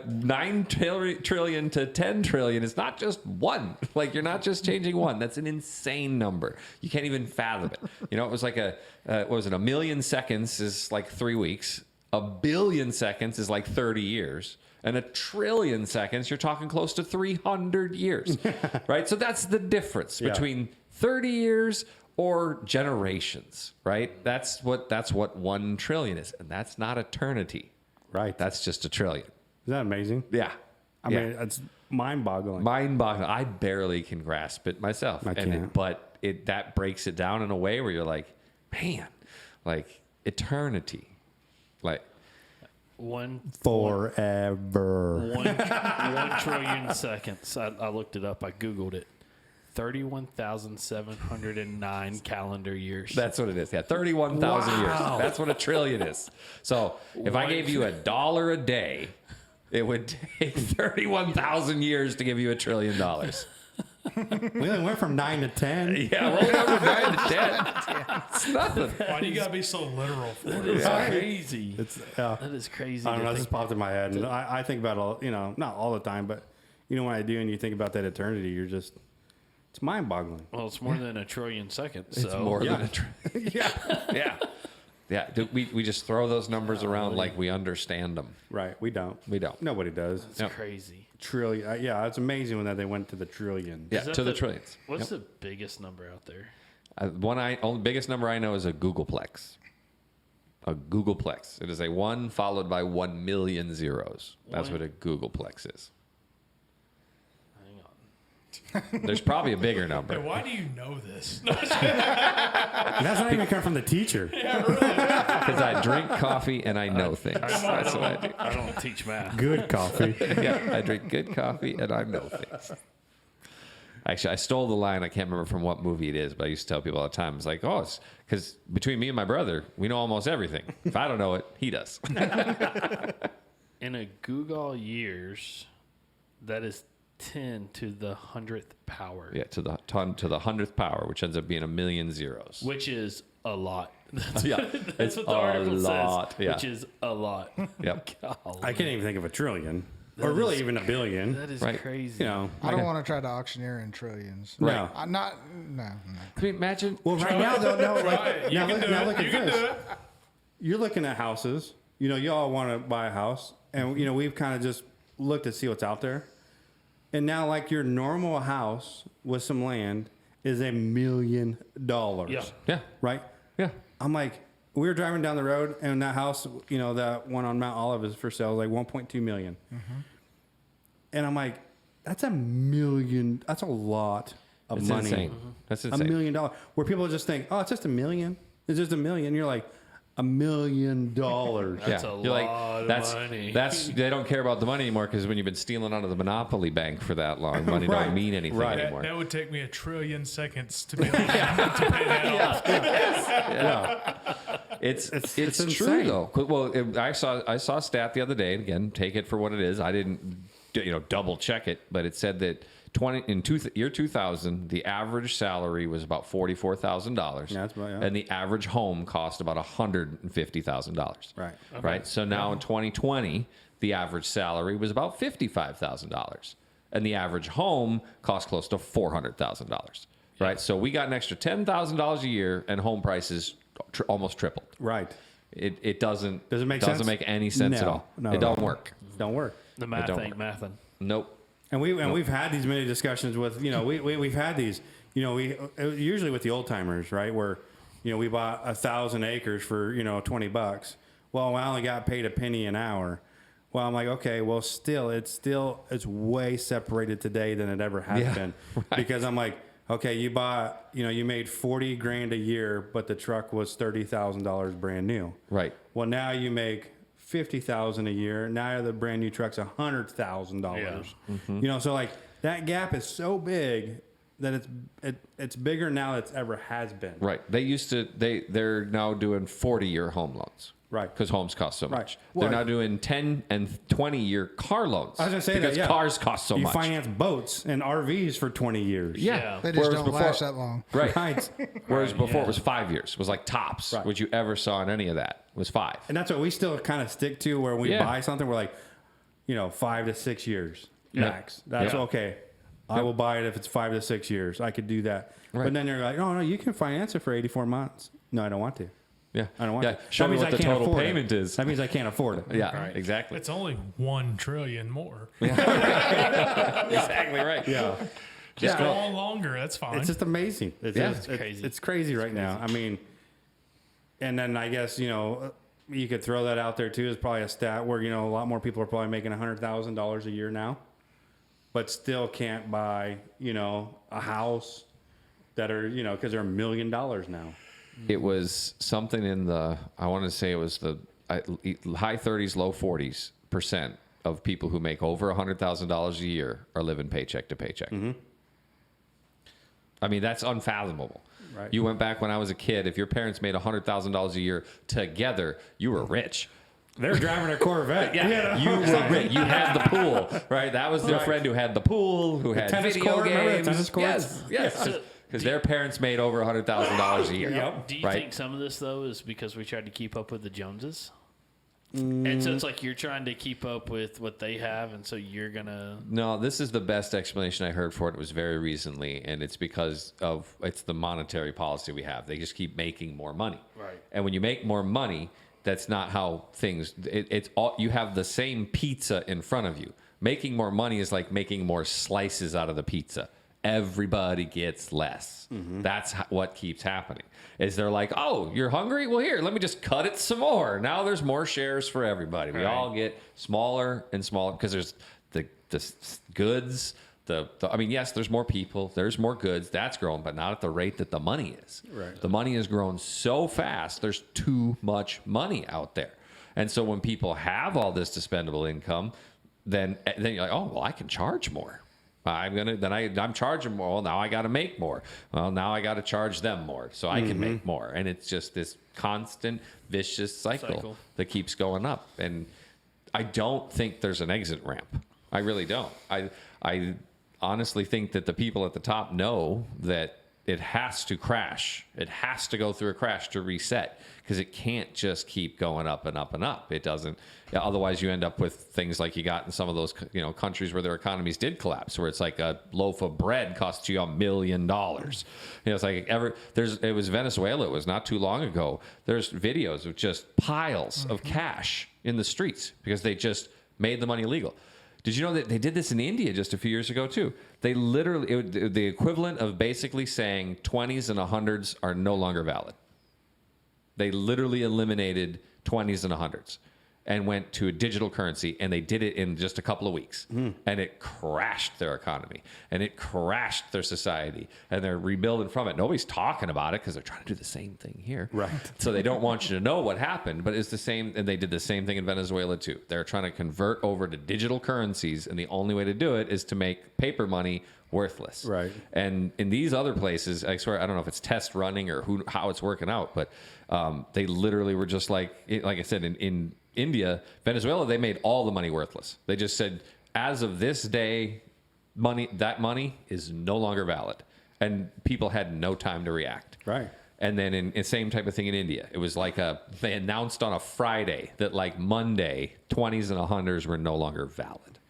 S1: 9 trillion to 10 trillion is not just one. Like, you're not just changing one. That's an insane number. You can't even fathom it. It was like what was it? 1 million seconds is like 3 weeks. 1 billion seconds is like 30 years. And 1 trillion seconds, you're talking close to 300 years. Right? So that's the difference between 30 years or generations, right? That's what 1 trillion is. And that's not eternity.
S5: Right.
S1: That's just 1 trillion.
S5: Isn't that amazing?
S1: Yeah.
S5: I mean, it's mind-boggling.
S1: Mind-boggling. I barely can grasp it myself.
S5: I can't.
S1: But that breaks it down in a way where you're like, man, like eternity. Like
S5: forever.
S2: 1 trillion seconds. I looked it up. I Googled it. 31,709 calendar years.
S1: That's what it is. Yeah, 31,000 years. That's what 1 trillion is. So if I gave you $1 a day, it would take 31,000 years to give you $1 trillion.
S5: We only went from 9 to 10.
S1: Yeah, well, we went from 9 to 10. It's nothing.
S3: Why do you gotta be so literal for it?
S2: It's crazy.
S5: That
S2: is crazy.
S5: I don't know. It just popped in my head, and I think about it. Not all the time, but when I do, and you think about that eternity, you're just. It's mind-boggling.
S2: Well, it's more than 1 trillion seconds.
S1: It's more than 1 trillion. Yeah. We just throw those numbers around like we understand them.
S5: Right. We don't. Nobody does.
S2: It's crazy.
S5: Trillion. Yeah, it's amazing when they went to the trillion.
S1: Yeah, to the trillions.
S2: What's the biggest number out there?
S1: Biggest number I know is a Googleplex. A Googleplex. It is a 1 followed by 1 million zeros. That's what a Googleplex is. There's probably a bigger number.
S3: Hey, why do you know this?
S5: That's not even come from the teacher.
S3: Yeah, really.
S1: Because I drink coffee and I know things. That's what I do.
S2: I don't teach math.
S5: Good coffee.
S1: Yeah, I drink good coffee and I know things. Actually, I stole the line. I can't remember from what movie it is, but I used to tell people all the time. It's like, it's because between me and my brother, we know almost everything. If I don't know it, he does.
S2: In a Google years, that is 10 to the 100th power.
S1: Yeah, to the 100th power, which ends up being 1 million zeros.
S2: Which is a lot.
S1: That's
S2: That's what the article says.
S1: Yeah.
S2: Which is a lot.
S1: Yep.
S5: I can't even think of 1 trillion. Or really even 1 billion.
S2: That is
S1: Right.
S2: crazy.
S4: I don't want to try to auctioneer in trillions.
S5: No.
S4: I'm not. No.
S1: I mean, imagine.
S5: Well, right now, though, no.
S3: You can do it.
S5: Look at
S3: You can
S5: this.
S3: do it.
S5: You're looking at houses. You all want to buy a house. And, we've kind of just looked to see what's out there. And now, like, your normal house with some land is $1 million.
S2: Yeah.
S5: Right?
S1: Yeah.
S5: I'm like, we were driving down the road, and that house, you know, that one on Mount Olive is for sale, like $1.2 million. Mm-hmm. And I'm like, that's $1 million. That's a lot of
S1: It's
S5: money.
S1: insane. That's insane.
S5: $1 million. Where people just think, oh, it's just $1 million. It's just $1 million. You're like, $1 million.
S2: That's a lot of money.
S1: They don't care about the money anymore because when you've been stealing out of the Monopoly Bank for that long, money
S5: Right.
S1: don't mean anything anymore.
S3: That would take me 1 trillion seconds to be able to pay that off.
S1: It's
S5: insane.
S1: true though. Well, I saw a stat the other day. And again, take it for what it is. I didn't, double check it, but it said that year 2000, the average salary was about $44,000.
S5: Yeah, that's about, yeah.
S1: And the average home cost about $150,000.
S5: Right.
S1: Okay. Right. So now in 2020, the average salary was about $55,000, and the average home cost close to $400,000. Right. So we got an extra $10,000 a year, and home prices almost tripled.
S5: Right.
S1: It doesn't
S5: make sense?
S1: Doesn't make any sense at all.
S5: No,
S1: it don't work.
S5: Don't work.
S2: The math
S1: don't
S2: ain't
S1: work.
S2: mathin'.
S1: Nope.
S5: And we've had these many discussions with, we've had these, we usually with the old timers, right? Where, we bought 1,000 acres for, $20. Well, I only got paid a penny an hour. Well, I'm like, okay, well, it's way separated today than it ever has been.
S1: Right.
S5: Because I'm like, okay, you bought, you made $40,000 a year, but the truck was $30,000 brand new.
S1: Right.
S5: Well, now you make $50,000 a year. Now the brand new truck's $100,000.
S2: Yeah.
S5: Mm-hmm. So like that gap is so big that it's bigger now than it's ever has been.
S1: Right. They're now doing 40-year home loans.
S5: Right.
S1: Because homes cost so much.
S5: Right.
S1: They're
S5: Well,
S1: now doing 10 and 20-year car loans.
S5: I was going to say
S1: because
S5: that, yeah.
S1: cars cost so
S5: you
S1: much.
S5: finance boats and RVs for 20 years.
S1: Yeah.
S4: They just
S1: Whereas
S4: don't
S1: before-
S4: last that long.
S1: Right.
S5: Right.
S1: Whereas before
S2: yeah.
S1: it was 5 years. It was like tops.
S5: Right.
S1: What you ever saw in any of that was 5.
S5: And that's what we still kind of stick to where we
S1: Yeah.
S5: buy something. We're like, 5 to 6 years max. That's
S1: Yeah.
S5: okay. I will buy it if it's 5 to 6 years. I could do that.
S1: Right.
S5: But then you're like, no, you can finance it for 84 months. No, I don't want to.
S1: Yeah.
S5: I don't want to.
S1: Show
S5: That
S1: me
S5: means
S1: what
S5: I
S1: the
S5: can't
S1: total
S5: afford it.
S1: payment is.
S5: That means I can't afford it.
S1: Yeah. Exactly.
S3: It's only 1 trillion more.
S1: Exactly right.
S5: Yeah.
S3: Just go on longer. That's fine.
S5: It's just amazing.
S1: It's
S2: crazy.
S5: It's crazy right now. I mean, and then I guess, you could throw that out there too. Is probably a stat where, a lot more people are probably making $100,000 a year now, but still can't buy, a house that are, because they're $1 million now.
S1: It was something in I want to say it was the high 30s, low 40s% of people who make over $100,000 a year are living paycheck to paycheck. Mm-hmm. I mean, that's unfathomable.
S5: Right.
S1: You went back when I was a kid. If your parents made $100,000 a year together, you were rich.
S5: They're driving a Corvette.
S1: Yeah, you were rich. You had the pool, right? That was their friend who had the pool, who had
S5: tennis
S1: video
S5: court, remember the
S1: games.
S5: tennis courts?
S1: Yes. Because their parents made over $100,000 a year.
S5: Yep.
S2: Do you
S1: Right.
S2: think some of this, though, is because we tried to keep up with the Joneses? And so it's like you're trying to keep up with what they have, and so you're going to...
S1: No, this is the best explanation I heard for it. It was very recently, and it's because it's the monetary policy we have. They just keep making more money.
S2: Right.
S1: And when you make more money, that's not how things... It's all, you have the same pizza in front of you. Making more money is like making more slices out of the pizza. Everybody gets less. Mm-hmm. That's what keeps happening. Is they're like, oh, you're hungry? Well, here, let me just cut it some more. Now there's more shares for everybody. We all get smaller and smaller because there's the goods. I mean, yes, there's more people. There's more goods. That's growing, but not at the rate that the money is.
S5: Right.
S1: The money has grown so fast. There's too much money out there. And so when people have all this dispendable income, then you're like, oh, well, I can charge more. I'm charging more. Well, now I got to make more. Well, now I got to charge them more so I can make more. And it's just this constant vicious cycle that keeps going up. And I don't think there's an exit ramp. I really don't. I honestly think that the people at the top know that it has to crash. It has to go through a crash to reset because it can't just keep going up and up and up. It doesn't. Otherwise, you end up with things like you got in some of those countries where their economies did collapse, where it's like a loaf of bread costs you $1 million. It's like it was Venezuela. It was not too long ago. There's videos of just piles of cash in the streets because they just made the money illegal. Did you know that they did this in India just a few years ago too? They literally, the equivalent of basically saying 20s and 100s are no longer valid. They literally eliminated 20s and 100s and went to a digital currency, and they did it in just a couple of weeks. And it crashed their economy, and it crashed their society, and they're rebuilding from it. Nobody's talking about it because they're trying to do the same thing here.
S5: Right.
S1: So they don't want you to know what happened, but it's the same, and they did the same thing in Venezuela too. They're trying to convert over to digital currencies, and the only way to do it is to make paper money worthless.
S5: Right.
S1: And in these other places, I swear, I don't know if it's test running or how it's working out, but they literally were just like I said, in India, Venezuela, they made all the money worthless. They just said, as of this day, that money is no longer valid. And people had no time to react.
S5: Right.
S1: And then in same type of thing in India. It was like they announced on a Friday that like Monday, 20s and 100s were no longer valid.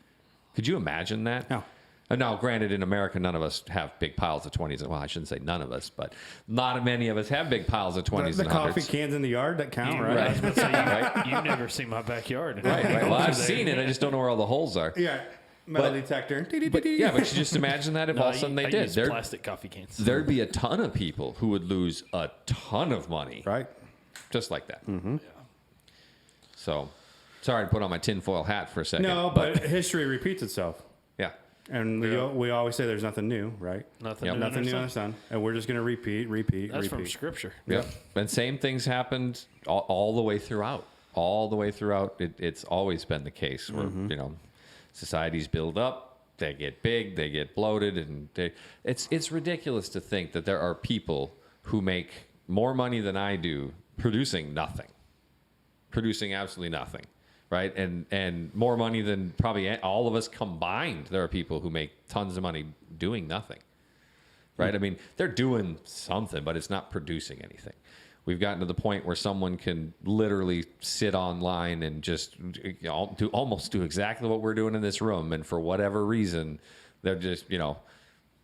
S1: Could you imagine that?
S5: No.
S1: Now, granted, in America, none of us have big piles of 20s. Well, I shouldn't say none of us, but not many of us have big piles of 20s
S5: The
S1: and 100s.
S5: coffee cans in the yard that count, right?
S2: I was going to say, you never see my backyard.
S1: Right. Well, I've seen it. I just don't know where all the holes are.
S5: Yeah. Metal detector.
S1: But you just imagine that if all of a sudden they did.
S2: Use plastic coffee cans.
S1: There'd be a ton of people who would lose a ton of money.
S5: Right.
S1: Just like that.
S5: Mm-hmm.
S2: Yeah.
S1: So, sorry to put on my tinfoil hat for a second.
S5: No, but history repeats itself.
S1: Yeah.
S5: And we always say there's nothing new, right?
S2: Nothing
S1: Yep.
S2: new
S5: Nothing
S2: under
S5: new under the sun. And we're just going to repeat.
S2: That's from Scripture.
S1: Yep. And same things happened all the way throughout. All the way throughout. It's always been the case where, societies build up, they get big, they get bloated, and it's ridiculous to think that there are people who make more money than I do producing absolutely nothing. Right. And more money than probably all of us combined. There are people who make tons of money doing nothing. Right. I mean, they're doing something, but it's not producing anything. We've gotten to the point where someone can literally sit online and just almost do exactly what we're doing in this room. And for whatever reason, they're just,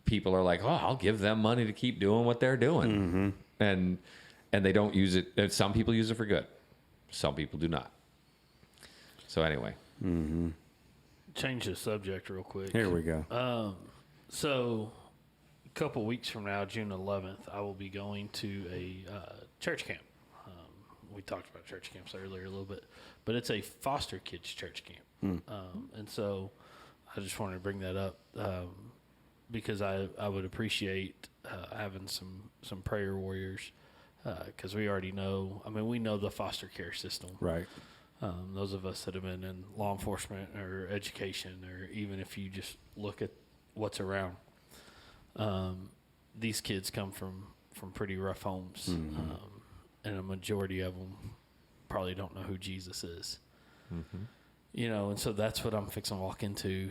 S1: people are like, oh, I'll give them money to keep doing what they're doing. And they don't use it. Some people use it for good. Some people do not. So anyway.
S2: Change the subject real quick.
S5: Here we go.
S2: So a couple weeks from now, June 11th, I will be going to a church camp. We talked about church camps earlier a little bit, but it's a foster kids church camp. And so I just wanted to bring that up because I would appreciate having some prayer warriors because we already know, we know the foster care system.
S5: Right.
S2: Those of us that have been in law enforcement or education, or even if you just look at what's around, these kids come from pretty rough homes, and a majority of them probably don't know who Jesus is. And so that's what I'm fixing to walk into.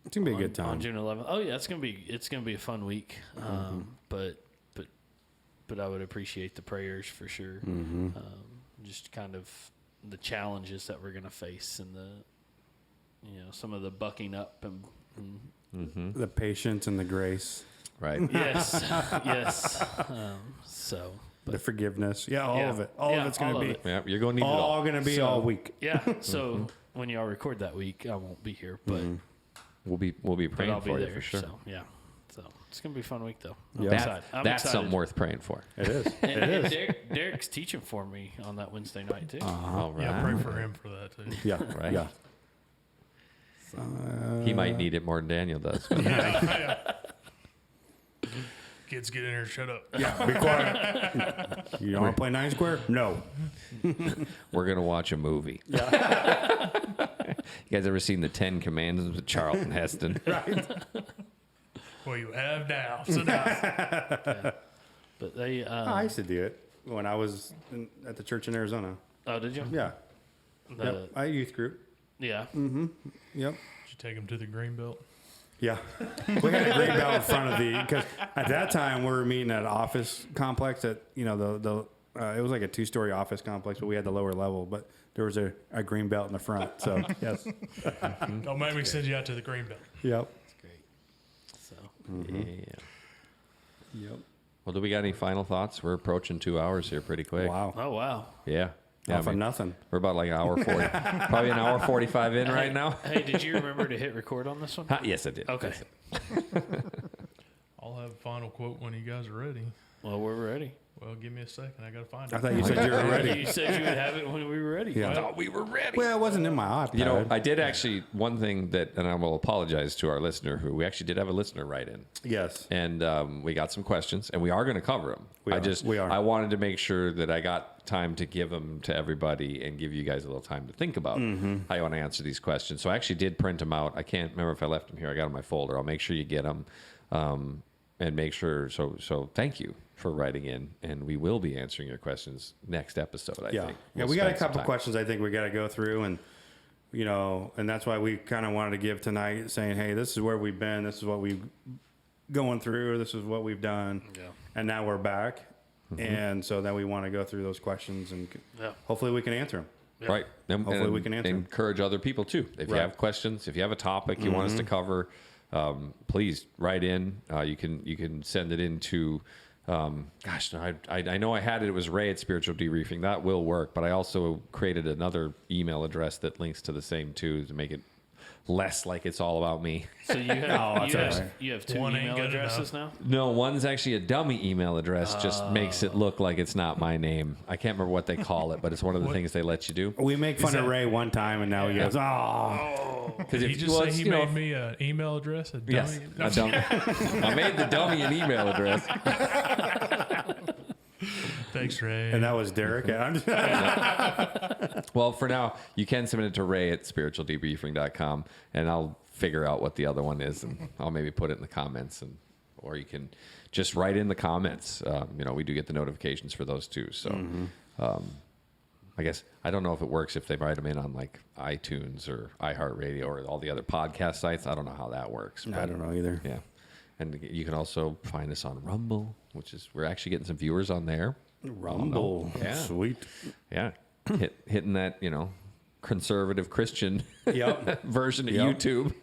S5: It's gonna be a good time
S2: on June 11th. Oh yeah, it's gonna be a fun week. But I would appreciate the prayers for sure. Just kind of the challenges that we're going to face and the some of the bucking up and
S5: the patience and the grace,
S1: Right.
S2: yes
S5: the forgiveness, all of it, all of it's going to be
S1: Yeah, you're going to need it
S5: all
S1: all.
S5: going to be all week.
S2: So when y'all record that week, I won't be here, but
S1: We'll be praying
S2: I'll be
S1: for
S2: there
S1: you for sure.
S2: So it's gonna be a fun week though.
S5: Yeah.
S1: That's something worth praying for.
S5: It is.
S2: And Derek's teaching for me on that Wednesday night too.
S1: All right.
S3: Yeah, pray for him for that too.
S5: Yeah.
S1: Right.
S5: Yeah.
S1: He might need it more than Daniel does.
S3: Kids, get in here. Shut up.
S5: Yeah. Be quiet. You don't want to play 9 square? No.
S1: We're gonna watch a movie. Yeah. You guys ever seen the 10 Commandments with Charlton Heston?
S5: Right.
S3: Well, you have now. So now.
S2: But they.
S5: I used to do it when I was at the church in Arizona.
S2: Oh, did you?
S5: Yeah. Yep. I had a youth group.
S2: Yeah.
S5: Yep.
S3: Did you take them to the Greenbelt?
S5: Yeah. We had a green belt in front of because at that time we were meeting at an office complex that, it was like a 2-story office complex, but we had the lower level, but there was a green belt in the front. So, yes.
S3: Don't make me send you out to the Greenbelt.
S5: Yep.
S2: That's great. So.
S1: Yeah.
S5: Yep.
S1: Well, do we got any final thoughts? We're approaching 2 hours here pretty quick.
S5: Wow.
S2: Oh wow.
S1: Yeah.
S5: Yeah, for nothing.
S1: We're about like an hour 40, probably an hour 45 in right now.
S2: Hey, did you remember to hit record on this one?
S1: Yes, I did.
S2: Okay.
S3: I'll have a final quote when you guys are ready.
S2: Well, we're ready.
S3: Well, give me a second. I got to find it.
S5: I thought you said you were ready.
S2: You said you would have it when we were ready.
S5: Yeah.
S1: I thought we were ready.
S5: Well, it wasn't in my iPad.
S1: You know, I did actually, one thing that, and I will apologize to our listener, who we actually did have a listener write in.
S5: Yes.
S1: And we got some questions, and we are going to cover them.
S5: We are.
S1: I wanted to make sure that I got time to give them to everybody and give you guys a little time to think about how you want to answer these questions. So I actually did print them out. I can't remember if I left them here. I got them in my folder. I'll make sure you get them, and make sure. So thank you for writing in, and we will be answering your questions next episode. I think.
S5: We got a couple questions I think we got to go through, and you know, and that's why we kind of wanted to give tonight, saying, hey, this is where we've been, this is what we've going through, this is what we've done, and now we're back, and so then we want to go through those questions, and hopefully we can answer them.
S1: Yep. Right.
S5: Hopefully we can answer.
S1: Encourage other people too. If you have questions, if you have a topic you want us to cover, please write in. You can send it into. I know I had it. It was Ray at Spiritual Debriefing. That will work, but I also created another email address that links to the same too, to make it less like it's all about me.
S2: So you have, you have two email addresses now?
S1: No, one's actually a dummy email address. Just makes it look like it's not my name. I can't remember what they call it, but it's one of the things they let you do.
S5: We make fun of Ray one time, and now he goes, oh.
S3: Did he just say he made me an email address? A dummy?
S1: Yes, a dummy. I made the dummy an email address.
S3: Thanks, Ray.
S5: And that was Derek.
S1: Well, for now, you can submit it to Ray at spiritualdebriefing.com, and I'll figure out what the other one is, and I'll maybe put it in the comments, or you can just write in the comments. We do get the notifications for those too. So I guess I don't know if it works if they write them in on like iTunes or iHeartRadio or all the other podcast sites. I don't know how that works.
S5: I don't know either.
S1: Yeah. And you can also find us on Rumble, which is, we're actually getting some viewers on there.
S5: Rumble.
S1: Yeah.
S5: Sweet.
S1: Yeah. Hitting that, conservative Christian version of
S5: Yep.
S1: YouTube.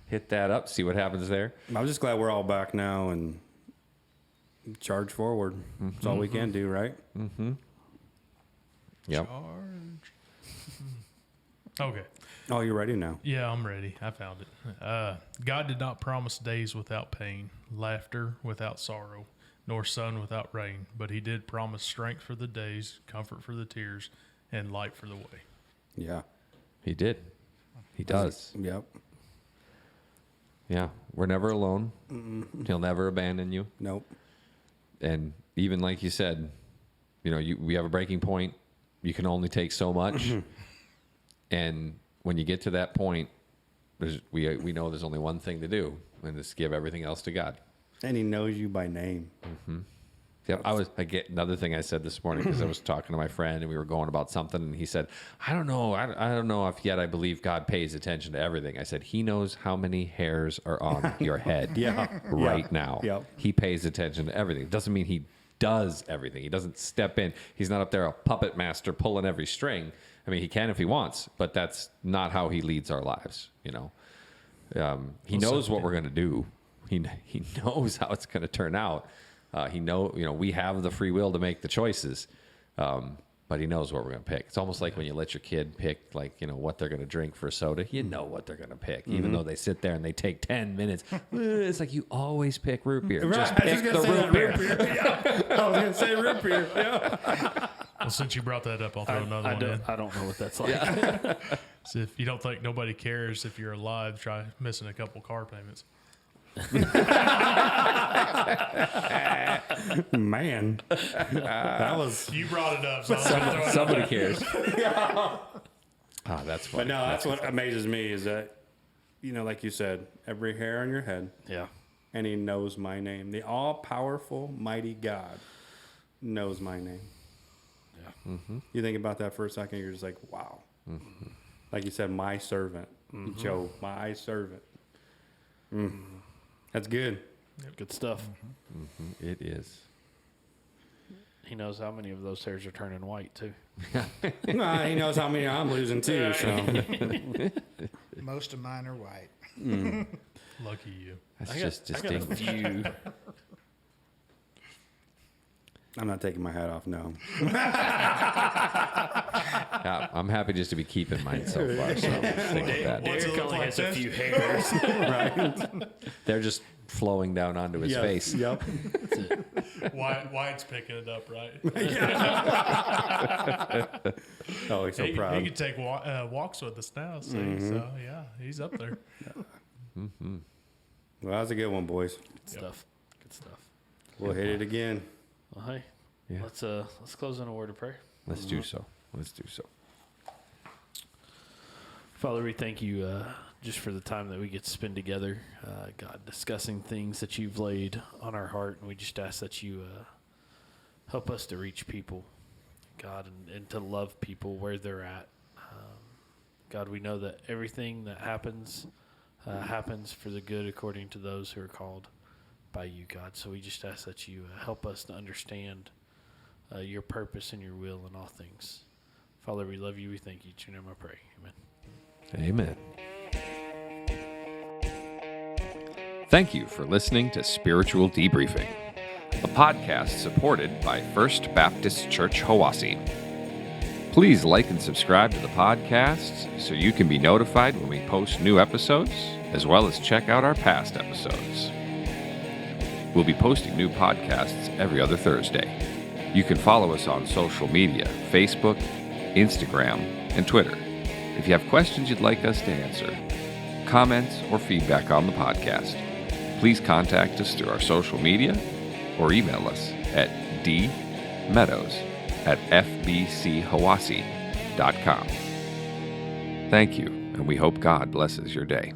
S1: Hit that up, see what happens there.
S5: I'm just glad we're all back now and charge forward. That's all we can do, right?
S1: Mm-hmm. Yep.
S3: Charge. Okay.
S5: Oh, you're ready now?
S3: Yeah, I'm ready. I found it. God did not promise days without pain, laughter without sorrow, nor sun without rain, but he did promise strength for the days, comfort for the tears, and light for the way.
S5: Yeah.
S1: He did. He does.
S5: Yep.
S1: Yeah. We're never alone. He'll never abandon you.
S5: Nope.
S1: And even like you said, we have a breaking point. You can only take so much. And when you get to that point, we know there's only one thing to do, and it's give everything else to God.
S5: And he knows you by name.
S1: Mm-hmm. Yeah, another thing I said this morning, because I was talking to my friend and we were going about something, and he said, I don't know if yet I believe God pays attention to everything. I said, he knows how many hairs are on your head right now.
S5: Yep.
S1: He pays attention to everything. It doesn't mean he does everything. He doesn't step in. He's not up there a puppet master pulling every string. I mean, he can if he wants, but that's not how he leads our lives. He knows what we're going to do. He knows how it's going to turn out. We have the free will to make the choices, but he knows what we're going to pick. It's almost like when you let your kid pick, what they're going to drink for soda. You know what they're going to pick, even though they sit there and they take 10 minutes. It's like you always pick root beer.
S5: Right.
S1: Just pick the root beer.
S5: Yeah. I was going to say root beer. Yeah.
S3: Well, since you brought that up, I'll throw another one in.
S2: I don't know what that's like.
S3: So if you don't think nobody cares if you're alive, try missing a couple car payments.
S5: Man, that was.
S3: You brought it up. So
S1: Somebody cares. That's funny.
S5: But no, that's what amazes me is that, like you said, every hair on your head.
S2: Yeah.
S5: And he knows my name. The all-powerful, mighty God knows my name.
S2: Yeah.
S1: Mm-hmm.
S5: You think about that for a second, you're just like, wow. Mm-hmm. Like you said, my servant. Joe, my servant. That's good.
S2: Good stuff.
S1: Mm-hmm. It is.
S2: He knows how many of those hairs are turning white, too.
S5: He knows how many I'm losing, too. So.
S4: Most of mine are white.
S3: Lucky you.
S1: That's
S2: I
S1: just
S2: got a few.
S5: I'm not taking my hat off, no.
S1: Yeah, I'm happy just to be keeping mine so far. So stick with that.
S2: Derek only has a few hairs.
S5: Right?
S1: They're just flowing down onto his face.
S5: Yep.
S3: Wyatt's picking it up, right?
S5: Oh, he's so proud.
S3: He can take walks with us now. See? So, yeah, he's up there.
S5: Well, that was a good one, boys.
S2: Good stuff. Good stuff.
S5: We'll hit it again.
S2: Well, hey,
S1: Yeah.
S2: let's close in a word of prayer.
S1: Let's do so. Let's do so.
S2: Father, we thank you just for the time that we get to spend together, God, discussing things that you've laid on our heart. And we just ask that you help us to reach people, God, and to love people where they're at. God, we know that everything that happens happens for the good according to those who are called by you, God. So we just ask that you help us to understand your purpose and your will in all things. Father, we love you. We thank you. In your name I pray. Amen.
S1: Amen. Thank you for listening to Spiritual Debriefing, a podcast supported by First Baptist Church Hiwasse. Please like and subscribe to the podcast so you can be notified when we post new episodes, as well as check out our past episodes. We'll be posting new podcasts every other Thursday. You can follow us on social media, Facebook, Instagram, and Twitter. If you have questions you'd like us to answer, comments, or feedback on the podcast, please contact us through our social media or email us at dmeadows@fbchiwasse.com. Thank you, and we hope God blesses your day.